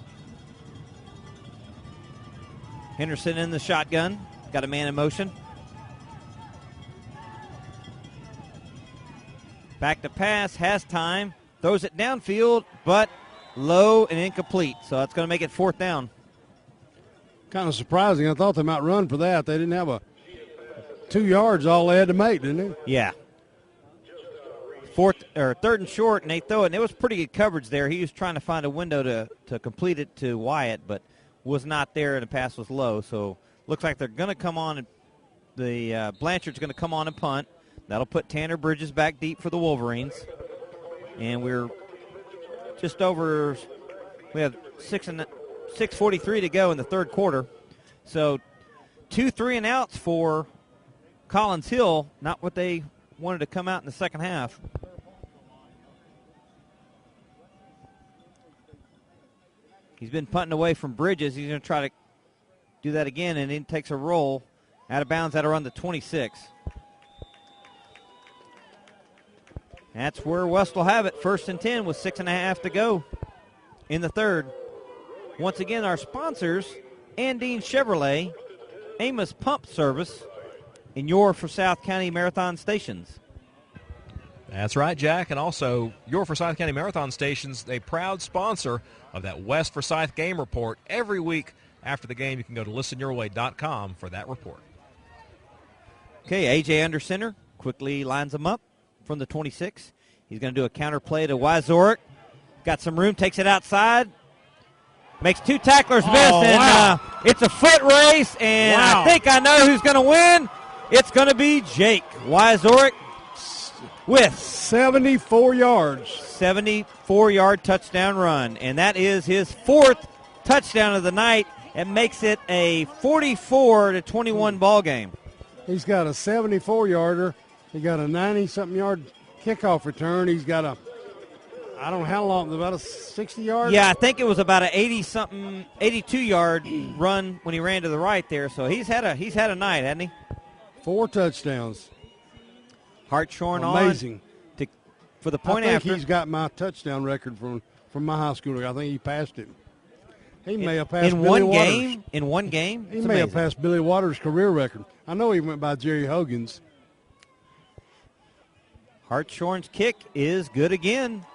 Henderson in the shotgun. Got a man in motion. Back to pass. Has time. Throws it downfield, but low and incomplete. So that's going to make it 4th down. Kind of surprising. I thought they might run for that. They didn't have 2 yards all they had to make, didn't they? Yeah. 3rd and short, and they throw it. And it was pretty good coverage there. He was trying to find a window to complete it to Wyatt, but was not there, and the pass was low. So looks like they're going to come on. Blanchard's going to come on and punt. That'll put Tanner Bridges back deep for the Wolverines. And we're just over. We have 6:43 to go in the third quarter. So 2 3-and-outs for Collins Hill. Not what they wanted to come out in the second half. He's been punting away from Bridges. He's going to try to do that again, and then takes a roll out of bounds at around the 26. That's where West will have it. 1st and 10 with 6.5 to go in the third. Once again, our sponsors, Andine Chevrolet, Amos Pump Service, and your Forsyth County Marathon Stations. That's right, Jack. And also, your Forsyth County Marathon Stations, a proud sponsor of that West Forsyth Game Report. Every week after the game, you can go to listenyourway.com for that report. Okay, A.J. under center quickly lines them up from the 26. He's going to do a counter play to Wyzorek. Got some room, takes it outside. Makes 2 tacklers miss, and it's a foot race, and I think I know who's going to win. It's going to be Jake Wyzorek with 74 yards. 74-yard touchdown run, and that is his 4th touchdown of the night. It makes it a 44-21 ball game. He's got a 74-yarder. He got a 90-something yard kickoff return. He's got I don't know how long, about a 60-yard? Yeah, I think it was about an 80-something, 82-yard run when he ran to the right there. So he's had a night, hasn't he? 4 touchdowns. Hartshorn Amazing. on for the point I think after. he's got my touchdown record from my high school. I think he passed it. He may have passed in Billy one Waters. game. In one game, He It's may have amazing. passed Billy Waters' career record. I know he went by Jerry Hogan's. Hartshorn's kick is good again.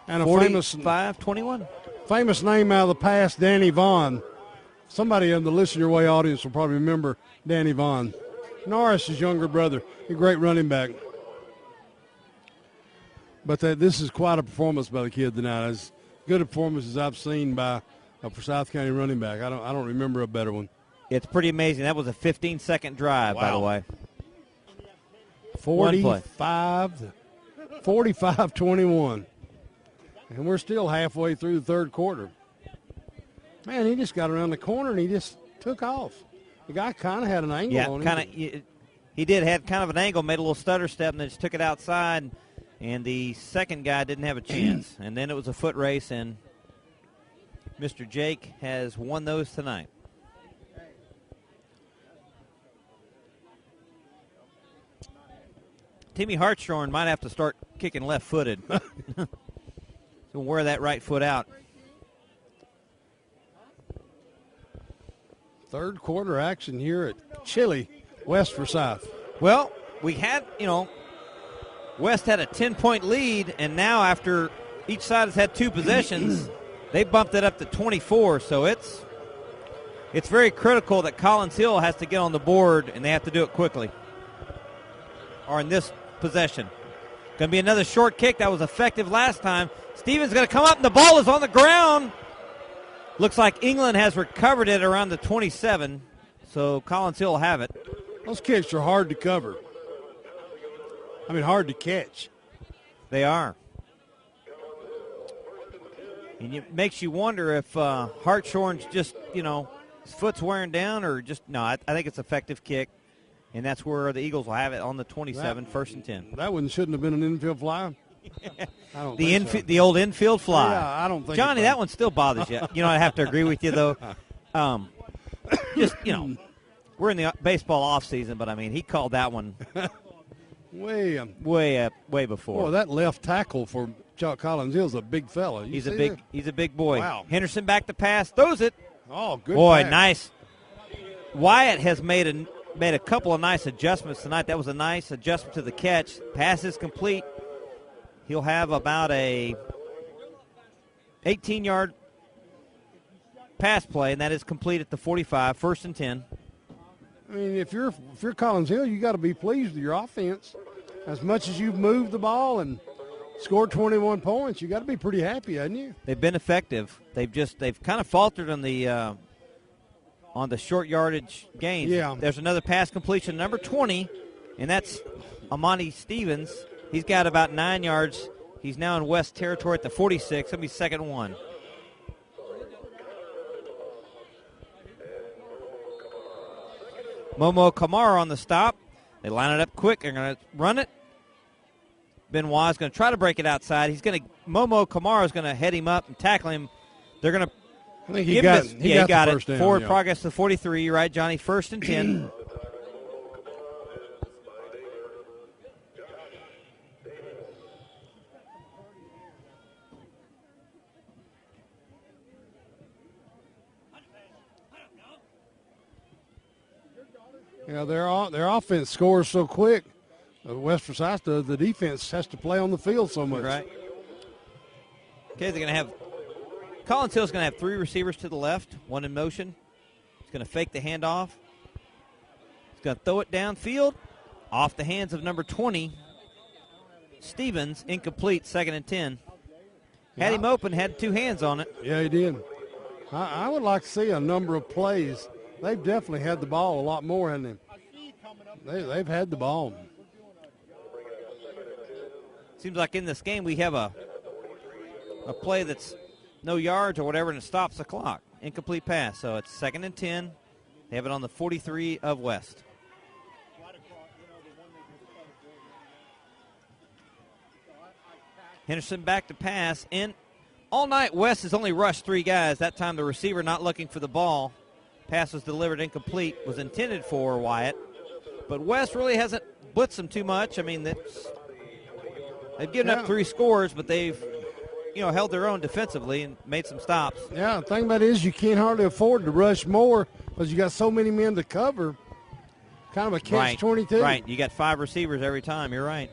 And a 45-21. famous name out of the past, Danny Vaughn. Somebody in the Listen Your Way audience will probably remember Danny Vaughn. Norris's younger brother, a great running back. But this is quite a performance by the kid tonight. As good a performance as I've seen by a Forsyth County running back. I don't remember a better one. It's pretty amazing. That was a 15-second drive, by the way. 45-21. And we're still halfway through the third quarter. Man, he just got around the corner and he just took off. The guy kind of had an angle on him. He did have kind of an angle, made a little stutter step, and then just took it outside. And the second guy didn't have a chance. And then it was a foot race, and Mr. Jake has won those tonight. Timmy Hartshorn might have to start kicking left-footed. So wear that right foot out. Third quarter action here at Chile, West Forsyth. Well, we had, West had a 10-point lead, and now after each side has had 2 possessions, they bumped it up to 24. So it's very critical that Collins Hill has to get on the board, and they have to do it quickly. Or in this possession. Going to be another short kick that was effective last time. Stevens going to come up, and the ball is on the ground. Looks like England has recovered it around the 27, so Collins Hill will have it. Those kicks are hard to cover. Hard to catch. They are. And it makes you wonder if Hartshorn's just, his foot's wearing down or just, no, I think it's effective kick. And that's where the Eagles will have it on the 27, first and 10. That one shouldn't have been an infield fly. I don't think so. The old infield fly. Yeah, I don't think Johnny, that one still bothers you. I have to agree with you, though. We're in the baseball off season, but, he called that one way before. Boy, that left tackle for Chuck Collins Hill's a big fella. He's a big boy. Wow. Henderson back to pass, throws it. Oh, good boy, pass. Nice. Wyatt has made a couple of nice adjustments tonight. That was a nice adjustment to the catch. Pass is complete. He'll have about a 18-yard pass play, and that is complete at the 45, first and 10. If you're Collins Hill, you got to be pleased with your offense. As much as you've moved the ball and scored 21 points, you got to be pretty happy, haven't you? They've been effective. They've kind of faltered on the short yardage gains. Yeah. There's another pass completion, number 20, and that's Amani Stevens. He's got about 9 yards. He's now in West territory at the 46. That'll be second and 1. Momo Kamara on the stop. They line it up quick. They're going to run it. Benoit is going to try to break it outside. Momo Kamara is going to head him up and tackle him. They're going to I think he got the first down, Forward yeah. progress to 43. You're right, Johnny. First and 10. Their offense scores so quick. West Forsyth, the defense has to play on the field so much. Right. Okay, they're going to have Collins Hill's going to have 3 receivers to the left, 1 in motion. He's going to fake the handoff. He's going to throw it downfield, off the hands of number 20, Stevens, incomplete, second and 10. Had him open, had 2 hands on it. Yeah, he did. I would like to see a number of plays. They've definitely had the ball a lot more, haven't they? They've had the ball. Seems like in this game we have a play that's no yards or whatever, and it stops the clock. Incomplete pass. So it's second and 10. They have it on the 43 of West. Henderson back to pass. And all night, West has only rushed 3 guys. That time the receiver not looking for the ball. Pass was delivered incomplete. Was intended for Wyatt. But West really hasn't blitzed them too much. I mean, they've given up 3 scores, but they've held their own defensively and made some stops. Yeah, the thing about it is you can't hardly afford to rush more because you got so many men to cover. Kind of a catch-22. Right, you got 5 receivers every time. You're right.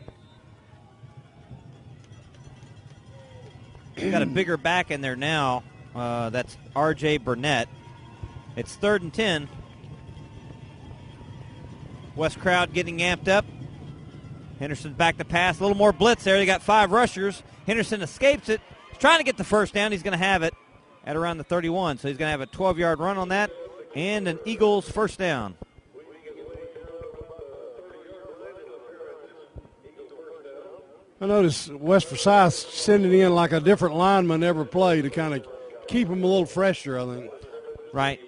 You got a bigger back in there now. That's R.J. Burnett. It's 3rd and 10. West crowd getting amped up. Henderson back to pass. A little more blitz there. They got 5 rushers. Henderson escapes it. He's trying to get the first down. He's going to have it at around the 31. So he's going to have a 12-yard run on that and an Eagles first down. I noticed West Forsyth sending in like a different lineman every play to kind of keep them a little fresher, I think. Right.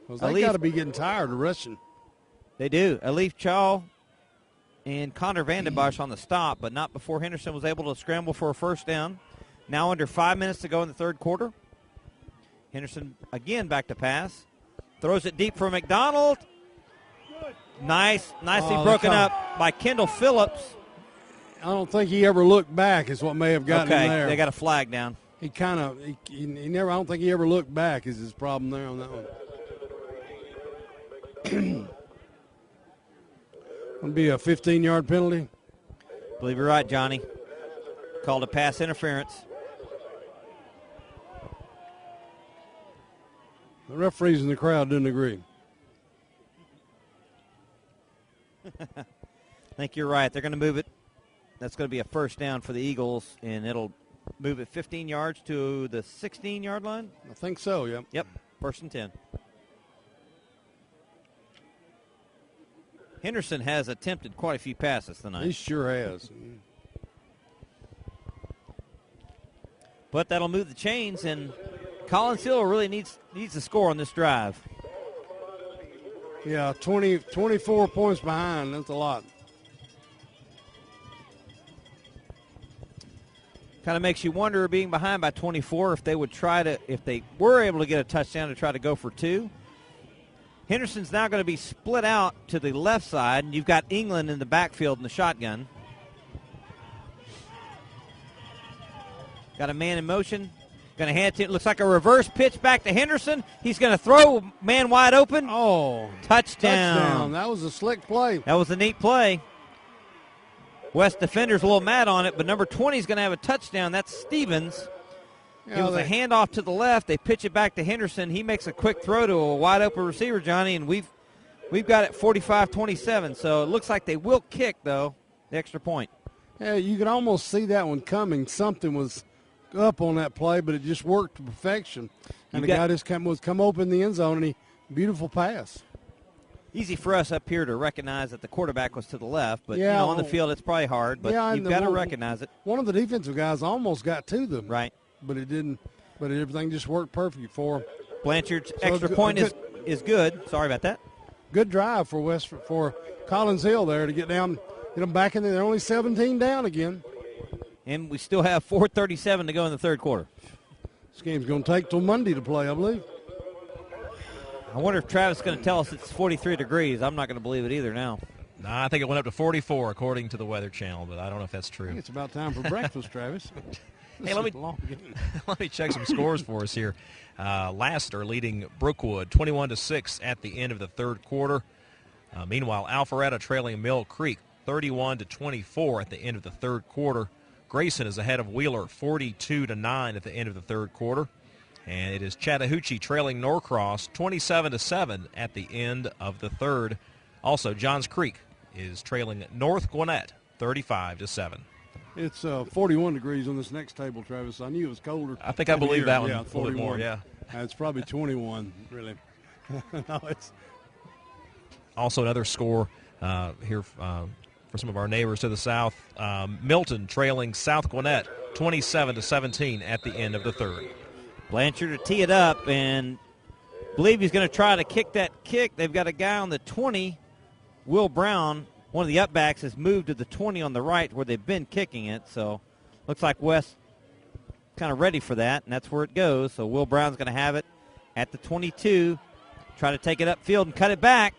They got to be getting tired of rushing. They do. Alif Chaw and Connor Vandenbosch on the stop, but not before Henderson was able to scramble for a first down. Now under 5 minutes to go in the third quarter. Henderson again back to pass. Throws it deep for McDonald. Nicely broken up by Kendall Phillips. I don't think he ever looked back is what may have gotten him there. They got a flag down. He kind of, he never, I don't think he ever looked back is his problem there on that one. Going to be a 15-yard penalty. Believe you're right, Johnny. Called a pass interference. The referees in the crowd didn't agree. I think you're right. They're going to move it. That's going to be a first down for the Eagles, and it'll move it 15 yards to the 16-yard line? I think so, yeah. Yep, 1st and 10. Henderson has attempted quite a few passes tonight. He sure has. But that'll move the chains, and Collins Hill really needs to score on this drive. Yeah, 24 points behind. That's a lot. Kind of makes you wonder, being behind by 24, if they were able to get a touchdown to try to go for 2. Henderson's now going to be split out to the left side, and you've got England in the backfield in the shotgun. Got a man in motion. Going to hand it. Looks like a reverse pitch back to Henderson. He's going to throw, man wide open. Oh, touchdown. That was a slick play. That was a neat play. West defender's a little mad on it, but number 20 is going to have a touchdown. That's Stevens. It was a handoff to the left. They pitch it back to Henderson. He makes a quick throw to a wide open receiver, Johnny, and we've got it 45-27. So it looks like they will kick, though, the extra point. Yeah, you could almost see that one coming. Something was up on that play, but it just worked to perfection. And the guy just come open in the end zone, and beautiful pass. Easy for us up here to recognize that the quarterback was to the left, but on the field it's probably hard, but you've got to recognize it. One of the defensive guys almost got to them. Right. But it didn't. But everything just worked perfect for him. Blanchard's extra point is good. Sorry about that. Good drive for Collins Hill there to get them back in there. They're only 17 down again. And we still have 4:37 to go in the third quarter. This game's going to take till Monday to play, I believe. I wonder if Travis is going to tell us it's 43 degrees. I'm not going to believe it either now. Nah, I think it went up to 44 according to the Weather Channel, but I don't know if that's true. I think it's about time for breakfast, Travis. Hey, let me check some scores for us here. Laster leading Brookwood 21-6 at the end of the third quarter. Meanwhile, Alpharetta trailing Mill Creek 31-24 at the end of the third quarter. Grayson is ahead of Wheeler 42-9 at the end of the third quarter. And it is Chattahoochee trailing Norcross 27-7 at the end of the third. Also, Johns Creek is trailing North Gwinnett 35-7. It's 41 degrees on this next table, Travis. I knew it was colder. I think I believe that one a little bit more, yeah. It's probably 21, really. No, it's also another score here for some of our neighbors to the south. Milton trailing South Gwinnett 27-17 at the end of the third. Blanchard to tee it up, and believe he's going to try to kick that kick. They've got a guy on the 20, Will Brown. One of the upbacks has moved to the 20 on the right where they've been kicking it. So looks like West kind of ready for that, and that's where it goes. So Will Brown's going to have it at the 22, try to take it upfield and cut it back.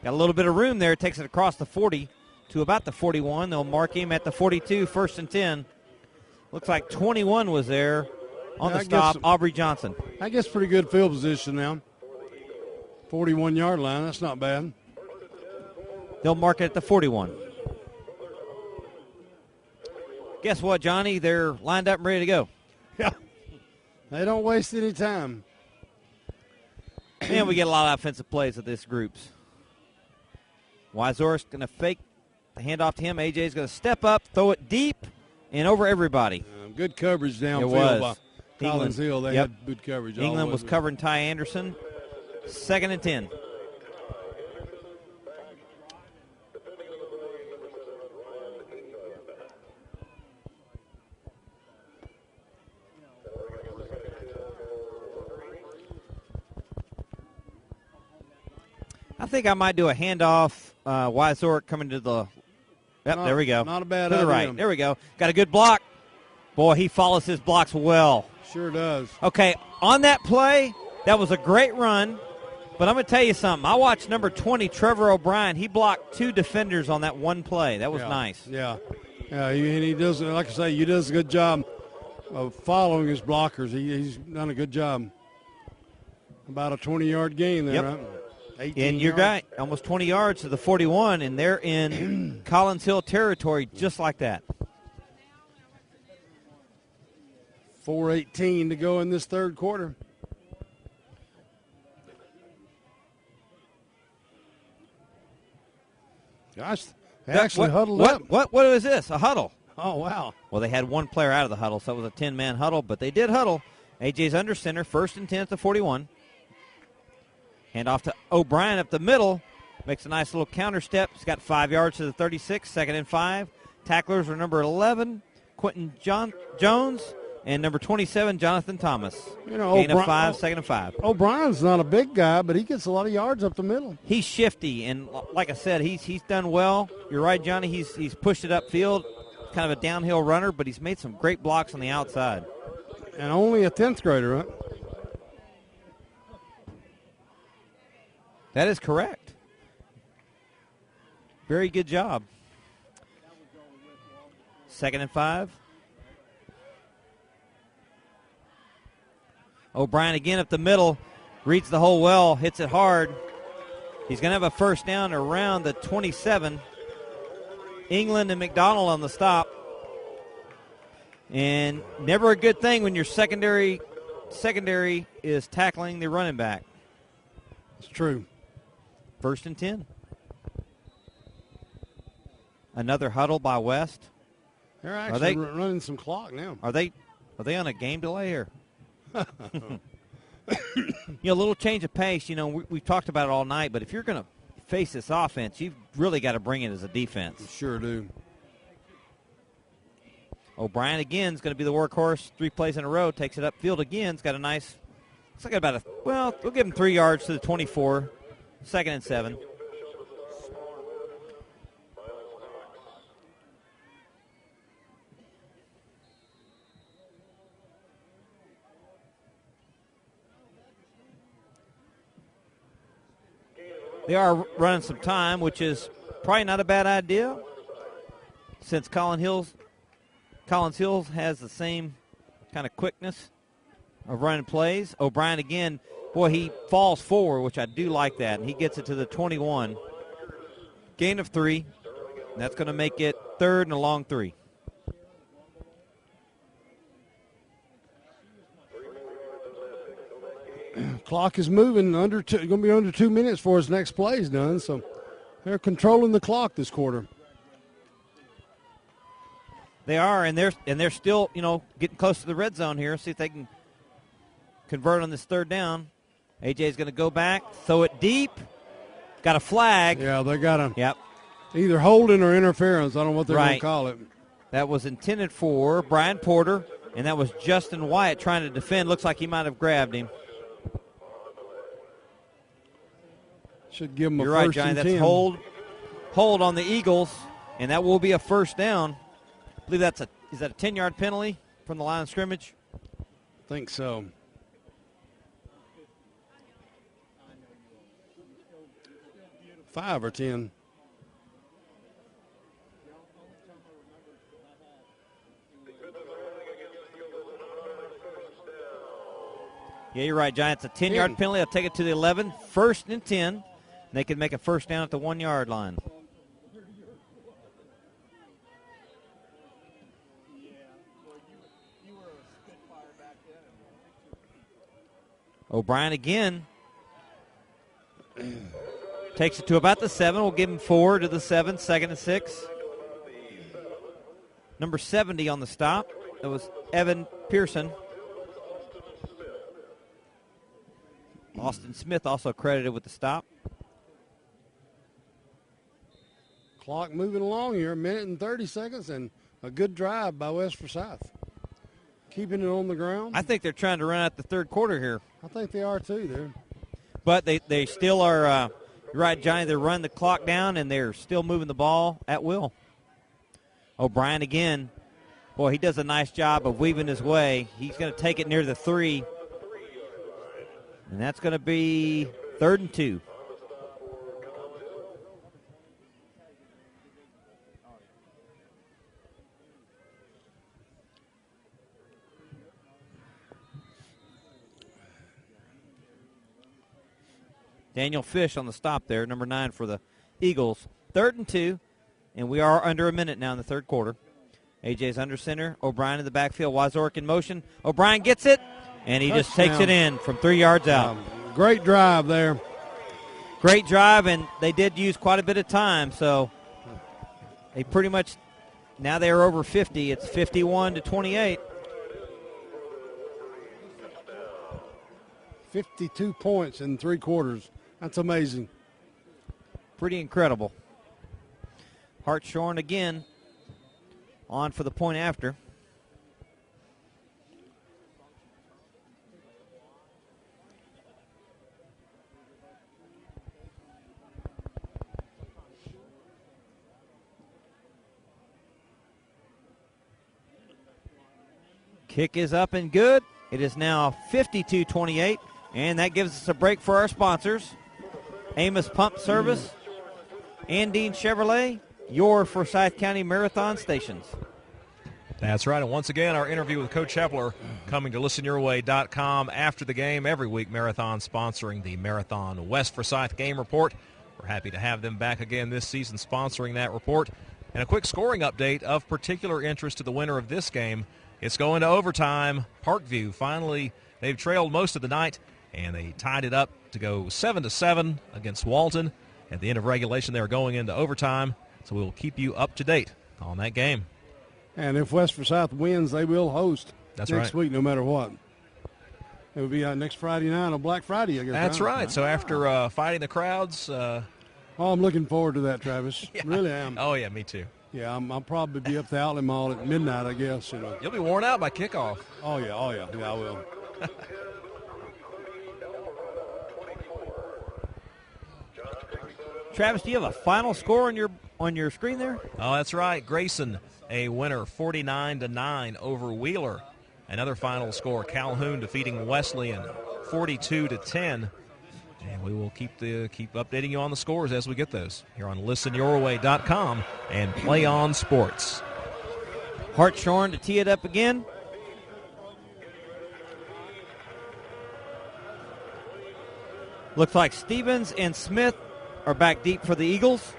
Got a little bit of room there. Takes it across the 40 to about the 41. They'll mark him at the 42, 1st and 10. Looks like 21 was there on the stop, Aubrey Johnson. I guess pretty good field position now. 41-yard line, that's not bad. They'll mark it at the 41. Guess what, Johnny? They're lined up and ready to go. Yeah. They don't waste any time. And we get a lot of offensive plays with this groups. Wyzor's going to fake the handoff to him. AJ's going to step up, throw it deep, and over everybody. Good coverage downfield by Collins Hill. They Yep. had good coverage. England was covering Ty Anderson. 2nd and 10. I think I might do a handoff. Wyzor coming to the. Yep, there we go. Not a bad to the idea. right. There we go. Got a good block. Boy, he follows his blocks well. Sure does. Okay, on that play, that was a great run. But I'm going to tell you something. I watched number 20, Trevor O'Brien. He blocked 2 defenders on that one play. That was nice. Yeah. Yeah, he does, like I say, he does a good job of following his blockers. He's done a good job. About a 20-yard gain there, right? And your guy, almost 20 yards to the 41, and they're in Collins Hill territory just like that. 4:18 to go in this third quarter. Gosh, they actually huddled up. What is this? A huddle? Oh, wow. Well, they had one player out of the huddle, so it was a 10-man huddle, but they did huddle. AJ's under center, 1st and 10 at the 41. Hand off to O'Brien up the middle. Makes a nice little counter step. He's got 5 yards to the 36, 2nd and 5. Tacklers are number 11, Quentin Jones, and number 27, Jonathan Thomas. Gain of 5, 2nd and 5. O'Brien's not a big guy, but he gets a lot of yards up the middle. He's shifty, and like I said, he's done well. You're right, Johnny. He's pushed it upfield, kind of a downhill runner, but he's made some great blocks on the outside. And only a 10th grader, right? That is correct. Very good job. 2nd and 5. O'Brien again up the middle. Reads the hole well. Hits it hard. He's going to have a 1st down around the 27. England and McDonald on the stop. And never a good thing when your secondary is tackling the running back. It's true. 1st and 10. Another huddle by West. They're actually running some clock now. Are they on a game delay here? A little change of pace. We've talked about it all night, but if you're going to face this offense, you've really got to bring it as a defense. You sure do. O'Brien again is going to be the workhorse. 3 plays in a row. Takes it upfield again. It's got a nice. It's like we'll give him 3 yards to the 24. 2nd and 7. They are running some time, which is probably not a bad idea since Collins Hills has the same kind of quickness of running plays. O'Brien again, boy, he falls forward, which I do like that, and he gets it to the 21. Gain of 3. And that's going to make it 3rd and a long 3. Clock is moving. Going to be under 2 minutes before his next play is done. So they're controlling the clock this quarter. They are, and they're still, getting close to the red zone here. See if they can convert on this 3rd down. AJ's going to go back, throw it deep. Got a flag. Yeah, they got a Yep. either holding or interference. I don't know what they're going Right. to call it. That was intended for Brian Porter, and that was Justin Wyatt trying to defend. Looks like he might have grabbed him. Should give him You're a right, first Johnny. and That's 10. hold on the Eagles, and that will be a 1st down. I believe is that a 10-yard penalty from the line of scrimmage? I think so. 5 or 10. Yeah, you're right, Giants. A 10-yard penalty. I'll take it to the 11. 1st and 10. They can make a first down at the 1-yard line. O'Brien again. Takes it to about the 7. We'll give him 4 to the 7. 2nd and 6. Number 70 on the stop. That was Evan Pearson. Austin Smith also credited with the stop. Clock moving along here, 1 minute and 30 seconds, and a good drive by West Forsyth. Keeping it on the ground. I think they're trying to run out the third quarter here. I think they are too there. But they still are, you're right, Johnny, they're running the clock down, and they're still moving the ball at will. O'Brien again. Boy, he does a nice job of weaving his way. He's going to take it near the 3. And that's going to be 3rd and 2. Daniel Fish on the stop there, number 9 for the Eagles. 3rd and 2, and we are under a minute now in the third quarter. AJ's under center. O'Brien in the backfield. Wazork in motion. O'Brien gets it, and he just takes it in from 3 yards out. Great drive there. Great drive, and they did use quite a bit of time, so they pretty much, now they are over 50. It's 51-28. 52 points in 3 quarters. That's amazing. Pretty incredible. Hartshorn again on for the point after. Kick is up and good. It is now 52-28, and that gives us a break for our sponsors. Amos Pump Service, Andine Chevrolet, your Forsyth County Marathon stations. That's right, and once again, our interview with Coach Hepler coming to listenyourway.com after the game. Every week, Marathon sponsoring the Marathon West Forsyth Game Report. We're happy to have them back again this season sponsoring that report. And a quick scoring update of particular interest to the winner of this game. It's going to overtime. Parkview finally, they've trailed most of the night, and they tied it up to go 7-7 against Walton. At the end of regulation, they're going into overtime, so we'll keep you up to date on that game. And if West Forsyth wins, they will host next week no matter what. It will be next Friday night on Black Friday, I guess. That's right. So after fighting the crowds. I'm looking forward to that, Travis. Yeah. Really am. Oh, yeah, me too. Yeah, I'll probably be up the Outlet Mall at midnight, I guess. You know. You'll be worn out by kickoff. Oh, yeah. Yeah, I will. Travis, do you have a final score on your screen there? Oh, that's right. Grayson, a winner, 49-9 over Wheeler. Another final score, Calhoun defeating Wesleyan, 42-10. And we will keep updating you on the scores as we get those here on listenyourway.com and Play On Sports. Hartshorn to tee it up again. Looks like Stevens and Smith are back deep for the Eagles.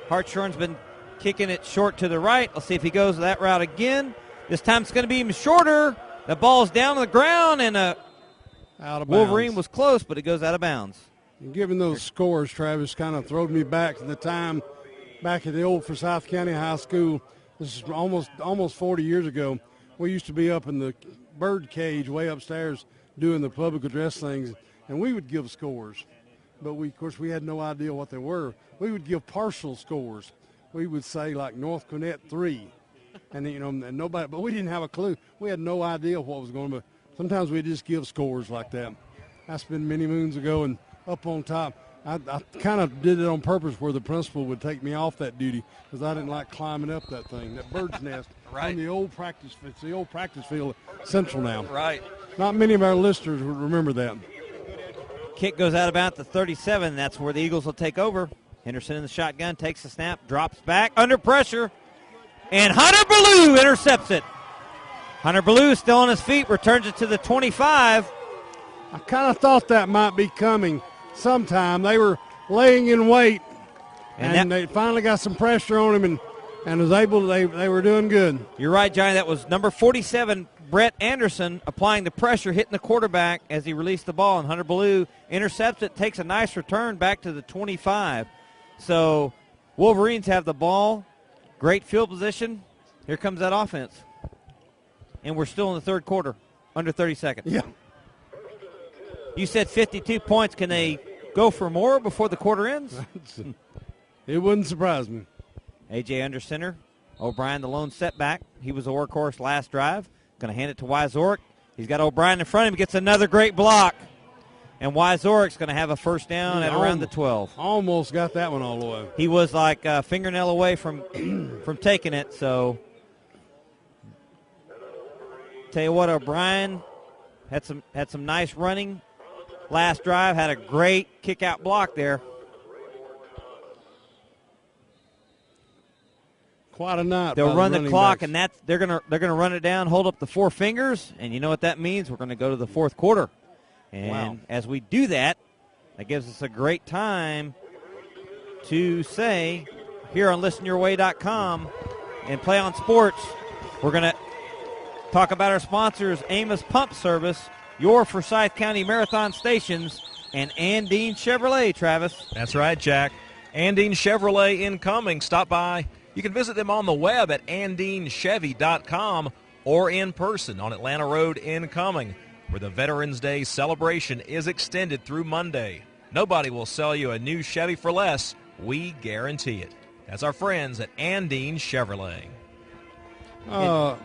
Hartshorn's been kicking it short to the right. Let's see if he goes that route again. This time it's going to be even shorter. The ball's down on the ground, and out of bounds. Wolverine was close, but it goes out of bounds. And given those scores, Travis, kind of throwed me back to the time back at the old Forsyth County High School. This is almost 40 years ago. We used to be up in the bird cage way upstairs doing the public address things, and we would give scores. But of course, we had no idea what they were. We would give partial scores. We would say like North Gwinnett 3, and and nobody. But we didn't have a clue. We had no idea what was going to be. Sometimes we just give scores like that. That's been many moons ago, and up on top, I kind of did it on purpose where the principal would take me off that duty because I didn't like climbing up that thing, that bird's nest. Right. On the old practice, it's the old practice field at Central now. Right. Not many of our listeners would remember that. Kick goes out about the 37. That's where the Eagles will take over. Henderson in the shotgun, takes the snap, drops back, under pressure, and Hunter Ballou intercepts it. Hunter Ballou still on his feet, returns it to the 25. I kind of thought that might be coming sometime. They were laying in wait, and they finally got some pressure on him, and was able to, they were doing good. You're right, Johnny. That was number 47, Brett Anderson, applying the pressure, hitting the quarterback as he released the ball, and Hunter Ballou intercepts it, takes a nice return back to the 25. So Wolverines have the ball, great field position. Here comes that offense. And we're still in the third quarter, under 30 seconds. Yeah. You said 52 points. Can they go for more before the quarter ends? It wouldn't surprise me. A.J. under center. O'Brien, the lone setback. He was a workhorse last drive. Going to hand it to Wyzorek. He's got O'Brien in front of him. Gets another great block. And Wyzorek's going to have a first down at around the 12. Almost got that one all the way. He was like a fingernail away from taking it. So, tell you what, O'Brien had some nice running last drive. Had a great kick-out block there. Quite a night. They'll run the clock, backs. and they're gonna run it down, hold up the four fingers, and you know what that means? We're going to go to the fourth quarter. And as we do that, that gives us a great time to say here on listenyourway.com and Play on Sports, we're going to talk about our sponsors, Amos Pump Service, your Forsyth County Marathon Stations, and Andine Chevrolet, Travis. That's right, Jack. Andine Chevrolet in Cumming. Stop by. You can visit them on the web at AndineChevy.com or in person on Atlanta Road in Cumming, where the Veterans Day celebration is extended through Monday. Nobody will sell you a new Chevy for less. We guarantee it. That's our friends at Andine Chevrolet.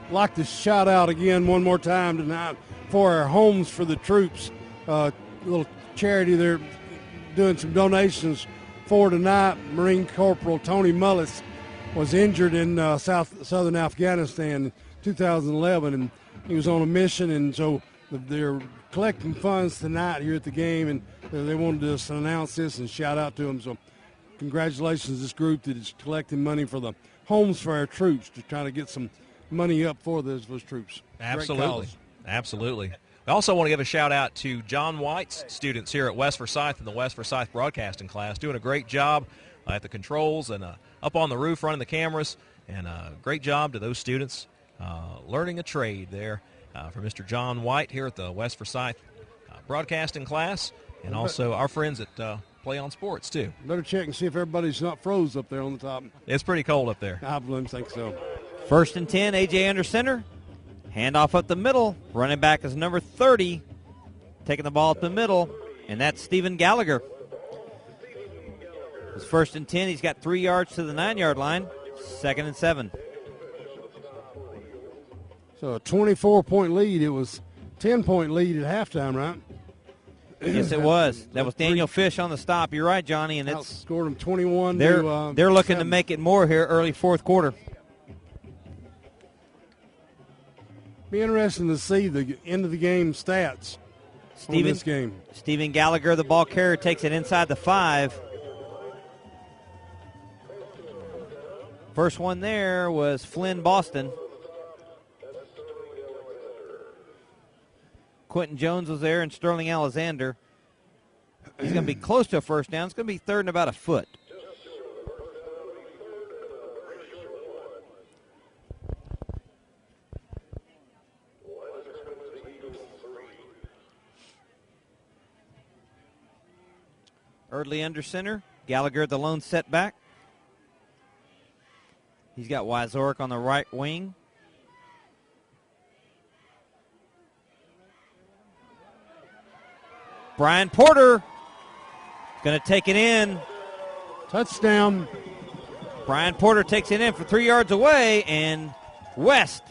Like to shout out again one more time tonight for our Homes for the Troops, little charity they're doing some donations for tonight. Marine Corporal Tony Mullis was injured in southern Afghanistan in 2011, and he was on a mission, and so they're collecting funds tonight here at the game, and they wanted us to announce this and shout out to them. So congratulations to this group that is collecting money for the Homes for our troops to try to get some money up for those troops. Absolutely. Absolutely. I also want to give a shout-out to John White's students here at West Forsyth and the West Forsyth broadcasting class, doing a great job at the controls and up on the roof running the cameras, and great job to those students learning a trade there for Mr. John White here at the West Forsyth broadcasting class, and also our friends at Play on Sports, too. Better check and see if everybody's not froze up there on the top. It's pretty cold up there. I think so. First and 10, A.J. under center. Handoff up the middle. Running back is number 30. Taking the ball up the middle, and that's Stephen Gallagher. It's first and 10. He's got 3 yards to the 9-yard line. Second and 7. So a 24-point lead. It was 10-point lead at halftime, right? Yes, it was. That was Daniel Fish on the stop. You're right, Johnny, and it's outscored them 21. They're looking 7. to make it more here early fourth quarter. Be interesting to see the end of the game stats on this game. Stephen Gallagher, the ball carrier, takes it inside the 5. First one there was Flynn Boston. Quentin Jones was there and Sterling Alexander. He's going to be close to a first down. It's going to be third and about a foot. Eardley under center. Gallagher the lone setback. He's got Wyzorek on the right wing. Brian Porter going to take it in. Touchdown. Brian Porter takes it in for 3 yards away, and West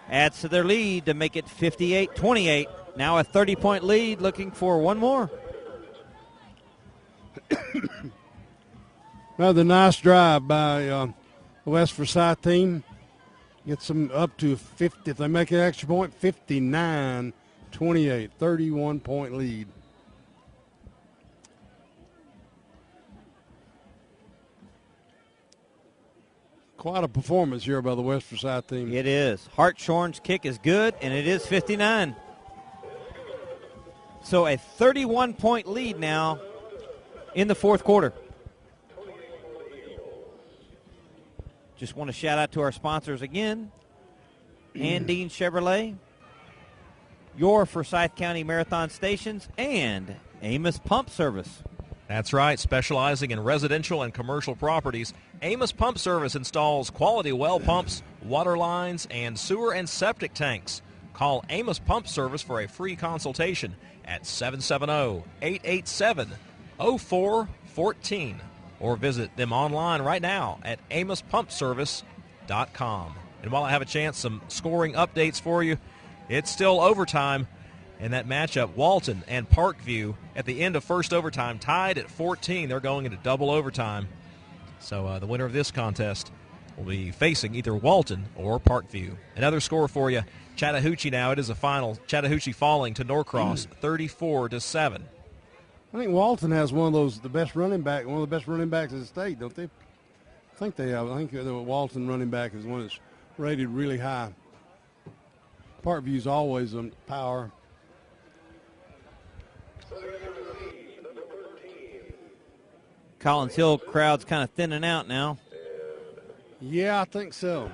adds to their lead to make it 58-28. Now a 30-point lead, looking for one more. Another nice drive by the West Forsyth team. Gets them up to 50. If they make an extra point, 59-28, 31-point lead. Quite a performance here by the West Forsyth team. It is. Hartshorn's kick is good, and it is 59. So a 31-point lead now in the fourth quarter. Just want to shout out to our sponsors again. Andine Chevrolet, your Forsyth County Marathon Stations, and Amos Pump Service. That's right. Specializing in residential and commercial properties, Amos Pump Service installs quality well pumps, water lines, and sewer and septic tanks. Call Amos Pump Service for a free consultation at 770-887-0414 or visit them online right now at AmosPumpService.com. And while I have a chance, some scoring updates for you. It's still overtime in that matchup. Walton and Parkview at the end of first overtime tied at 14. They're going into double overtime. So the winner of this contest will be facing either Walton or Parkview. Another score for you. Chattahoochee now. It is a final. Chattahoochee falling to Norcross 34-7. I think Walton has one of the best running backs in the state, don't they? I think they have. I think the Walton running back is one that's rated really high. Parkview's always on power. Collins Hill crowd's kind of thinning out now. Yeah, I think so.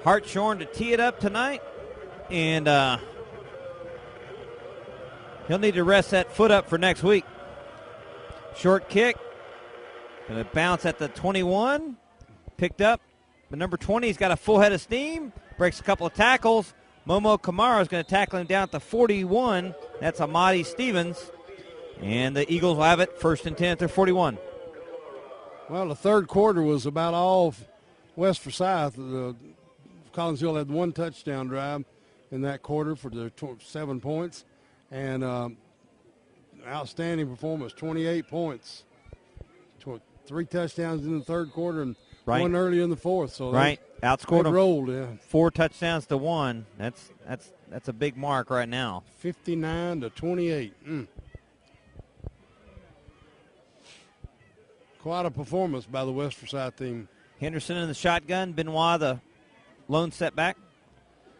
Hartshorn to tee it up tonight, and he'll need to rest that foot up for next week. Short kick, going to bounce at the 21, picked up. But number 20's got a full head of steam, breaks a couple of tackles. Momo Kamara is going to tackle him down at the 41. That's Amadi Stevens, and the Eagles will have it 1st and 10 at their 41. Well, the third quarter was about all West Forsyth. Collins Hill had one touchdown drive in that quarter for the 7 points, and outstanding performance, 28 points. 3 touchdowns in the third quarter and one early in the fourth. So outscored them. Rolled, yeah. 4 touchdowns to 1. That's a big mark right now. 59-28. Quite a performance by the West Forsyth team. Henderson in the shotgun. Benoit the lone setback.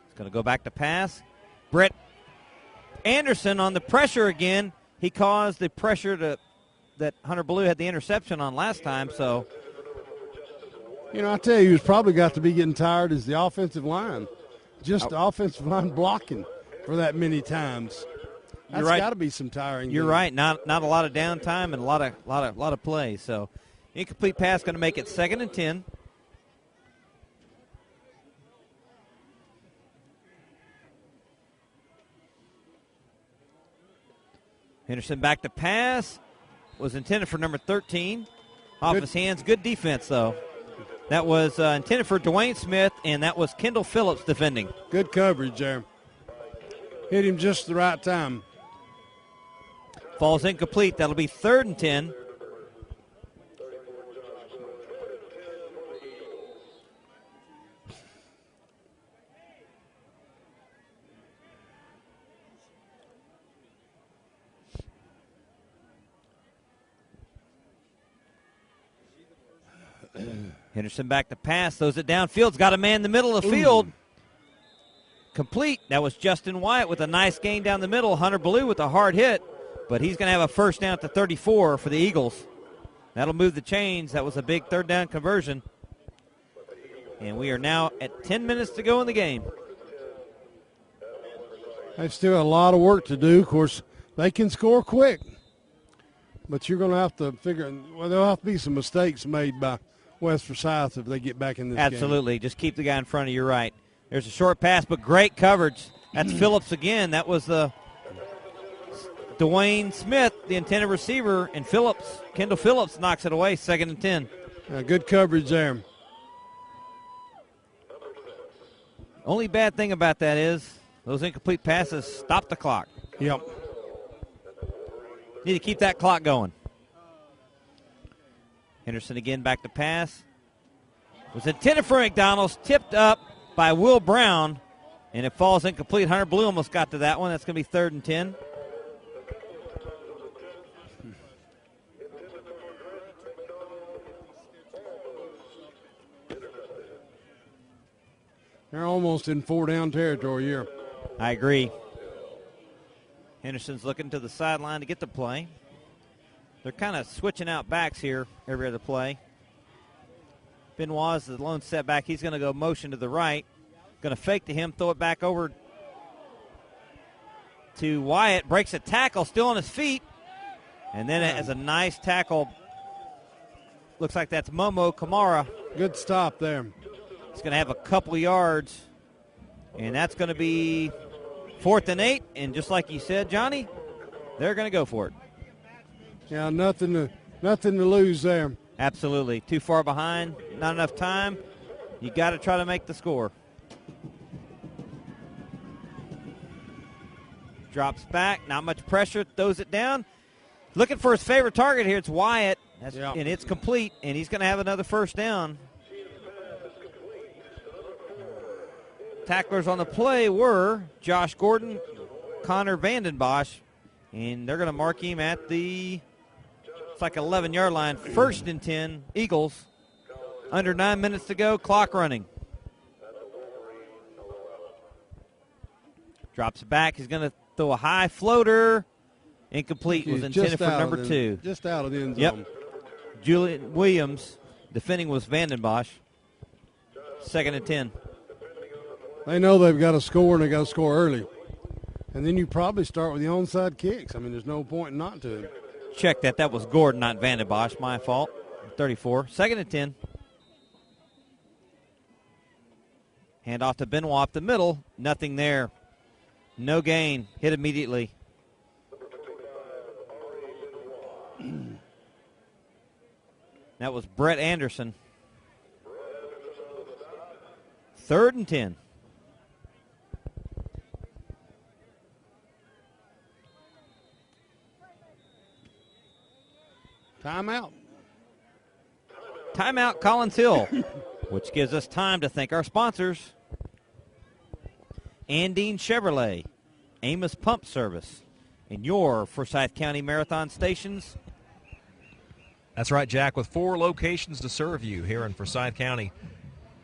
He's going to go back to pass. Brett Anderson on the pressure again. He caused the pressure that Hunter Ballou had the interception on last time. So, I tell you, who's probably got to be getting tired is the offensive line. Just the offensive line blocking for that many times. That's got to be some tiring. You're right. Not a lot of downtime and a lot of play. So, incomplete pass going to make it 2nd and 10. Henderson back to pass. Was intended for number 13. Off his hands. Good defense, though. That was intended for Dwayne Smith, and that was Kendall Phillips defending. Good coverage there. Hit him just the right time. Falls incomplete. That'll be 3rd and 10. Henderson back to pass, throws it downfield. Got a man in the middle of the field. Complete. That was Justin Wyatt with a nice gain down the middle. Hunter Ballou with a hard hit, but he's going to have a first down at the 34 for the Eagles. That'll move the chains. That was a big third down conversion. And we are now at 10 minutes to go in the game. They've still got a lot of work to do. Of course, they can score quick. But you're going to have to figure, there'll have to be some mistakes made by West Forsyth if they get back in this game. Absolutely. Just keep the guy in front of you, right. There's a short pass, but great coverage. That's Phillips again. That was the Dwayne Smith, the intended receiver, and Kendall Phillips knocks it away, 2nd and 10. Good coverage there. Only bad thing about that is those incomplete passes stop the clock. Yep. Need to keep that clock going. Henderson again back to pass. Was intended for McDonald's, tipped up by Will Brown, and it falls incomplete. Hunter Ballou almost got to that one. That's going to be 3rd and 10. They're almost in 4-down territory here. I agree. Henderson's looking to the sideline to get the play. They're kind of switching out backs here every other play. Benoit's the lone setback. He's going to go motion to the right. Going to fake to him, throw it back over to Wyatt. Breaks a tackle, still on his feet. And then it has a nice tackle. Looks like that's Momo Kamara. Good stop there. He's going to have a couple yards. And that's going to be 4th and 8. And just like you said, Johnny, they're going to go for it. Yeah, nothing to lose there. Absolutely. Too far behind, not enough time. You got to try to make the score. Drops back, not much pressure, throws it down. Looking for his favorite target here. It's Wyatt, and it's complete, and he's going to have another first down. Tacklers on the play were Josh Gordon, Connor Vandenbosch, and they're going to mark him at the, it's like 11-yard line. 1st and 10, Eagles. Under 9 minutes to go, clock running. Drops back. He's going to throw a high floater. Incomplete. Was intended for number 2. Just out of the end zone. Yep. Julian Williams. Defending was Vandenbosch. 2nd and 10. They know they've got to score, and they got to score early. And then you probably start with the onside kicks. I mean, there's no point not to. Check that. That was Gordon, not Vandenbosch. My fault. 34. 2nd and 10. Hand off to Benoit up the middle. Nothing there. No gain. Hit immediately. That was Brett Anderson. 3rd and 10. Timeout. Timeout, Collins Hill, which gives us time to thank our sponsors. Andine Chevrolet, Amos Pump Service, and your Forsyth County Marathon stations. That's right, Jack, with 4 locations to serve you here in Forsyth County.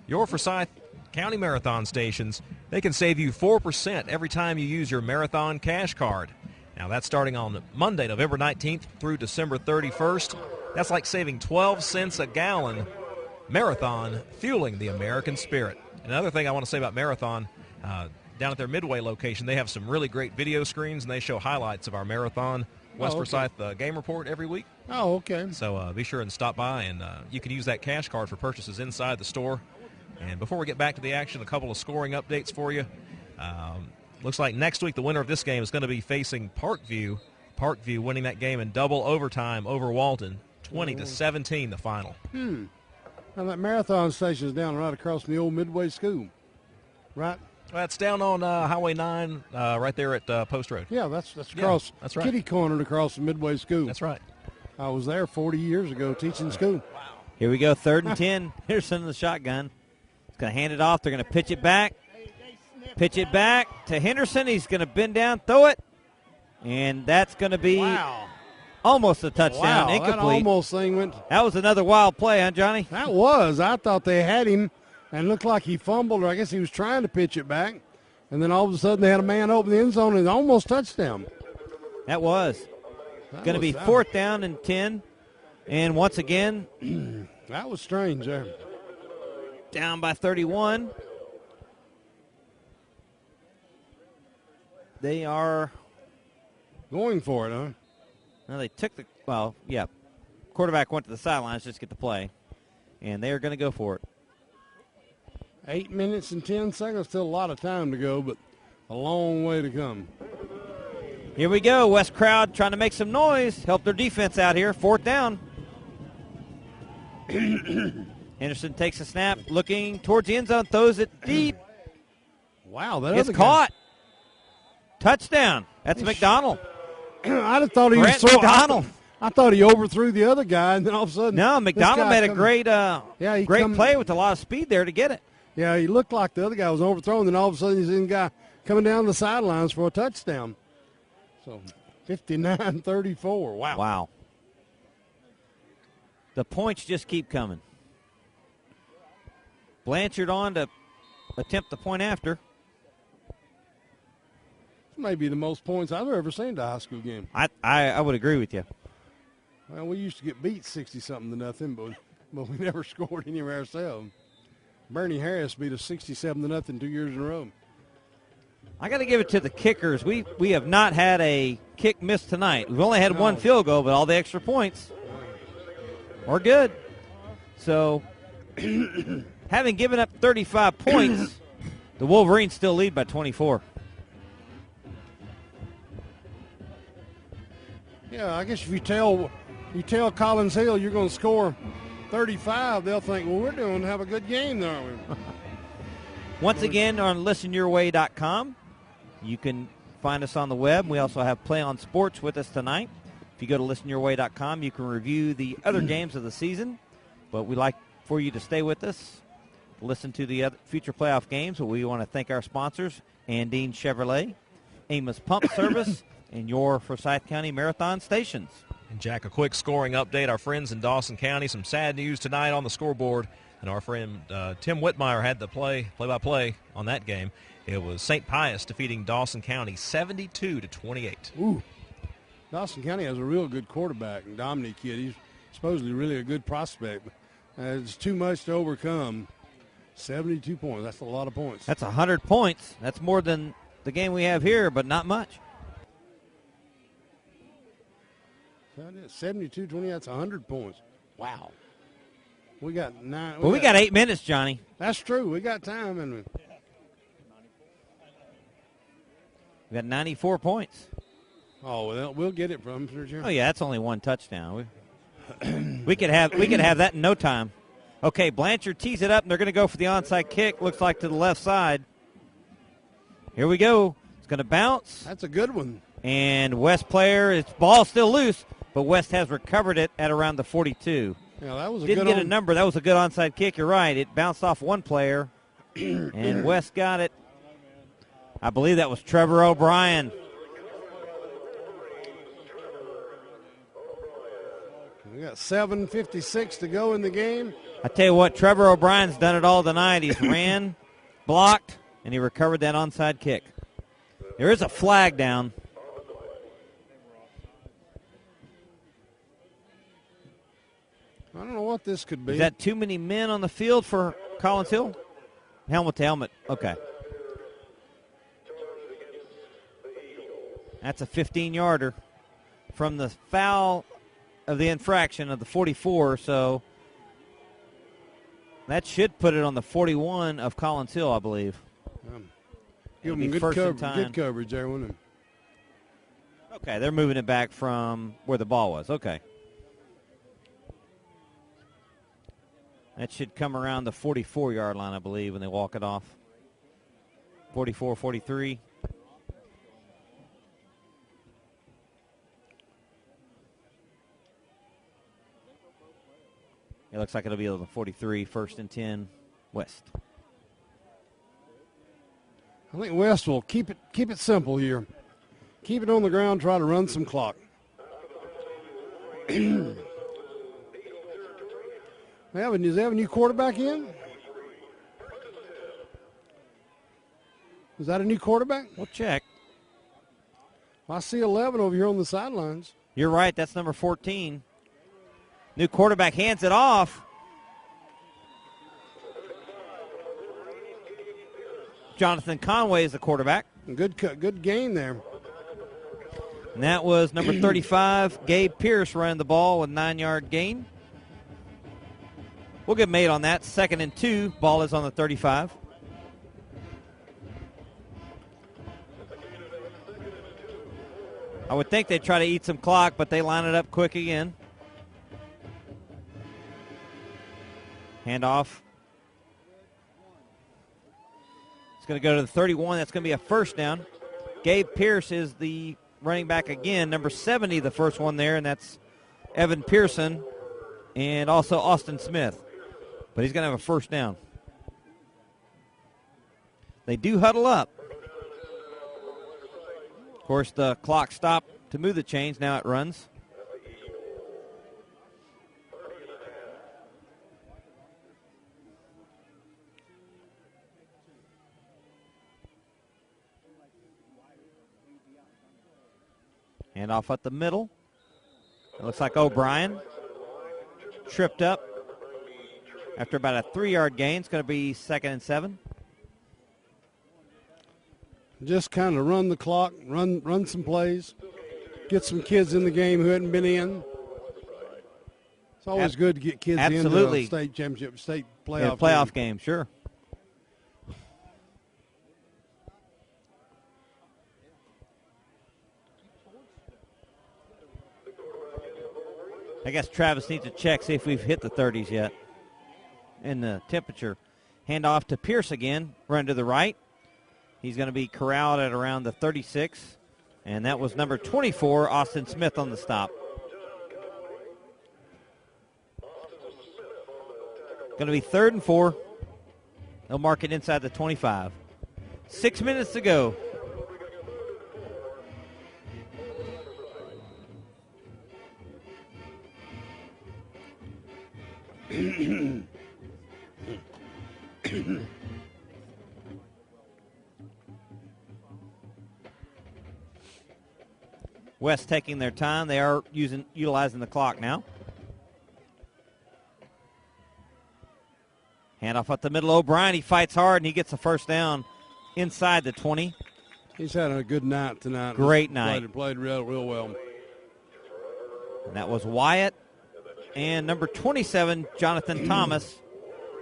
Your Forsyth County Marathon stations, they can save you 4% every time you use your Marathon Cash Card. Now, that's starting on Monday, November 19th through December 31st. That's like saving 12 cents a gallon. Marathon, fueling the American spirit. Another thing I want to say about Marathon, down at their Midway location, they have some really great video screens, and they show highlights of our Marathon West Forsyth game report every week. Oh, okay. So be sure and stop by, and you can use that cash card for purchases inside the store. And before we get back to the action, a couple of scoring updates for you. Looks like next week the winner of this game is going to be facing Parkview. Parkview winning that game in double overtime over Walton, 20-17 the final. Now that Marathon station is down right across from the old Midway School, right? That's down on Highway 9, right there at Post Road. Yeah, that's across. Yeah, that's right. Kitty cornered across the Midway School. That's right. I was there 40 years ago teaching school. Wow. Here we go, 3rd and 10. Henderson in the shotgun. He's going to hand it off. They're going to pitch it back. Pitch it back to Henderson. He's going to bend down, throw it. And that's going to be almost a touchdown. Incomplete. That almost thing went. That was another wild play, huh, Johnny? That was. I thought they had him and looked like he fumbled, or I guess he was trying to pitch it back. And then all of a sudden they had a man open the end zone and almost touchdown. That was. Going to be 4th down and 10. And once again, that was strange there. Down by 31. They are going for it, huh? Now they took the, quarterback went to the sidelines just to get the play. And they are going to go for it. 8 minutes and 10 seconds, still a lot of time to go, but a long way to come. Here we go. West crowd trying to make some noise, help their defense out here. 4th down. Henderson takes a snap, looking towards the end zone, throws it deep. Wow, that it's caught. Touchdown. That's McDonald. I'd have thought he was McDonald. I thought he overthrew the other guy, and then all of a sudden. No, McDonald made a great play with a lot of speed there to get it. Yeah, he looked like the other guy was overthrown, then all of a sudden he's in guy coming down the sidelines for a touchdown. So 59-34. Wow. Wow. The points just keep coming. Blanchard on to attempt the point after. This may be the most points I've ever seen in a high school game. I would agree with you. Well, we used to get beat 60-something to nothing, but we never scored anywhere ourselves. Bernie Harris beat us 67-0 2 years in a row. I got to give it to the kickers. We have not had a kick missed tonight. We've only had one field goal, but all the extra points are good. So, having given up 35 points, the Wolverines still lead by 24. Yeah, I guess if you tell Collins Hill you're going to score 35, they'll think, well, we're doing have a good game there, aren't we? Once again, on listenyourway.com, you can find us on the web. We also have Play on Sports with us tonight. If you go to listenyourway.com, you can review the other games of the season. But we'd like for you to stay with us, listen to the other future playoff games. But we want to thank our sponsors, Andine Chevrolet, Amos Pump Service, and your Forsyth County Marathon stations. And Jack, a quick scoring update. Our friends in Dawson County, some sad news tonight on the scoreboard. And our friend Tim Whitmire had the play-by-play on that game. It was St. Pius defeating Dawson County 72-28. Ooh, Dawson County has a real good quarterback, Dominic kid. He's supposedly really a good prospect. It's too much to overcome. 72 points. That's a lot of points. That's 100 points. That's more than the game we have here, but not much. 72-20. That's 100 points. Wow. We got 9. Well, we got 8 minutes, Johnny. That's true. We got time, and we got 94 points. Oh, well, we'll get it from Sir Jim. Oh yeah, that's only one touchdown. We could have that in no time. Okay, Blanchard tees it up, and they're going to go for the onside kick. Looks like to the left side. Here we go. It's going to bounce. That's a good one. And West player, its ball still loose, but West has recovered it at around the 42. Yeah, that was a Didn't good get a number. That was a good onside kick. You're right. It bounced off one player, and West got it. I believe that was Trevor O'Brien. We got 7:56 to go in the game. I tell you what, Trevor O'Brien's done it all tonight. He's ran, blocked, and he recovered that onside kick. There is a flag down. I don't know what this could be. Is that too many men on the field for Collins Hill? Helmet to helmet. Okay. That's a 15-yarder from the foul of the infraction of the 44, so that should put it on the 41 of Collins Hill, I believe. Give them good coverage there, wouldn't it? Okay, they're moving it back from where the ball was. Okay. That should come around the 44-yard line, I believe, when they walk it off. 44, 43. It looks like it'll be on the 43, 1st and 10, West. I think West will keep it simple here. Keep it on the ground, try to run some clock. Does they have a new quarterback in? Is that a new quarterback? We'll check. I see 11 over here on the sidelines. You're right. That's number 14. New quarterback hands it off. Jonathan Conway is the quarterback. Good gain there. And that was number 35, Gabe Pierce, running the ball with 9-yard gain. We'll get made on that. 2nd and 2. Ball is on the 35. I would think they'd try to eat some clock, but they line it up quick again. Handoff. It's going to go to the 31. That's going to be a first down. Gabe Pierce is the running back again. Number 70, the first one there, and that's Evan Pearson and also Austin Smith. But he's going to have a first down. They do huddle up. Of course, the clock stopped to move the chains. Now it runs. Hand off at the middle. It looks like O'Brien tripped up after about a 3-yard gain. It's going to be 2nd and 7. Just kind of run the clock, run some plays, get some kids in the game who hadn't been in. It's always good to get kids into a state championship, state playoff game. Sure. I guess Travis needs to check, see if we've hit the 30s yet in the temperature. Hand off to Pierce again, run to the right. He's going to be corralled at around the 36, and that was number 24, Austin Smith, on the stop. Going to be 3rd and 4. They'll mark it inside the 25. 6 minutes to go. West taking their time. They are utilizing the clock now. Handoff up the middle. O'Brien, he fights hard, and he gets a first down inside the 20. He's had a good night tonight. Great night. Played real well. And that was Wyatt and number 27, Jonathan Thomas.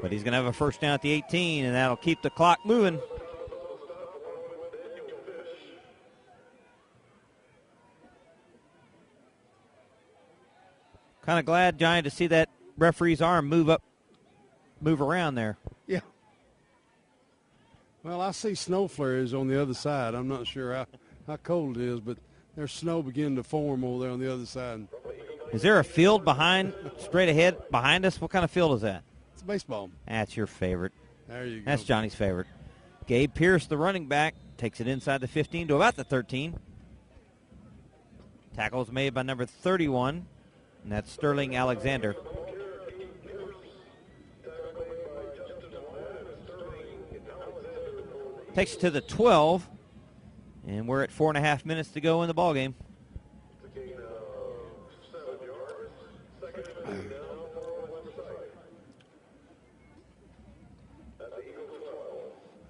But he's going to have a first down at the 18, and that'll keep the clock moving. Kind of glad, Johnny, to see that referee's arm move around there. Yeah. Well, I see snow flurries on the other side. I'm not sure how cold it is, but there's snow beginning to form over there on the other side. Is there a field straight ahead behind us? What kind of field is that? It's baseball. That's your favorite. There you go. That's Johnny's favorite. Gabe Pierce, the running back, takes it inside the 15 to about the 13. Tackle's made by number 31, and that's Sterling Alexander. Takes it to the 12, and we're at 4.5 minutes to go in the ballgame.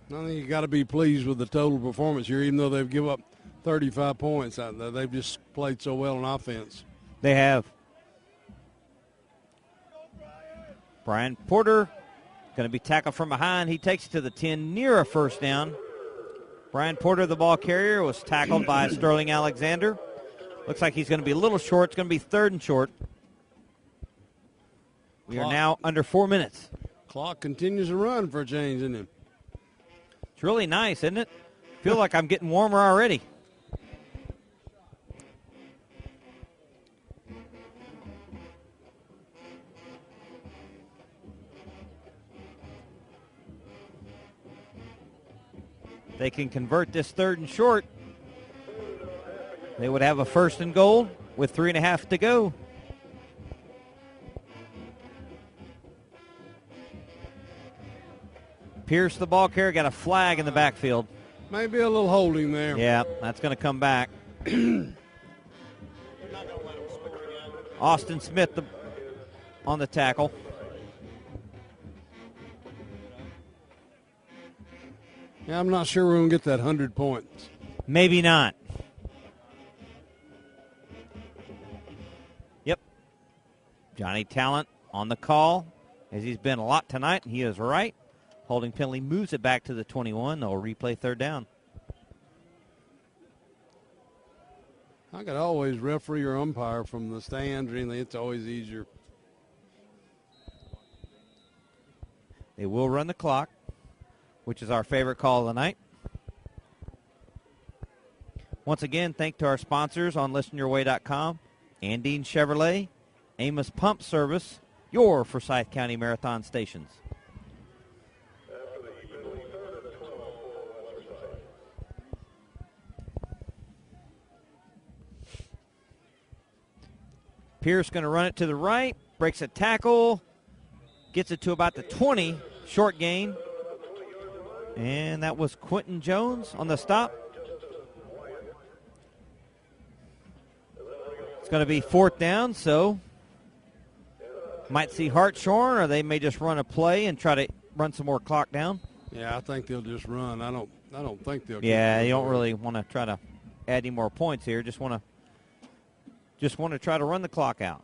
I think you got to be pleased with the total performance here, even though they've given up 35 points. They've just played so well on offense. They have. Brian Porter going to be tackled from behind. He takes it to the 10 near a first down. Brian Porter, the ball carrier, was tackled by Sterling Alexander. Looks like he's going to be a little short. It's going to be 3rd and short. We are now under 4 minutes. Clock continues to run for a change, isn't it? It's really nice, isn't it? Feel like I'm getting warmer already. They can convert this 3rd and short. They would have a 1st and goal with 3.5 to go. Pierce, the ball carrier, got a flag in the backfield. Maybe a little holding there. Yeah, that's going to come back. Austin Smith on the tackle. Yeah, I'm not sure we're going to get that 100 points. Maybe not. Yep. Johnny Talent on the call, as he's been a lot tonight, and he is right. Holding penalty moves it back to the 21. They'll replay 3rd down. I could always referee or umpire from the stands or anything. It's always easier. They will run the clock, which is our favorite call of the night. Once again, thank to our sponsors on listenyourway.com, Andine Chevrolet, Amos Pump Service, your Forsyth County Marathon stations. Pierce going to run it to the right, breaks a tackle, gets it to about the 20, short gain. And that was Quentin Jones on the stop. going to be 4th down, so might see Hartshorn, or they may just run a play and try to run some more clock down. Yeah, I think they'll just run. I don't think they'll. Yeah, you don't really want to try to add any more points here. Just want to try to run the clock out.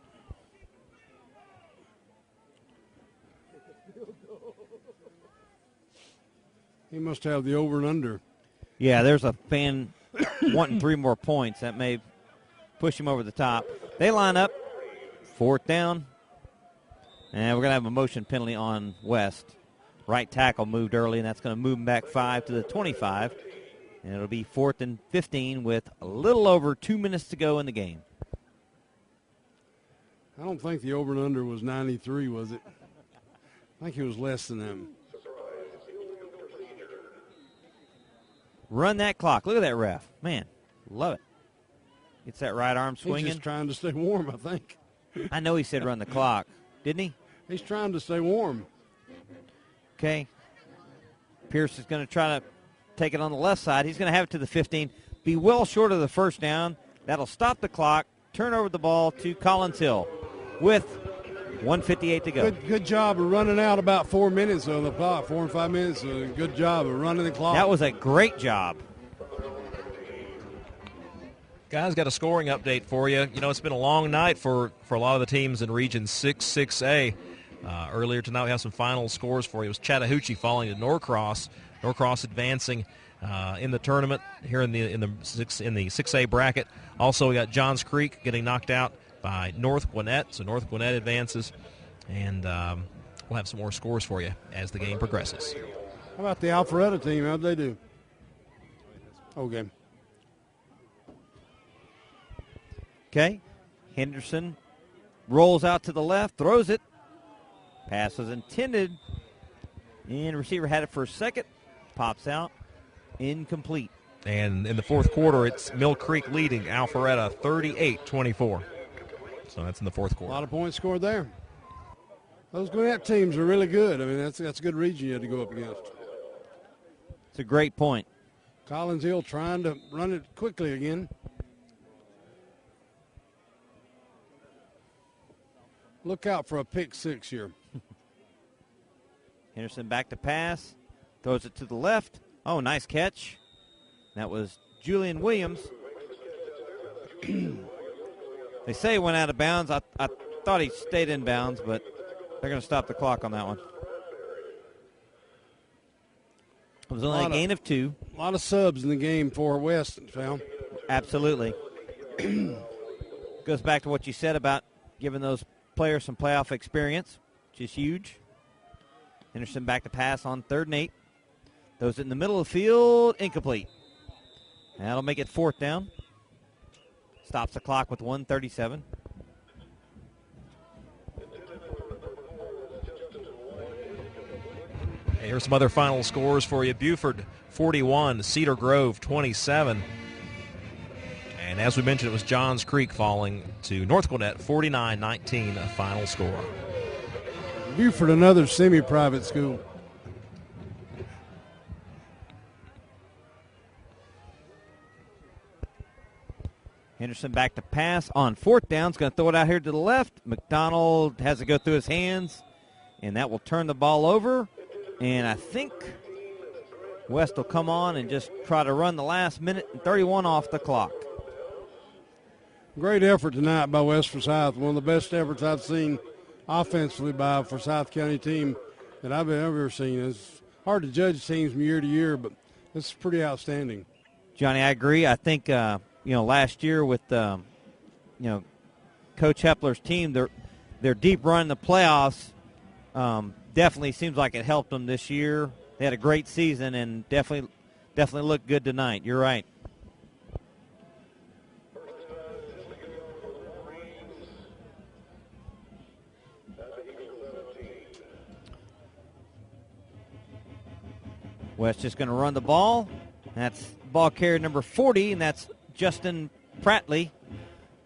He must have the over and under. Yeah, there's a fan wanting 3 more points. That may push him over the top. They line up, 4th down, and we're going to have a motion penalty on West. Right tackle moved early, and that's going to move him back 5 to the 25. And it'll be 4th and 15 with a little over 2 minutes to go in the game. I don't think the over and under was 93, was it? I think it was less than that. Run that clock. Look at that ref. Man, love it. Gets that right arm swinging. He's just trying to stay warm, I think. I know he said run the clock, didn't he? He's trying to stay warm. Okay. Pierce is going to try to take it on the left side. He's going to have it to the 15. Be well short of the 1st down. That'll stop the clock. Turn over the ball to Collins Hill with 1:58 to go. Good job of running out about 4 minutes on the clock, 4 and 5 minutes. Good job of running the clock. That was a great job. Guys, got a scoring update for you. You know, it's been a long night for a lot of the teams in Region 6A. Earlier tonight, we have some final scores for you. It was Chattahoochee falling to Norcross. Norcross advancing in the tournament here in the 6A bracket. Also, we got Johns Creek getting knocked out by North Gwinnett. So North Gwinnett advances, and we'll have some more scores for you as the game progresses. How about the Alpharetta team? How'd they do? Okay. Okay. Henderson rolls out to the left, throws it. Pass was intended, and receiver had it for a second. Pops out. Incomplete. And in the 4th quarter, it's Mill Creek leading Alpharetta 38-24. So that's in the 4th quarter. A lot of points scored there. Those Gwinnett teams are really good. I mean, that's a good region you had to go up against. It's a great point. Collins Hill trying to run it quickly again. Look out for a pick 6 here. Henderson back to pass. Throws it to the left. Oh, nice catch. That was Julian Williams. They say he went out of bounds. I thought he stayed in bounds, but they're going to stop the clock on that one. It was only a gain of 2. A lot of subs in the game for West, Phil. Absolutely. Goes back to what you said about giving those players some playoff experience, which is huge. Henderson back to pass on 3rd and 8. Throws it in the middle of the field, incomplete. That'll make it 4th down. Stops the clock with 1:37. Hey, here's some other final scores for you. Buford 41, Cedar Grove 27. And as we mentioned, it was Johns Creek falling to North Gwinnett 49-19, a final score. Buford, another semi-private school. Henderson back to pass on 4th down. He's going to throw it out here to the left. McDonald has to go through his hands, and that will turn the ball over. And I think West will come on and just try to run the last minute and 31 off the clock. Great effort tonight by West Forsyth. One of the best efforts I've seen offensively by a Forsyth County team that I've ever seen. It's hard to judge teams from year to year, but this is pretty outstanding. Johnny, I agree. I think, last year with, Coach Hepler's team, their deep run in the playoffs definitely seems like it helped them this year. They had a great season and definitely looked good tonight. You're right. West just going to run the ball. That's ball carrier number 40, and that's Justin Prattley.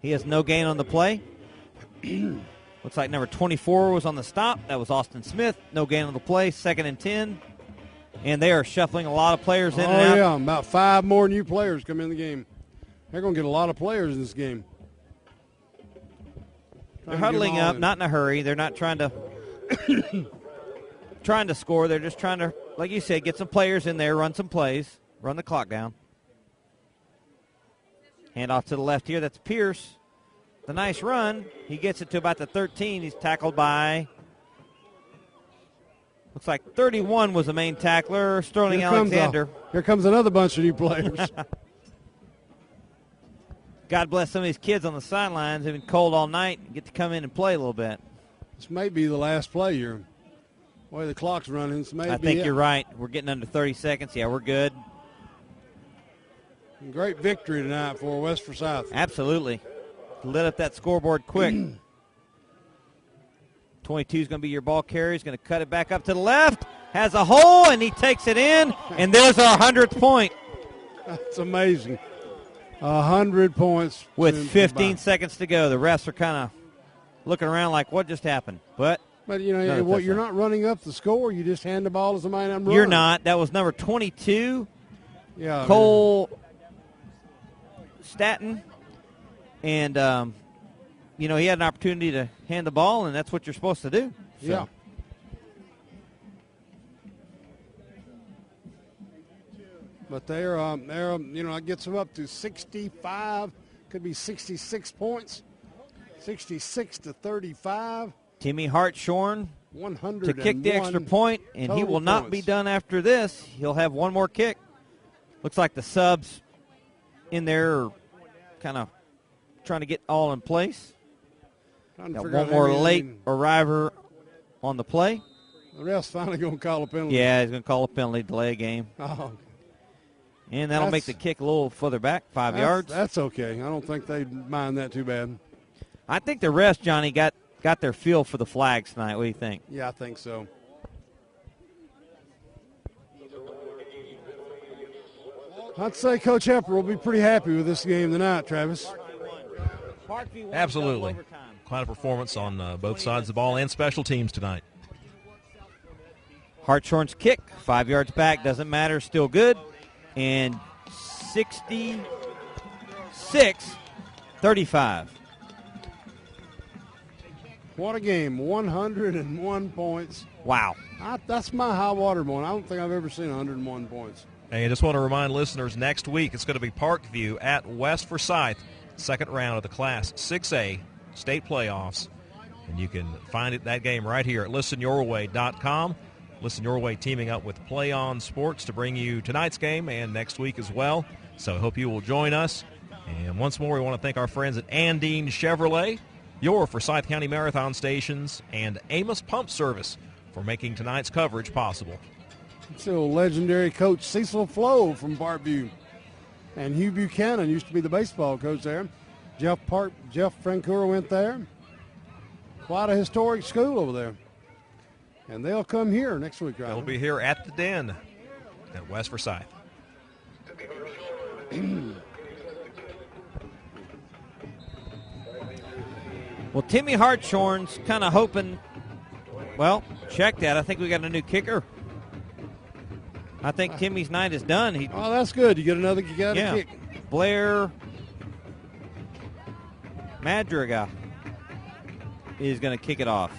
He has no gain on the play. Looks like number 24 was on the stop. That was Austin Smith. No gain on the play. 2nd and 10. And they are shuffling a lot of players in and out. Oh, yeah, about 5 more new players come in the game. They're going to get a lot of players in this game. They're huddling up, not in a hurry. They're not trying to score. They're just trying to, like you said, get some players in there, run some plays, run the clock down. Hand off to the left here. That's Pierce. The nice run. He gets it to about the 13. He's tackled by, looks like 31 was the main tackler, Sterling Alexander. Here comes another bunch of new players. God bless some of these kids on the sidelines. They've been cold all night and get to come in and play a little bit. This may be the last play here. The way the clock's running, this may be I think it. you're right. We're getting under 30 seconds. Yeah, we're good. Great victory tonight for West Forsyth. Absolutely. Lit up that scoreboard quick. 22 is going to be your ball carrier. He's going to cut it back up to the left. Has a hole, and he takes it in. And there's our 100th point. That's amazing. 100 points. With 15 seconds to go. The refs are kind of looking around like, what just happened? But you know, what, you're not running up the score. You just hand the ball to somebody and run. You're not. That was number 22. Yeah. Cole Staton. And, you know, he had an opportunity to hand the ball, and that's what you're supposed to do. So. Yeah. But they're you know, it gets them up to 65, could be 66 points, 66 to 35. Timmy Hartshorn 101 to kick the extra point, and he will not be done after this. He'll have one more kick. Looks like the subs in there are kind of trying to get all in place. Got one more late arriver on the play. The ref's finally going to call a penalty. Yeah, he's going to call a penalty, delay a game. Oh. And that'll make the kick a little further back, 5 yards. That's okay. I don't think they mind that too bad. I think the refs, Johnny, got their feel for the flags tonight. What do you think? Yeah, I think so. I'd say Coach Hepper will be pretty happy with this game tonight, Travis. Absolutely. Quite a performance on both sides of the ball and special teams tonight. Hartshorn's kick, 5 yards back, doesn't matter, still good. And 66-35. What a game, 101 points. Wow. That's my high water point. I don't think I've ever seen 101 points. And I just want to remind listeners, next week it's going to be Parkview at West Forsyth, second round of the Class 6A state playoffs. And you can find that game right here at listenyourway.com. Listen Your Way teaming up with Play On Sports to bring you tonight's game and next week as well. So I hope you will join us. And once more, we want to thank our friends at Andine Chevrolet, your Forsyth County Marathon stations, and Amos Pump Service for making tonight's coverage possible. So legendary coach Cecil Flo from Parkview. And Hugh Buchanan used to be the baseball coach there. Jeff Francoeur went there. Quite a historic school over there. And they'll come here next week, right? They'll be here at the Den at West Forsyth. Well, Timmy Hartshorn's kind of hoping, well, check that. I think we got a new kicker. I think Timmy's night is done. Oh, that's good. You got a kick. Blair Madriga is going to kick it off.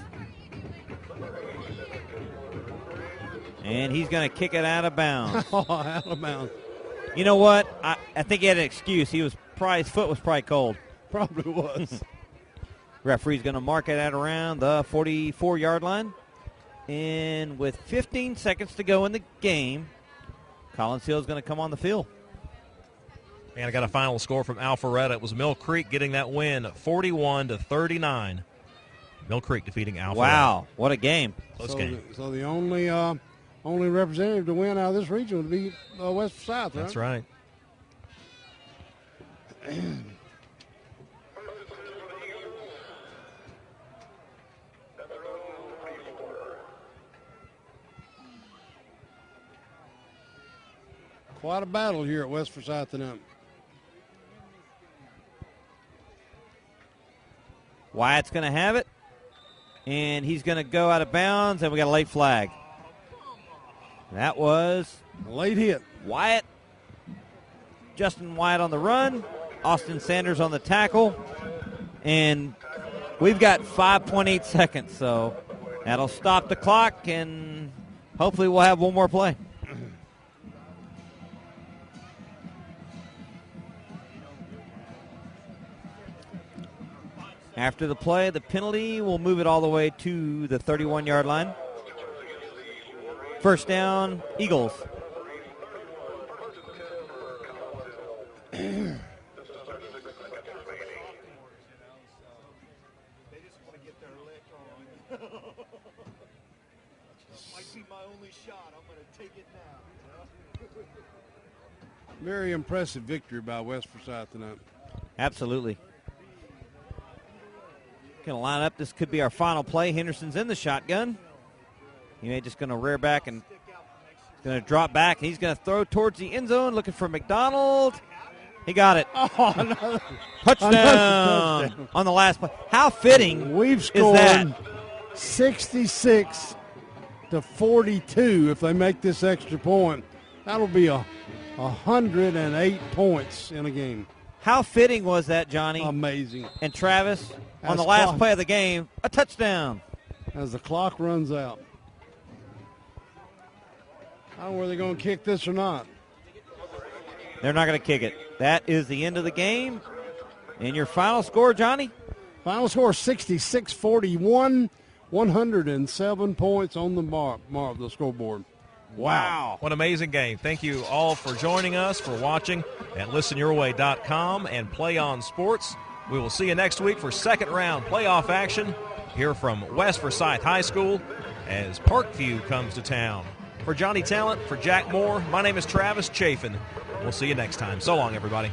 And he's going to kick it out of bounds. Out of bounds. You know what? I think he had an excuse. His foot was probably cold. Probably was. Referee's going to mark it at around the 44-yard line. And with 15 seconds to go in the game, Collins Hill is going to come on the field. And I got a final score from Alpharetta. It was Mill Creek getting that win, 41-39. Mill Creek defeating Alpharetta. Wow, what a game. Close game. So the only representative to win out of this region would be West Forsyth, right? That's right. Quite a battle here at West Forsyth tonight. Wyatt's going to have it, and he's going to go out of bounds, and we got a late flag. That was a late hit. Wyatt. Justin Wyatt on the run. Austin Sanders on the tackle. And We've got 5.8 seconds, so that'll stop the clock, and hopefully we'll have one more play. After the play, the penalty will move it all the way to the 31-yard line. First down, Eagles. Very impressive victory by West Forsyth tonight. Absolutely. Going to line up. This could be our final play. Henderson's in the shotgun. He may just going to rear back and going to drop back. He's going to throw towards the end zone, looking for McDonald. He got it. Oh, another touchdown on the last play. How fitting We've is scored that? 66-42 if they make this extra point. That'll be 108 points in a game. How fitting was that, Johnny? Amazing. And Travis, on As the last clock- play of the game, a touchdown. As the clock runs out. I don't know whether they're going to kick this or not. They're not going to kick it. That is the end of the game. And your final score, Johnny? Final score 66-41, 107 points on the the scoreboard. Wow. What an amazing game. Thank you all for joining us, for watching at listenyourway.com and Play On Sports. We will see you next week for second round playoff action here from West Forsyth High School as Parkview comes to town. For Johnny Talent, for Jack Moore, my name is Travis Chafin. We'll see you next time. So long, everybody.